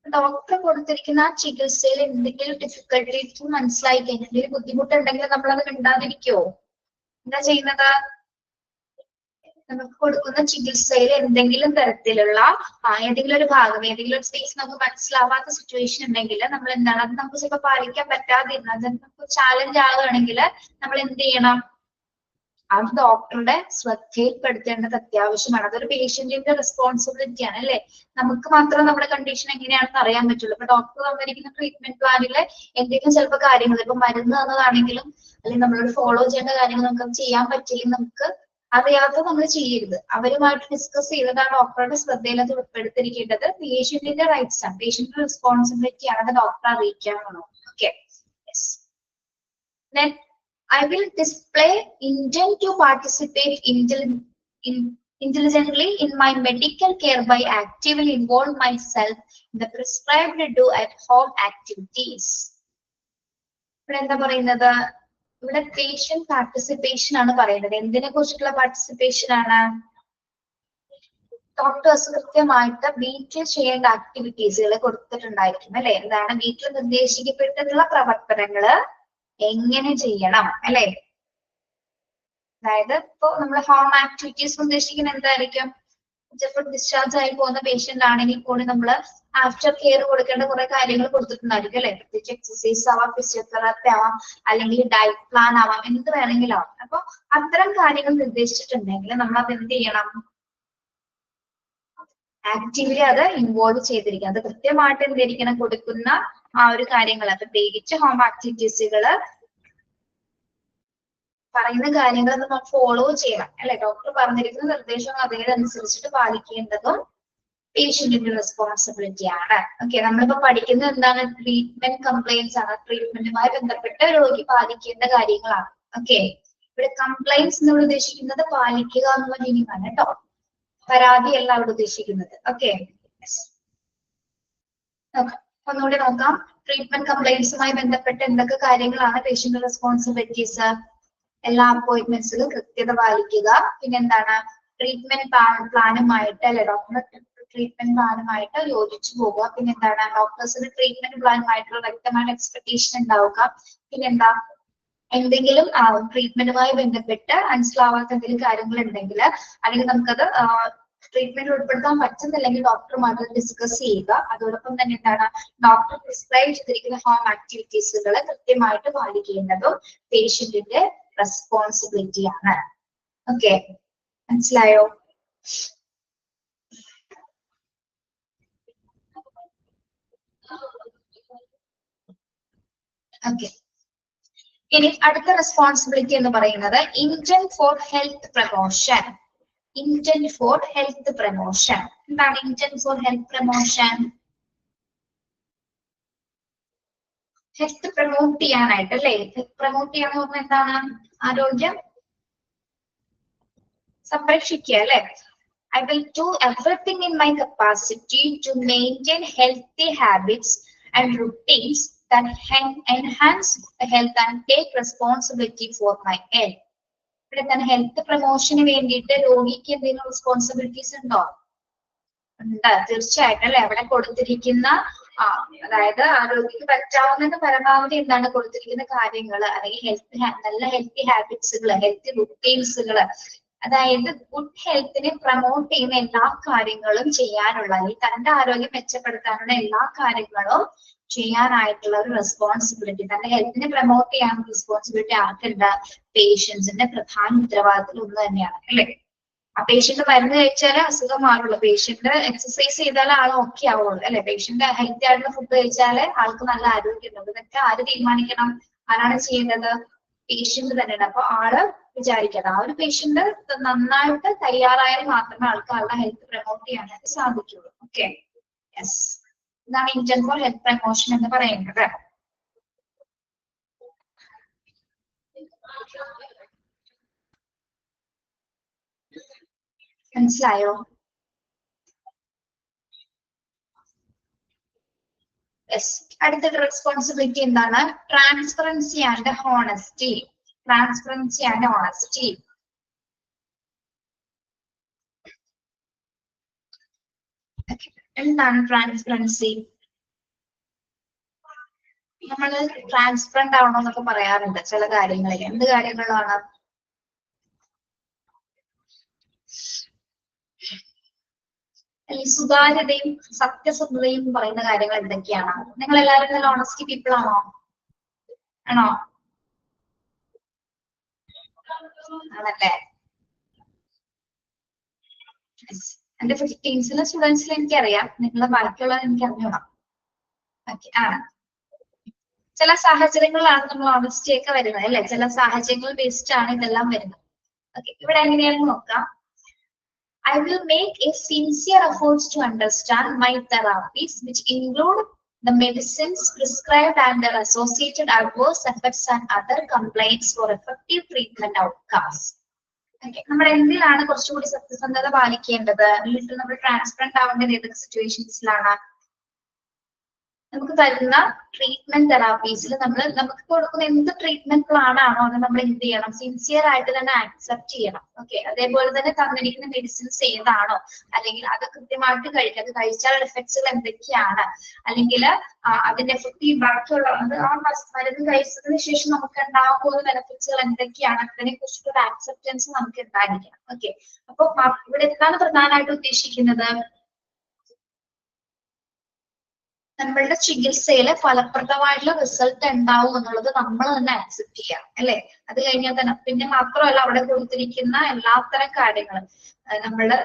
ഡോക്ടർ കൊടുത്തിരിക്കുന്ന ചികിത്സയിൽ എന്തെങ്കിലും ഡിഫിക്കൽട്ടീസ് മനസ്സിലായി കഴിഞ്ഞാൽ, എന്തെങ്കിലും ബുദ്ധിമുട്ടുണ്ടെങ്കിൽ നമ്മളത് മിണ്ടാതിരിക്കുവോ? എന്താ ചെയ്യുന്നത്? നമുക്ക് കൊടുക്കുന്ന ചികിത്സയിൽ എന്തെങ്കിലും തരത്തിലുള്ള ഏതെങ്കിലും ഒരു ഭാഗം, ഏതെങ്കിലും ഒരു സ്പേസ് നമുക്ക് മനസ്സിലാവാത്ത സിറ്റുവേഷൻ ഉണ്ടെങ്കിൽ നമ്മൾ എന്താണ്, അത് നമുക്ക് ചിലപ്പോൾ പാലിക്കാൻ പറ്റാതിരുന്നത്, അത് നമുക്ക് ചാലഞ്ച് ആവുകയാണെങ്കിൽ നമ്മൾ എന്ത് ചെയ്യണം? അത് ഡോക്ടറുടെ ശ്രദ്ധയിൽപ്പെടുത്തേണ്ടത് അത്യാവശ്യമാണ്. അതൊരു പേഷ്യന്റിന്റെ റെസ്പോൺസിബിലിറ്റി ആണ്, അല്ലെ? നമുക്ക് മാത്രം നമ്മുടെ കണ്ടീഷൻ എങ്ങനെയാണെന്ന് അറിയാൻ പറ്റുള്ളൂ. ഇപ്പൊ ഡോക്ടർ തന്നിരിക്കുന്ന ട്രീറ്റ്മെന്റ് പ്ലാനിൽ എന്തെങ്കിലും ചിലപ്പോൾ കാര്യങ്ങൾ, ഇപ്പൊ മരുന്ന് തന്നതാണെങ്കിലും അല്ലെങ്കിൽ നമ്മളോട് ഫോളോ ചെയ്യേണ്ട കാര്യങ്ങൾ നമുക്ക് ചെയ്യാൻ പറ്റില്ലെങ്കിൽ നമുക്ക് അറിയാത്ത നമ്മൾ ചെയ്യരുത്. അവരുമായിട്ട് ഡിസ്കസ് ചെയ്തതാണ് ഡോക്ടറുടെ ശ്രദ്ധയിൽ അത് ഉൾപ്പെടുത്തിയിരിക്കേണ്ടത്. പേഷ്യന്റിന്റെ റൈറ്റ്സ് ആണ്, പേഷ്യന്റിന്റെ റെസ്പോൺസിബിലിറ്റി ആണ് ഡോക്ടറെ അറിയിക്കാനുള്ളത്. Okay, then I will display intent to participate intelligently in my medical care by actively involve myself in the prescribed do at home activities. ഇവിടെ എന്താ പറയുന്നത്? ഇവിടെ പേഷ്യന്റ് പാർട്ടിസിപ്പേഷൻ ആണ് പറയുന്നത്. എന്തിനെ കുറിച്ചിട്ടുള്ള പാർട്ടിസിപ്പേഷൻ ആണ്? ഡോക്ടേഴ്സ് കൃത്യമായിട്ട് വീട്ടിൽ ചെയ്യേണ്ട ആക്ടിവിറ്റീസുകൾ കൊടുത്തിട്ടുണ്ടായിരിക്കും, അല്ലെ? എന്താണ് വീട്ടിൽ നിർദ്ദേശിക്കപ്പെട്ടിട്ടുള്ള പ്രവർത്തനങ്ങള് എങ്ങനെ ചെയ്യണം, അല്ലെ? അതായത് ഇപ്പൊ നമ്മൾ ഹോം ആക്ടിവിറ്റീസ് ഉദ്ദേശിക്കുന്നത് എന്തായിരിക്കും? ചിലപ്പോൾ ഡിസ്ചാർജ് ആയി പോകുന്ന പേഷ്യന്റ് ആണെങ്കിൽ കൂടി നമ്മൾ ആഫ്റ്റർ കെയർ കൊടുക്കേണ്ട കുറെ കാര്യങ്ങൾ കൊടുത്തിട്ടുണ്ടായിരിക്കും, അല്ലെ? പ്രത്യേകിച്ച് എക്സസൈസ് ആവാം, ഫിസിയോതെറാപ്പി ആവാം, അല്ലെങ്കിൽ ഡയറ്റ് പ്ലാൻ ആവാം, എന്ത് വേണമെങ്കിലും ആവാം. അപ്പൊ അത്തരം കാര്യങ്ങൾ നിർദ്ദേശിച്ചിട്ടുണ്ടെങ്കിൽ നമ്മൾ അത് എന്ത് ചെയ്യണം? ആക്റ്റീവ്ലി അത് ഇൻവോൾവ് ചെയ്തിരിക്കണം. അത് കൃത്യമായിട്ട് എന്തിരിക്കണം? കൊടുക്കുന്ന ആ ഒരു കാര്യങ്ങൾ, പ്രത്യേകിച്ച് ഹോം ആക്ടിവിറ്റീസുകള് പറയുന്ന കാര്യങ്ങൾ നമ്മൾ ഫോളോ ചെയ്യണം, അല്ലെ? ഡോക്ടർ പറഞ്ഞിരിക്കുന്ന നിർദ്ദേശങ്ങൾ അതിനനുസരിച്ചിട്ട് പാലിക്കേണ്ടതും പേഷ്യന്റിന്റെ റെസ്പോൺസിബിലിറ്റി ആണ്. ഓക്കെ, നമ്മളിപ്പോ പഠിക്കുന്നത് എന്താണ്? ട്രീറ്റ്മെന്റ് കംപ്ലൈൻസ് ആണ്. ട്രീറ്റ്മെന്റുമായി ബന്ധപ്പെട്ട് രോഗി പാലിക്കേണ്ട കാര്യങ്ങളാണ്. ഓക്കെ, ഇവിടെ കംപ്ലൈൻസ് നമ്മൾ ഉദ്ദേശിക്കുന്നത് പാലിക്കുക എന്നുള്ള മീനിങ് ആണ് കേട്ടോ, പരാതിയല്ല അവിടെ ഉദ്ദേശിക്കുന്നത്. ഓക്കെ, ഒന്നുകൂടി നോക്കാം. ട്രീറ്റ്മെന്റ് കംപ്ലൈൻസുമായി ബന്ധപ്പെട്ട് എന്തൊക്കെ കാര്യങ്ങളാണ് പേഷ്യന്റ് റെസ്പോൺസിബിലിറ്റീസ്? എല്ലാ അപ്പോയിന്റ്മെന്റ്സിലും കൃത്യത പാലിക്കുക. പിന്നെ എന്താണ്? ട്രീറ്റ്മെന്റ് പ്ലാനുമായിട്ട്, അല്ലെ? ഡോക്ടറുടെ ട്രീറ്റ്മെന്റ് പ്ലാനുമായിട്ട് യോജിച്ചു പോവുക. പിന്നെ എന്താണ്? ഡോക്ടേഴ്സിന്റെ ട്രീറ്റ്മെന്റ് പ്ലാനുമായിട്ടുള്ള വ്യക്തമായ എക്സ്പെക്ടേഷൻ ഉണ്ടാവുക. പിന്നെന്താ? എന്തെങ്കിലും ട്രീറ്റ്മെന്റുമായി ബന്ധപ്പെട്ട് മനസ്സിലാവാത്ത എന്തെങ്കിലും കാര്യങ്ങൾ ഉണ്ടെങ്കിൽ, അല്ലെങ്കിൽ നമുക്കത് ട്രീറ്റ്മെന്റ് ഉൾപ്പെടുത്താൻ പറ്റുന്നില്ലെങ്കിൽ ഡോക്ടറുമായിട്ട് ഡിസ്കസ് ചെയ്യുക. അതോടൊപ്പം തന്നെ എന്താണ്? ഡോക്ടർ പ്രിസ്ക്രൈബ് ചെയ്തിരിക്കുന്ന ഹോം ആക്ടിവിറ്റീസുകൾ കൃത്യമായിട്ട് പാലിക്കേണ്ടതും പേഷ്യന്റിന്റെ റെസ്പോൺസിബിലിറ്റി ആണ്. ഓക്കെ, മനസ്സിലായോ? ഓക്കെ, ഇനി അടുത്ത റെസ്പോൺസിബിലിറ്റി എന്ന് പറയുന്നത് intent for health promotion. Intent for health promotion എന്താണ്? Intent for health promotion health promote ചെയ്യാനായിട്ട്, അല്ലെ? ഹെൽത്ത് പ്രൊമോട്ട് ചെയ്യാന്ന് പറഞ്ഞാൽ എന്താണ്? ആരോഗ്യം സംരക്ഷിക്കുക, അല്ലെ? I will do everything in my capacity to maintain healthy habits and routines that enhance health and take responsibility for my health. ഇവിടെ തന്നെ ഹെൽത്ത് പ്രൊമോഷന് വേണ്ടിയിട്ട് രോഗിക്ക് എന്തെങ്കിലും റെസ്പോൺസിബിലിറ്റീസ് ഉണ്ടോ? ഉണ്ട്, തീർച്ചയായിട്ടും അല്ലെ. അവിടെ കൊടുത്തിരിക്കുന്ന അതായത് ആ രോഗിക്ക് പറ്റാവുന്ന പരമാവധി എന്താണ് കൊടുത്തിരിക്കുന്ന കാര്യങ്ങൾ, അല്ലെങ്കിൽ നല്ല ഹെൽത്തി ഹാബിറ്റ്സുകൾ, ഹെൽത്തി റുട്ടീൻസുകൾ, അതായത് ഗുഡ് ഹെൽത്തിനെ പ്രൊമോട്ട് ചെയ്യുന്ന എല്ലാ കാര്യങ്ങളും ചെയ്യാനുള്ള, അല്ലെങ്കിൽ തന്റെ ആരോഗ്യം മെച്ചപ്പെടുത്താനുള്ള എല്ലാ കാര്യങ്ങളും ചെയ്യാനായിട്ടുള്ള ഒരു റെസ്പോൺസിബിലിറ്റി, തന്റെ ഹെൽത്തിനെ പ്രൊമോട്ട് ചെയ്യാനുള്ള റെസ്പോൺസിബിലിറ്റി ആർക്കുണ്ട്? പേഷ്യൻസിന്റെ പ്രധാന ഉത്തരവാദിത്തത്തിൽ ഒന്ന് തന്നെയാണ് അല്ലെ. ആ പേഷ്യന്റ് മരുന്ന് കഴിച്ചാലേ അസുഖം മാറുള്ളൂ. പേഷ്യന്റ് എക്സസൈസ് ചെയ്താലേ ആൾ ഓക്കെ ആവുള്ളൂ അല്ലെ. പേഷ്യന്റ് ഹെൽത്തി ആയിട്ടുള്ള ഫുഡ് കഴിച്ചാലേ ആൾക്ക് നല്ല ആരോഗ്യം ഉണ്ടാവും. ഇതൊക്കെ ആര് തീരുമാനിക്കണം? ആരാണ് ചെയ്യുന്നത്? പേഷ്യന്റ് തന്നെയാണ്. അപ്പൊ ആള് വിചാരിക്കണം ആ ഒരു പേഷ്യന്റ് നന്നായിട്ട് തയ്യാറായാൽ മാത്രമേ ആൾക്ക് ആളുടെ ഹെൽത്ത് പ്രൊമോട്ട് ചെയ്യാനായിട്ട് സാധിക്കുള്ളൂ. ഓക്കെ, യെസ്, ഇതാണ് ഇന്റന്റ് ഫോർ ഹെൽത്ത് പ്രൊമോഷൻ എന്ന് പറയുന്നത്. മനസ്സിലായോ? യെസ്, അടുത്ത റെസ്പോൺസിബിലിറ്റി എന്താണ്? Transparency and honesty. Transparency and honesty. എന്താണ് ട്രാൻസ്പെറൻസി? നമ്മൾ ട്രാൻസ്പെറന്റ് ആവണമെന്നൊക്കെ പറയാറുണ്ട് ചില കാര്യങ്ങളിൽ. എന്ത് കാര്യങ്ങളാണ്? സുതാര്യതയും സത്യസന്ധതയും പറയുന്ന കാര്യങ്ങൾ എന്തൊക്കെയാണ്? നിങ്ങൾ എല്ലാവരും നല്ല ഓണസ്റ്റി പീപ്പിൾ ആണോ? ആണോ? ആണല്ലേ. എന്റെ 15 സ്റ്റുഡൻസിൽ എനിക്കറിയാം, നിങ്ങളെ ബാക്കിയുള്ളത് എനിക്ക് അറിഞ്ഞോളാം. ഓക്കെ, ആണ്. ചില സാഹചര്യങ്ങളിലാണ് നമ്മൾ ഓണസ്റ്റി ഒക്കെ വരുന്നത് അല്ലെ. ചില സാഹചര്യങ്ങൾ ബേസ്ഡ് ആണ് ഇതെല്ലാം വരുന്നത്. ഓക്കെ, ഇവിടെ എങ്ങനെയാണെന്ന് നോക്കാം. I will make a sincere effort to understand my therapies, which include the medicines prescribed and their associated adverse effects and other complaints for effective treatment outcomes. Okay, നമ്മൾ എന്തിലാണ് കുറച്ചുകൂടി സത്യസന്ധത പാലിക്കേണ്ടത്? വീട്ടിൽ നമ്മൾ ട്രാൻസ്പെറന്റ് ആവേണ്ടത് ഏതൊക്കെ സിറ്റുവേഷൻസിലാണ്? നമുക്ക് തരുന്ന ട്രീറ്റ്മെന്റ് തെറാപ്പീസിൽ നമുക്ക് കൊടുക്കുന്ന എന്ത് ട്രീറ്റ്മെന്റുകളാണോ അത് നമ്മൾ എന്ത് ചെയ്യണം? സിൻസിയർ ആയിട്ട് തന്നെ ആക്സെപ്റ്റ് ചെയ്യണം. ഓക്കെ, അതേപോലെ തന്നെ തന്നിരിക്കുന്ന മെഡിസിൻസ് ഏതാണോ, അല്ലെങ്കിൽ അത് കൃത്യമായിട്ട് കഴിക്കുക, അത് കഴിച്ചാൽ എഫക്ട്സുകൾ എന്തൊക്കെയാണ്, അല്ലെങ്കിൽ അതിന്റെ എഫക്റ്റീവ് ബാക്കിയുള്ള ആ മരുന്ന് കഴിച്ചതിന് ശേഷം നമുക്ക് ഉണ്ടാകുന്ന ബെനിഫിറ്റ്സുകൾ എന്തൊക്കെയാണ്, അതിനെ കുറിച്ചിട്ടൊരു ആക്സെപ്റ്റൻസ് നമുക്ക് ഉണ്ടായിരിക്കണം. ഓക്കെ, അപ്പൊ ഇവിടെ എന്താണ് പ്രധാനമായിട്ട് ഉദ്ദേശിക്കുന്നത്? നമ്മളുടെ ചികിത്സയില് ഫലപ്രദമായിട്ടുള്ള റിസൾട്ട് ഉണ്ടാവും എന്നുള്ളത് നമ്മൾ തന്നെ ആക്സെപ്റ്റ് ചെയ്യാം അല്ലെ. അത് കഴിഞ്ഞാൽ തന്നെ പിന്നെ മാത്രമല്ല അവിടെ കൊടുത്തിരിക്കുന്ന എല്ലാത്തരം കാര്യങ്ങളും നമ്മളുടെ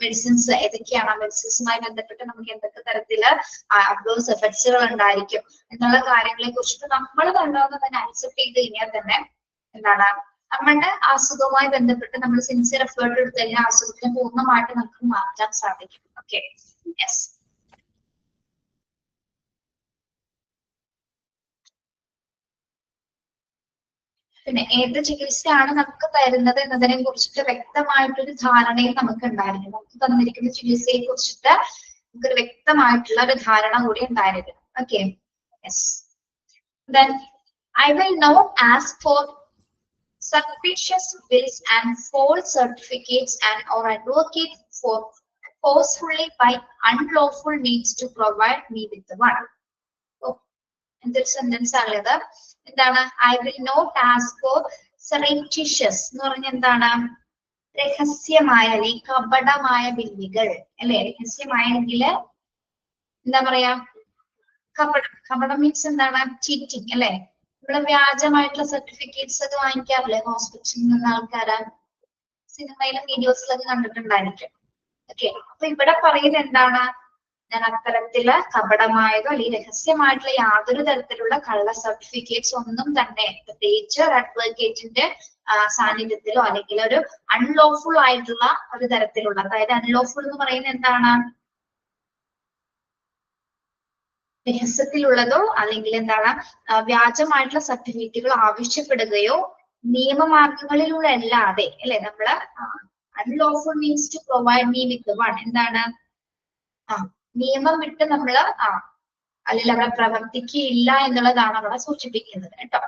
മെഡിസിൻസ് ഏതൊക്കെയാണ്, മെഡിസിൻസുമായി ബന്ധപ്പെട്ട് നമുക്ക് എന്തൊക്കെ തരത്തില് അഡ്വേഴ്സ് എഫക്ട്സുകൾ ഉണ്ടായിരിക്കും എന്നുള്ള കാര്യങ്ങളെ കുറിച്ചിട്ട് നമ്മൾ തന്നെ ആക്സെപ്റ്റ് ചെയ്ത് കഴിഞ്ഞാൽ തന്നെ എന്താണ് നമ്മളുടെ അസുഖവുമായി ബന്ധപ്പെട്ട് നമ്മൾ സിൻസിയർ എഫേർട്ട് എടുത്ത് കഴിഞ്ഞാൽ അസുഖത്തിനെ പൂർണ്ണമായിട്ട് നമുക്ക് മാറ്റാൻ സാധിക്കും. Okay, yes. പിന്നെ ഏത് ചികിത്സയാണ് നമുക്ക് തരുന്നത് എന്നതിനെ കുറിച്ചിട്ട് വ്യക്തമായിട്ടൊരു ധാരണയും നമുക്ക് ഉണ്ടായിരിക്കും. നമുക്ക് തന്നിരിക്കുന്ന ചികിത്സയെ കുറിച്ചിട്ട് നമുക്കൊരു വ്യക്തമായിട്ടുള്ള ഒരു ധാരണ കൂടി ഉണ്ടായിരിക്കണം. Okay, yes. Then I will not ask for suspicious bills and false certificates and or advocate for forcefully by unlawful means to provide me with the one. എന്തൊരു സെന്റൻസ് ആണത്? എന്താണ്? I will not ask for surreptitious എന്ന് പറഞ്ഞ എന്താണ്? രഹസ്യമായ അല്ലെങ്കിൽ കപടമായ ബില്ലുകൾ അല്ലെ. രഹസ്യമായെങ്കിൽ എന്താ പറയാ? കപടം. കപടം മീൻസ് എന്താണ്? ചീറ്റിംഗ് അല്ലെ. നമ്മള് വ്യാജമായിട്ടുള്ള സർട്ടിഫിക്കറ്റ്സ് ഒക്കെ വാങ്ങിക്കാറില്ലേ ഹോസ്പിറ്റലിൽ നിന്ന് ആൾക്കാര്? സിനിമയിലും വീഡിയോസിലൊക്കെ കണ്ടിട്ടുണ്ടായിരിക്കും. ഓക്കെ, അപ്പൊ ഇവിടെ പറയുന്നത് എന്താണ്? ഞാൻ അത്തരത്തില് കപടമായതോ അല്ലെങ്കിൽ രഹസ്യമായിട്ടുള്ള യാതൊരു തരത്തിലുള്ള കള്ള സർട്ടിഫിക്കറ്റ്സ് ഒന്നും തന്നെ പ്രത്യേകിച്ച് അഡ്വക്കേറ്റിന്റെ സാന്നിധ്യത്തിലോ അല്ലെങ്കിൽ ഒരു അൺലോഫുൾ ആയിട്ടുള്ള ഒരു തരത്തിലുള്ള, അതായത് അൺലോഫുൾ എന്ന് പറയുന്നത് എന്താണ്? രഹസ്യത്തിലുള്ളതോ അല്ലെങ്കിൽ എന്താണ് വ്യാജമായിട്ടുള്ള സർട്ടിഫിക്കറ്റുകൾ ആവശ്യപ്പെടുകയോ നിയമമാർഗങ്ങളിലൂടെ അല്ലാതെ അല്ലെ. നമ്മള് unlawful means to provide me with one എന്താണ്? നിയമം വിട്ട് നമ്മള് അല്ലെങ്കിൽ അവിടെ പ്രവർത്തിക്കുകയില്ല എന്നുള്ളതാണ് അവിടെ സൂചിപ്പിക്കുന്നത് കേട്ടോ.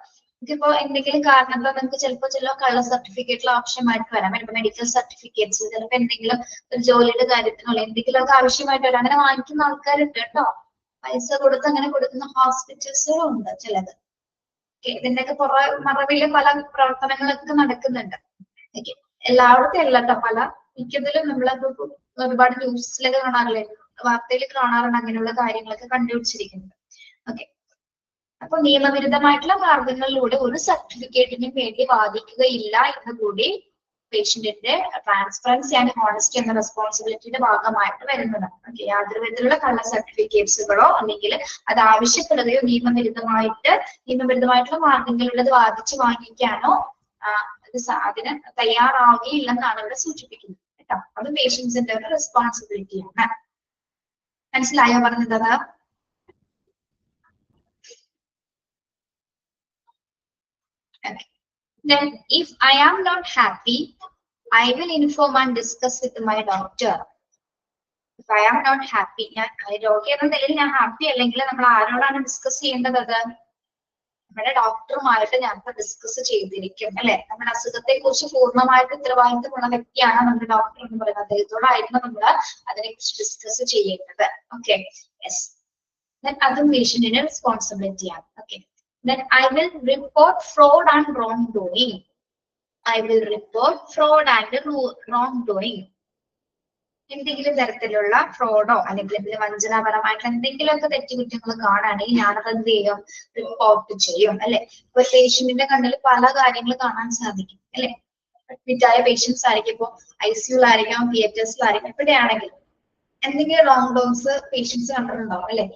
നമുക്കിപ്പോ എന്തെങ്കിലും കാരണത്താൽ നമുക്ക് ചിലപ്പോൾ ചില കള്ള സർട്ടിഫിക്കറ്റിൽ ആവശ്യമായിട്ട് വരാം. ഇപ്പൊ മെഡിക്കൽ സർട്ടിഫിക്കറ്റ്സ്, ചിലപ്പോൾ എന്തെങ്കിലും ഒരു ജോലിയുടെ കാര്യത്തിനുള്ള എന്തെങ്കിലുമൊക്കെ ആവശ്യമായിട്ട് വരാം. അങ്ങനെ വാങ്ങിക്കുന്ന ആൾക്കാരുണ്ട് കേട്ടോ. പൈസ കൊടുത്ത് അങ്ങനെ കൊടുക്കുന്ന ഹോസ്പിറ്റൽസുകളും ഉണ്ട് ചിലത്. ഇതിന്റെയൊക്കെ മറവില് പല പ്രവർത്തനങ്ങളൊക്കെ നടക്കുന്നുണ്ട്. ഓക്കെ, എല്ലായിടത്തും അല്ല കേട്ടോ, പല മിക്കതിലും നമ്മളൊക്കെ ഒരുപാട് ന്യൂസിലൊക്കെ കാണാറില്ലേ, വാർത്തയിൽ കാണാറുണ്ട് അങ്ങനെയുള്ള കാര്യങ്ങളൊക്കെ കണ്ടുപിടിച്ചിരിക്കുന്നത്. ഓക്കെ, അപ്പൊ നിയമവിരുദ്ധമായിട്ടുള്ള മാർഗങ്ങളിലൂടെ ഒരു സർട്ടിഫിക്കറ്റിനും വേണ്ടി വാദിക്കുകയില്ല എന്ന് കൂടി പേഷ്യന്റിന്റെ ട്രാൻസ്പെറൻസി ആൻഡ് ഹോണസ്റ്റി എന്ന റെസ്പോൺസിബിലിറ്റിയുടെ ഭാഗമായിട്ട് വരുന്നത്. ഓക്കെ, യാതൊരു വിധത്തിലുള്ള കള്ള സർട്ടിഫിക്കറ്റ്സുകളോ അല്ലെങ്കിൽ അത് ആവശ്യപ്പെടുകയോ നിയമവിരുദ്ധമായിട്ടുള്ള മാർഗങ്ങളിലൂടെ അത് വാദിച്ച് വാങ്ങിക്കാനോ അതിന് തയ്യാറാവുകയില്ലെന്നാണ് ഇവിടെ സൂചിപ്പിക്കുന്നത് കേട്ടോ. അത് പേഷ്യൻസിന്റെ ഒരു റെസ്പോൺസിബിലിറ്റിയാണ്. മനസ്സിലായോ പറഞ്ഞത്? Okay. Then, if I am not happy, I will inform and discuss with my doctor. If I am not happy, രോഗി എന്ന നിലയിൽ ഞാൻ ഹാപ്പി അല്ലെങ്കിൽ നമ്മൾ ആരോടാണ് ഡിസ്കസ് ചെയ്യേണ്ടത്? അത് നമ്മുടെ ഡോക്ടറുമായിട്ട് ഞാനിപ്പോ ഡിസ്കസ് ചെയ്തിരിക്കും അല്ലെ. നമ്മുടെ അസുഖത്തെ കുറിച്ച് പൂർണ്ണമായിട്ട് ഉത്തരവാദിത്തമുള്ള വ്യക്തിയാണ് നമ്മുടെ ഡോക്ടർ എന്ന് പറയുന്നത്. അദ്ദേഹത്തോടായിരുന്നു നമ്മൾ അതിനെ കുറിച്ച് ഡിസ്കസ് ചെയ്യേണ്ടത്. ഓക്കെ, യെസ്, അതും പേഷ്യന്റിന്റെ റെസ്പോൺസിബിലിറ്റിയാണ്. Okay, then I will report fraud and wrongdoing. I will report fraud and wrongdoing. എന്തെങ്കിലും തരത്തിലുള്ള ഫ്രോഡോ അല്ലെങ്കിൽ വഞ്ചനാപരമായിട്ട് എന്തെങ്കിലുമൊക്കെ തെറ്റുകുറ്റങ്ങൾ കാണുകയാണെങ്കിൽ ഞാനത് എന്ത് ചെയ്യും? റിപ്പോർട്ട് ചെയ്യും അല്ലെ. ഇപ്പൊ പേഷ്യന്റിന്റെ കണ്ണിൽ പല കാര്യങ്ങൾ കാണാൻ സാധിക്കും അല്ലെ. അഡ്മിറ്റായ പേഷ്യൻസ് ആയിരിക്കും, ഇപ്പൊ ICU-ലായിരിക്കാം, തിയേറ്റേഴ്സിലായിരിക്കും, എവിടെയാണെങ്കിലും എന്തെങ്കിലും റോങ് ഡോങ്സ് പേഷ്യൻസ് കണ്ടിട്ടുണ്ടാവും അല്ലെ.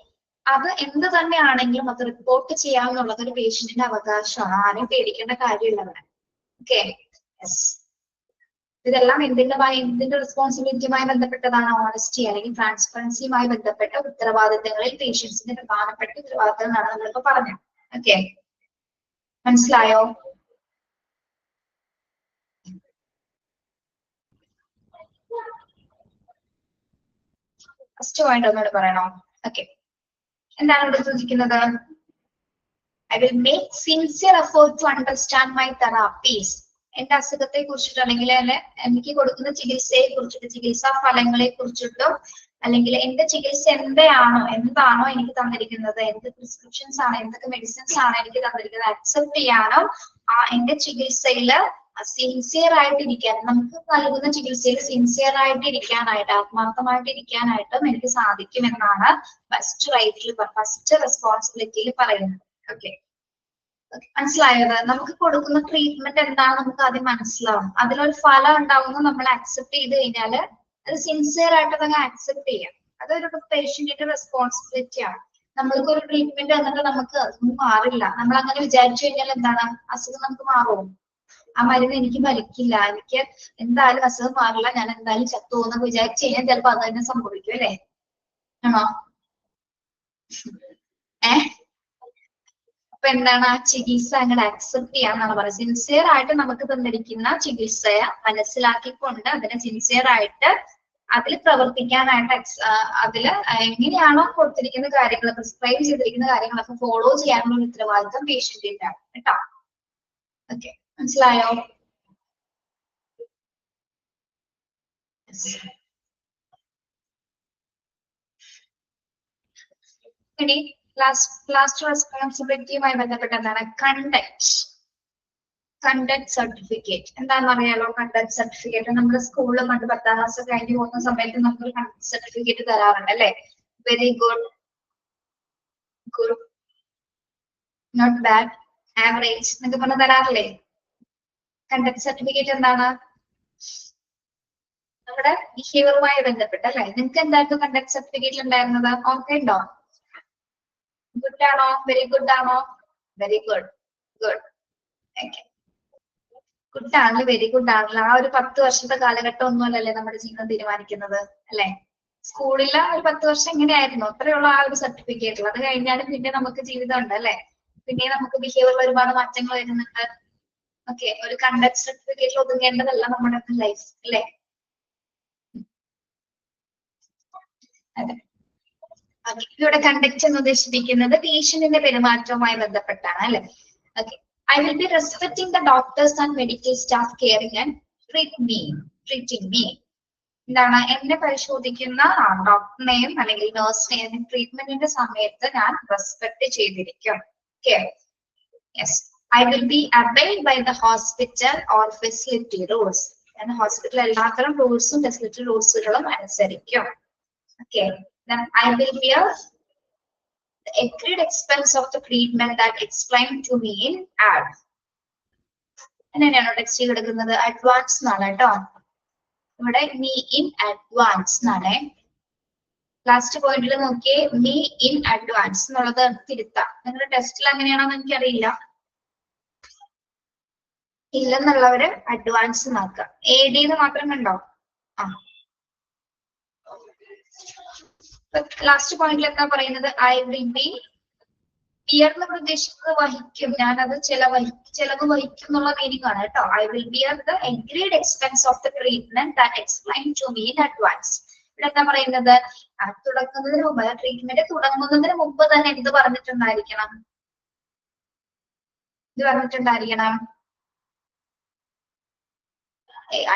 അത് എന്ത് തന്നെയാണെങ്കിലും അത് റിപ്പോർട്ട് ചെയ്യാമെന്നുള്ളത് ഒരു പേഷ്യന്റിന്റെ അവകാശമാണ്. ആരെയും പേടിക്കേണ്ട കാര്യമില്ല അവിടെ. ഓക്കെ, യെസ്, ഇതെല്ലാം എന്തിന്റെ റെസ്പോൺസിബിലിറ്റിയുമായി ബന്ധപ്പെട്ടതാണ്? ഓണസ്റ്റി അല്ലെങ്കിൽ ട്രാൻസ്പെറൻസിയുമായി ബന്ധപ്പെട്ട ഉത്തരവാദിത്തങ്ങളിൽ പേഷ്യൻസിന്റെ പ്രധാനപ്പെട്ട ഉത്തരവാദിത്തങ്ങളാണ് നമ്മളിപ്പോ പറഞ്ഞത്. ഓക്കെ, മനസ്സിലായോ? ഫസ്റ്റ് പോയിന്റ് ഒന്നുകൂടെ പറയണോ? ഓക്കെ, എന്താണ് ഇവിടെ സൂചിക്കുന്നത്? I will make sincere effort to understand my therapies. എന്റെ അസുഖത്തെ കുറിച്ചിട്ടോ അല്ലെങ്കിൽ എനിക്ക് കൊടുക്കുന്ന ചികിത്സയെ കുറിച്ചിട്ടോ ചികിത്സാ ഫലങ്ങളെ കുറിച്ചിട്ടോ അല്ലെങ്കിൽ എന്റെ ചികിത്സ എന്താണോ എനിക്ക് തന്നിരിക്കുന്നത്, എന്ത് പ്രിസ്ക്രിപ്ഷൻസ് ആണ്, എന്തൊക്കെ മെഡിസിൻസ് ആണ് എനിക്ക് തന്നിരിക്കുന്നത്, അക്സെപ്റ്റ് ചെയ്യാനോ എന്റെ ചികിത്സയില് സിൻസിയർ ആയിട്ടിരിക്കാൻ, നമുക്ക് നൽകുന്ന ചികിത്സയിൽ സിൻസിയർ ആയിട്ട് ഇരിക്കാനായിട്ട്, ആത്മാർത്ഥമായിട്ട് ഇരിക്കാനായിട്ടും എനിക്ക് സാധിക്കുമെന്നാണ് ഫസ്റ്റ് റെസ്പോൺസിബിലിറ്റിയിൽ പറയുന്നത്. ഓക്കെ, മനസ്സിലായത്? നമുക്ക് കൊടുക്കുന്ന ട്രീറ്റ്മെന്റ് എന്താണ് നമുക്ക് ആദ്യം മനസ്സിലാവും. അതിലൊരു ഫലം ഉണ്ടാവുന്നു, നമ്മൾ അക്സെപ്റ്റ് ചെയ്ത് കഴിഞ്ഞാല് അത് സിൻസിയർ ആയിട്ട് തന്നെ അക്സെപ്റ്റ് ചെയ്യാം. അതൊരു പേഷ്യന്റിന്റെ റെസ്പോൺസിബിലിറ്റിയാണ്. നമ്മൾക്ക് ഒരു ട്രീറ്റ്മെന്റ് എന്നിട്ട് നമുക്ക് അതൊന്നും മാറില്ല, നമ്മൾ അങ്ങനെ വിചാരിച്ചു കഴിഞ്ഞാൽ എന്താണ്? അസുഖം നമുക്ക് മാറുമോ? ആ മരുന്ന് എനിക്ക് ഫലിക്കില്ല, എനിക്ക് എന്തായാലും അസുഖം മാറില്ല, ഞാൻ എന്തായാലും ചത്തു എന്നൊക്കെ വിചാരിച്ചു കഴിഞ്ഞാൽ ചിലപ്പോ അത് തന്നെ സംഭവിക്കും അല്ലേ? ആണോ? അപ്പൊ എന്താണ്? ആ ചികിത്സ അങ്ങനെ അക്സെപ്റ്റ് ചെയ്യാന്നാണ് പറയുന്നത്. സിൻസിയർ ആയിട്ട് നമുക്ക് തന്നിരിക്കുന്ന ചികിത്സയെ മനസ്സിലാക്കിക്കൊണ്ട് അതിനെ സിൻസിയർ ആയിട്ട് അതിൽ പ്രവർത്തിക്കാനായിട്ട് അതിൽ എങ്ങനെയാണോ കൊടുത്തിരിക്കുന്ന കാര്യങ്ങൾ, പ്രിസ്ക്രൈബ് ചെയ്തിരിക്കുന്ന കാര്യങ്ങളൊക്കെ ഫോളോ ചെയ്യാനുള്ള ഒരു ഉത്തരവാദിത്വം പേഷ്യന്റിന്റെ ആണ് കേട്ടോ. ഓക്കെ, മനസ്സിലായോ? ഇനി ലാസ്റ്റ് റെസ്പോൺസിബിലിറ്റിയുമായി ബന്ധപ്പെട്ട എന്താണ്? Conduct certificate. എന്താണെന്ന് അറിയാലോ? കണ്ടക്ട് സർട്ടിഫിക്കറ്റ് നമ്മുടെ സ്കൂളിൽ പണ്ട് 10ാം ക്ലാസ് കഴിഞ്ഞ് പോകുന്ന സമയത്ത് നമുക്ക് കണ്ടക്ട് സർട്ടിഫിക്കറ്റ് തരാറുണ്ട് അല്ലെ. Very good, not bad, average എന്നൊക്കെ പറഞ്ഞ് തരാറില്ലേ? കണ്ടക്ട് സർട്ടിഫിക്കറ്റ് എന്താണ്? നമ്മുടെ ബിഹേവിയറുമായി ബന്ധപ്പെട്ട് അല്ലെ. നിങ്ങൾക്ക് എന്തായിരുന്നു കണ്ടക്ട് സർട്ടിഫിക്കറ്റിൽ ഉണ്ടായിരുന്നത്? ഓക്കെ ഉണ്ടോ? ഗുഡ് ആണോ? വെരി ഗുഡ് ആണോ? Very good, good. Okay, good ആണല്ലോ, വെരി ഗുഡ് ആണല്ലോ. ആ ഒരു 10 വർഷത്തെ കാലഘട്ടം ഒന്നുമല്ലല്ലേ നമ്മുടെ ജീവിതം തീരുമാനിക്കുന്നത് അല്ലെ. സ്കൂളിലെ ഒരു 10 വർഷം എങ്ങനെയായിരുന്നു അത്രയുള്ള ആ ഒരു സർട്ടിഫിക്കറ്റിൽ. അത് കഴിഞ്ഞാലും പിന്നെ നമുക്ക് ജീവിതം ഉണ്ട് അല്ലെ. പിന്നെ നമുക്ക് ബിഹേവിയറിൽ ഒരുപാട് മാറ്റങ്ങൾ വരുന്നുണ്ട്. ഓക്കെ, ഒരു കണ്ടക്ട് സർട്ടിഫിക്കറ്റിൽ ഒതുങ്ങേണ്ടതല്ല നമ്മുടെ ലൈഫ് അല്ലെ. അതെ, ഇവിടെ കണ്ടക്ട് എന്ന് ഉദ്ദേശിപ്പിക്കുന്നത് പേഷ്യന്റിന്റെ പെരുമാറ്റവുമായി ബന്ധപ്പെട്ടാണ് അല്ലെ. Okay, I will be respecting the doctors and medical staff caring and treating me. എന്താണ് എന്നെ പരിശോധിക്കുന്ന ഡോക്ടറിനെയും അല്ലെങ്കിൽ നഴ്സിനെയും ട്രീറ്റ്മെന്റിന്റെ സമയത്ത് ഞാൻ റെസ്പെക്ട് ചെയ്തിരിക്കും. Okay, yes. I will be obeyed by the hospital or facility rules. ഞാൻ ഹോസ്പിറ്റൽ എല്ലാത്തരം റൂൾസും facility റൂൾസുകളും അനുസരിക്കും. Okay, then I will bear the agreed expense of the treatment that explained to me in ad. എങ്ങനെയാണോ text കിടക്കുന്നത്? Advance എന്നാണ് കേട്ടോ. ഇവിടെ me in advance എന്നാണ്. Last പോയിന്റിൽ നോക്കിയേ, me in advance എന്നുള്ളത് തിരുത്താം. നിങ്ങളുടെ ടെസ്റ്റിൽ അങ്ങനെയാണോന്ന് എനിക്കറിയില്ല. ഇല്ലെന്നുള്ളവര് അഡ്വാൻസ് നോക്കുക. AD എന്ന് മാത്രം കണ്ടോ? ആ, ലാസ്റ്റ് പോയിന്റിൽ എന്താ പറയുന്നത്? I will be bear എന്ന് ഉദ്ദേശിക്കുന്നത് വഹിക്കും, ഞാനത് ചെലവ് വഹിക്കും എന്നുള്ള മീനിങ് ആണ് കേട്ടോ. I will bear the agreed expense of the treatment that explained to me in advance. ഇവിടെ എന്താ പറയുന്നത്? തുടങ്ങുന്നതിന് മുമ്പ്, ട്രീറ്റ്മെന്റ് തുടങ്ങുന്നതിന് മുമ്പ് തന്നെ എന്ത് പറഞ്ഞിട്ടുണ്ടായിരിക്കണം?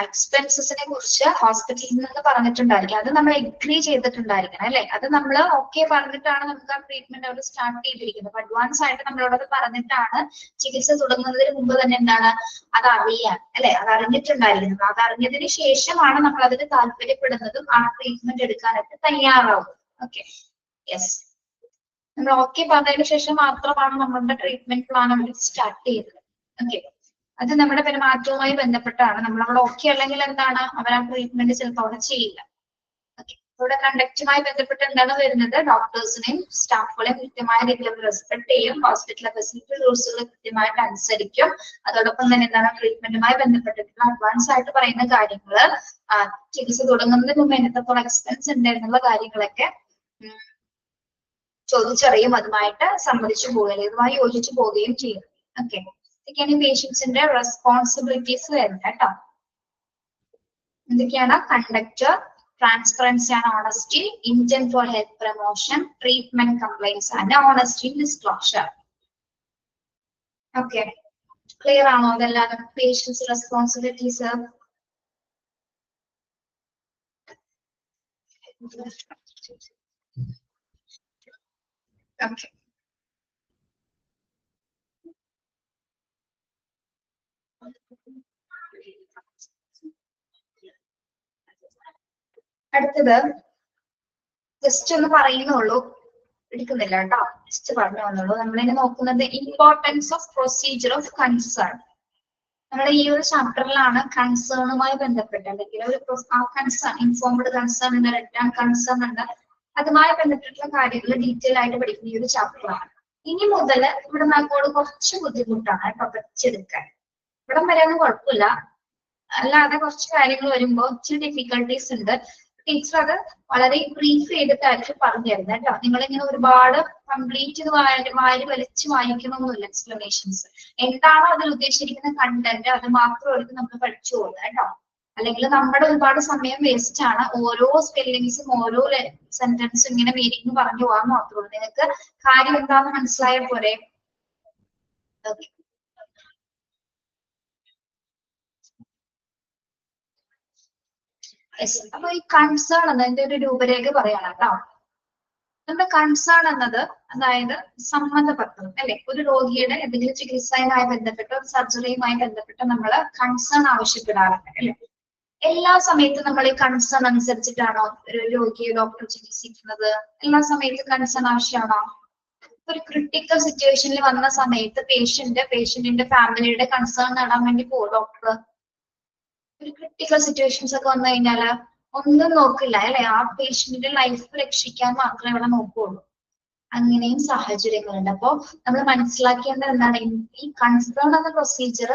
എക്സ്പെൻസസിനെ കുറിച്ച് ഹോസ്പിറ്റലിൽ നിന്ന് പറഞ്ഞിട്ടുണ്ടായിരിക്കും. അത് നമ്മൾ എഗ്രി ചെയ്തിട്ടുണ്ടായിരിക്കണം അല്ലെ? അത് നമ്മൾ ഓക്കെ പറഞ്ഞിട്ടാണ് നമുക്ക് ആ ട്രീറ്റ്മെന്റ് അവിടെ സ്റ്റാർട്ട് ചെയ്തിരിക്കുന്നത്. അപ്പൊ അഡ്വാൻസ് ആയിട്ട് നമ്മളോട് പറഞ്ഞിട്ടാണ് ചികിത്സ തുടങ്ങുന്നതിന് മുമ്പ് തന്നെ എന്താണ് അത് അറിയാൻ അല്ലെ? അത് അറിഞ്ഞിട്ടുണ്ടായിരിക്കുന്നത്. അത് അറിഞ്ഞതിന് ശേഷമാണ് നമ്മൾ അതിന് താല്പര്യപ്പെടുന്നതും ആ ട്രീറ്റ്മെന്റ് എടുക്കാനായിട്ട് തയ്യാറാവും. Okay, yes. നമ്മൾ ഓക്കെ പറഞ്ഞതിന് ശേഷം മാത്രമാണ് നമ്മളുടെ ട്രീറ്റ്മെന്റ് പ്ലാൻ അവിടെ സ്റ്റാർട്ട് ചെയ്തത്. ഓക്കെ, അത് നമ്മുടെ പെരുമാറ്റവുമായി ബന്ധപ്പെട്ടാണ്. നമ്മളവിടെ ഓക്കെ അല്ലെങ്കിൽ എന്താണ് അവർ ആ ട്രീറ്റ്മെന്റ് ചിലപ്പോൾ അവിടെ ചെയ്യില്ല. ഓക്കെ, ഇവിടെ കണ്ടക്റ്റുമായി ബന്ധപ്പെട്ട് എന്താണ് വരുന്നത്? ഡോക്ടേഴ്സിനെയും സ്റ്റാഫുകളെയും കൃത്യമായ രീതിയിൽ റെസ്പെക്ട് ചെയ്യും, ഹോസ്പിറ്റലിലെ ഫെസിലിറ്റി റൂൾസുകൾ കൃത്യമായിട്ട് അനുസരിക്കും. അതോടൊപ്പം തന്നെ എന്താണ് ട്രീറ്റ്മെന്റുമായി ബന്ധപ്പെട്ടിട്ടുള്ള അഡ്വാൻസ് ആയിട്ട് പറയുന്ന കാര്യങ്ങള്, ചികിത്സ തുടങ്ങുന്നതിന് മുമ്പ് എത്രത്തോളം എക്സ്പെൻസ് ഉണ്ട് എന്നുള്ള കാര്യങ്ങളൊക്കെ ചോദിച്ചറിയും, അതുമായിട്ട് സമ്മതിച്ചു പോവുകയും ഇതുമായി യോജിച്ചു പോവുകയും ചെയ്യും. ഓക്കെ, ഇതൊക്കെയാണ് പേഷ്യൻസിന്റെ റെസ്പോൺസിബിലിറ്റീസ് വരുന്നത് കേട്ടോ. എന്തൊക്കെയാണ്? Conductor, transparency and honesty, intent for health promotion, treatment compliance and honesty disclosure. Okay, clear ആണോ അതെല്ലാം? Patients responsibilities. ഓക്കെ, അടുത്തത് ജസ്റ്റ് ഒന്ന് പറയുന്നുള്ളൂ, എടുക്കുന്നില്ല കേട്ടോ, ജസ്റ്റ് പറഞ്ഞു വന്നുള്ളൂ. നമ്മളിങ്ങനെ നോക്കുന്നത് importance of procedure of concern. നമ്മുടെ ഈ ഒരു ചാപ്റ്ററിലാണ് കൺസേണുമായി ബന്ധപ്പെട്ട് അല്ലെങ്കിൽ ഒരു കൺസേൺ, ഇൻഫോംഡ് കൺസേൺ ഉണ്ട്, റിട്ടേൺ കൺസേൺ ഉണ്ട്, അതുമായി ബന്ധപ്പെട്ടുള്ള കാര്യങ്ങൾ ഡീറ്റെയിൽ ആയിട്ട് പഠിക്കുന്ന ഈ ഒരു ചാപ്റ്ററാണ്. ഇനി മുതൽ ഇവിടെ അങ്ങോട്ട് കുറച്ച് ബുദ്ധിമുട്ടാണ് കേട്ടോ പഠിച്ചെടുക്കാൻ. ഇവിടം വരെയൊന്നും കുഴപ്പമില്ല, അല്ലാതെ കുറച്ച് കാര്യങ്ങൾ വരുമ്പോൾ ഇച്ചിരി ഡിഫിക്കൽട്ടീസ് ഉണ്ട്. ടീച്ചർ അത് വളരെ ബ്രീഫ് ചെയ്തിട്ടായിരിക്കും പറഞ്ഞു തരുന്നത് കേട്ടോ. നിങ്ങളിങ്ങനെ ഒരുപാട് കംപ്ലീറ്റ് ഇത് വാരി വലിച്ച് വായിക്കണമെന്നില്ല. എക്സ്പ്ലനേഷൻസ് എന്താണോ അതിൽ ഉദ്ദേശിച്ചിരിക്കുന്ന കണ്ടന്റ് അത് മാത്രമായിരിക്കും നമ്മൾ പഠിച്ചു പോകുന്നത് കേട്ടോ. അല്ലെങ്കിൽ നമ്മുടെ ഒരുപാട് സമയം വേസ്റ്റ് ആണ്. ഓരോ സ്പെല്ലിങ്സും ഓരോ സെന്റൻസും ഇങ്ങനെ മീനിങ് പറഞ്ഞു പോകാൻ മാത്രമേ ഉള്ളൂ. നിങ്ങൾക്ക് കാര്യം എന്താണെന്ന് മനസ്സിലായ പോലെ. ഓക്കെ, അപ്പൊ ഈ കൺസേൺ എന്നതിന്റെ ഒരു രൂപരേഖ പറയണം കേട്ടോ. നമ്മുടെ കൺസേൺ എന്നത് അതായത് സമ്മതപത്രം അല്ലെ? ഒരു രോഗിയുടെ എന്തെങ്കിലും ചികിത്സയുമായി ബന്ധപ്പെട്ടോ സർജറിയുമായി ബന്ധപ്പെട്ടോ നമ്മൾ കൺസേൺ ആവശ്യപ്പെടാറുണ്ട് അല്ലെ? എല്ലാ സമയത്തും നമ്മൾ ഈ കൺസേൺ അനുസരിച്ചിട്ടാണോ ഒരു രോഗിയെ ഡോക്ടർ ചികിത്സിക്കുന്നത്? എല്ലാ സമയത്തും കൺസേൺ ആവശ്യമാണോ? ഒരു ക്രിട്ടിക്കൽ സിറ്റുവേഷനിൽ വന്ന സമയത്ത് പേഷ്യന്റിന്റെ ഫാമിലിയുടെ കൺസേൺ നേടാൻ വേണ്ടി പോകും ഡോക്ടർ. ഒരു ക്രിട്ടിക്കൽ സിറ്റുവേഷൻസ് ഒക്കെ വന്നു കഴിഞ്ഞാല് ഒന്നും നോക്കില്ല അല്ലെ? ആ പേഷ്യന്റിന്റെ ലൈഫ് രക്ഷിക്കാൻ മാത്രമേ ഇവിടെ നോക്കുള്ളൂ. അങ്ങനെയും സാഹചര്യങ്ങളുണ്ട്. അപ്പോ നമ്മൾ മനസ്സിലാക്കേണ്ടത് എന്താണ്? ഈ കൺസേൺ എന്ന പ്രൊസീജിയർ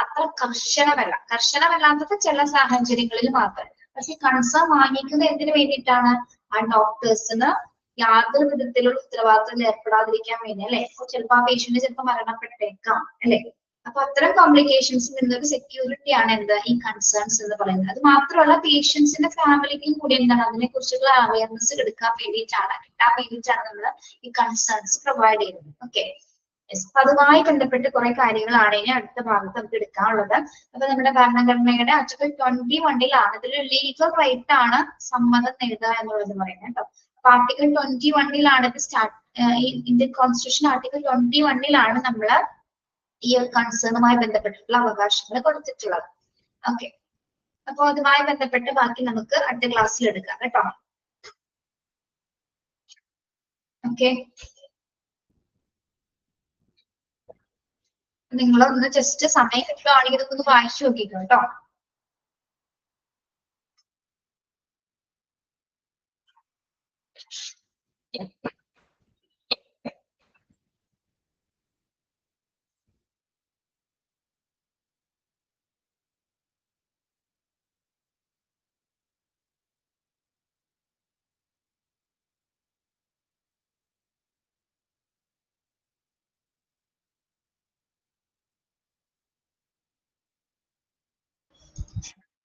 അത്ര കർശനമല്ലാത്തത് ചില സാഹചര്യങ്ങളിൽ മാത്രം. പക്ഷെ കൺസേൺ വാങ്ങിക്കുന്നത് എന്തിനു വേണ്ടിയിട്ടാണ്? ആ ഡോക്ടേഴ്സിന് യാതൊരു വിധത്തിലുള്ള ഉത്തരവാദിത്തത്തിൽ ഏർപ്പെടാതിരിക്കാൻ വേണ്ടി അല്ലെ? ചിലപ്പോൾ ആ പേഷ്യന്റ് ചിലപ്പോൾ മരണപ്പെട്ടേക്കാം അല്ലെ? അപ്പൊ അത്തരം കോംപ്ലിക്കേഷൻസിൽ നിന്നൊരു സെക്യൂരിറ്റി ആണ് എന്ത് ഈ കൺസേൺസ് എന്ന് പറയുന്നത്. അത് മാത്രമല്ല പേഷ്യൻസിന്റെ ഫാമിലിക്കും കൂടി എന്താണ് അതിനെ കുറിച്ചുള്ള അവയർനെസ് കിട്ടാൻ വേണ്ടിയിട്ടാണ് നമ്മൾ ഈ കൺസേൺസ് പ്രൊവൈഡ് ചെയ്യുന്നത്. Okay, Yes. അപ്പൊ അതുമായി ബന്ധപ്പെട്ട് കുറെ കാര്യങ്ങളാണ് ഇനി അടുത്ത ഭാഗത്ത് നമുക്ക് എടുക്കാനുള്ളത്. അപ്പൊ നമ്മുടെ ഭരണഘടനയുടെ ആർട്ടിക്കിൾ 21 ഇതൊരു ലീഗൽ റൈറ്റ് ആണ് സമ്മതം നേടുക എന്നുള്ളത് പറയുന്നത് കേട്ടോ. അപ്പൊ ആർട്ടിക്കിൾ 21 ഇത് സ്റ്റാർട്ട് ഇന്ത്യൻ കോൺസ്റ്റിറ്റ്യൂഷൻ ആർട്ടിക്കിൾ 21 നമ്മള് ഈ ഒരു കൺസേണുമായി ബന്ധപ്പെട്ടിട്ടുള്ള അവകാശങ്ങൾ കൊടുത്തിട്ടുള്ളത്. ഓക്കെ, അപ്പൊ അതുമായി ബന്ധപ്പെട്ട് ബാക്കി നമുക്ക് അടുത്ത ക്ലാസ്സിൽ എടുക്കാം കേട്ടോ. ഓക്കെ, നിങ്ങളൊന്ന് ജസ്റ്റ് സമയം കിട്ടുകയാണെങ്കിൽ ഇതൊക്കെ ഒന്ന് വായിച്ചു നോക്കിക്കോ കേട്ടോ.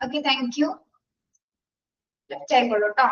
Okay, thank you. ലെഫ്റ്റ് ആയിക്കോളൂ കേട്ടോ.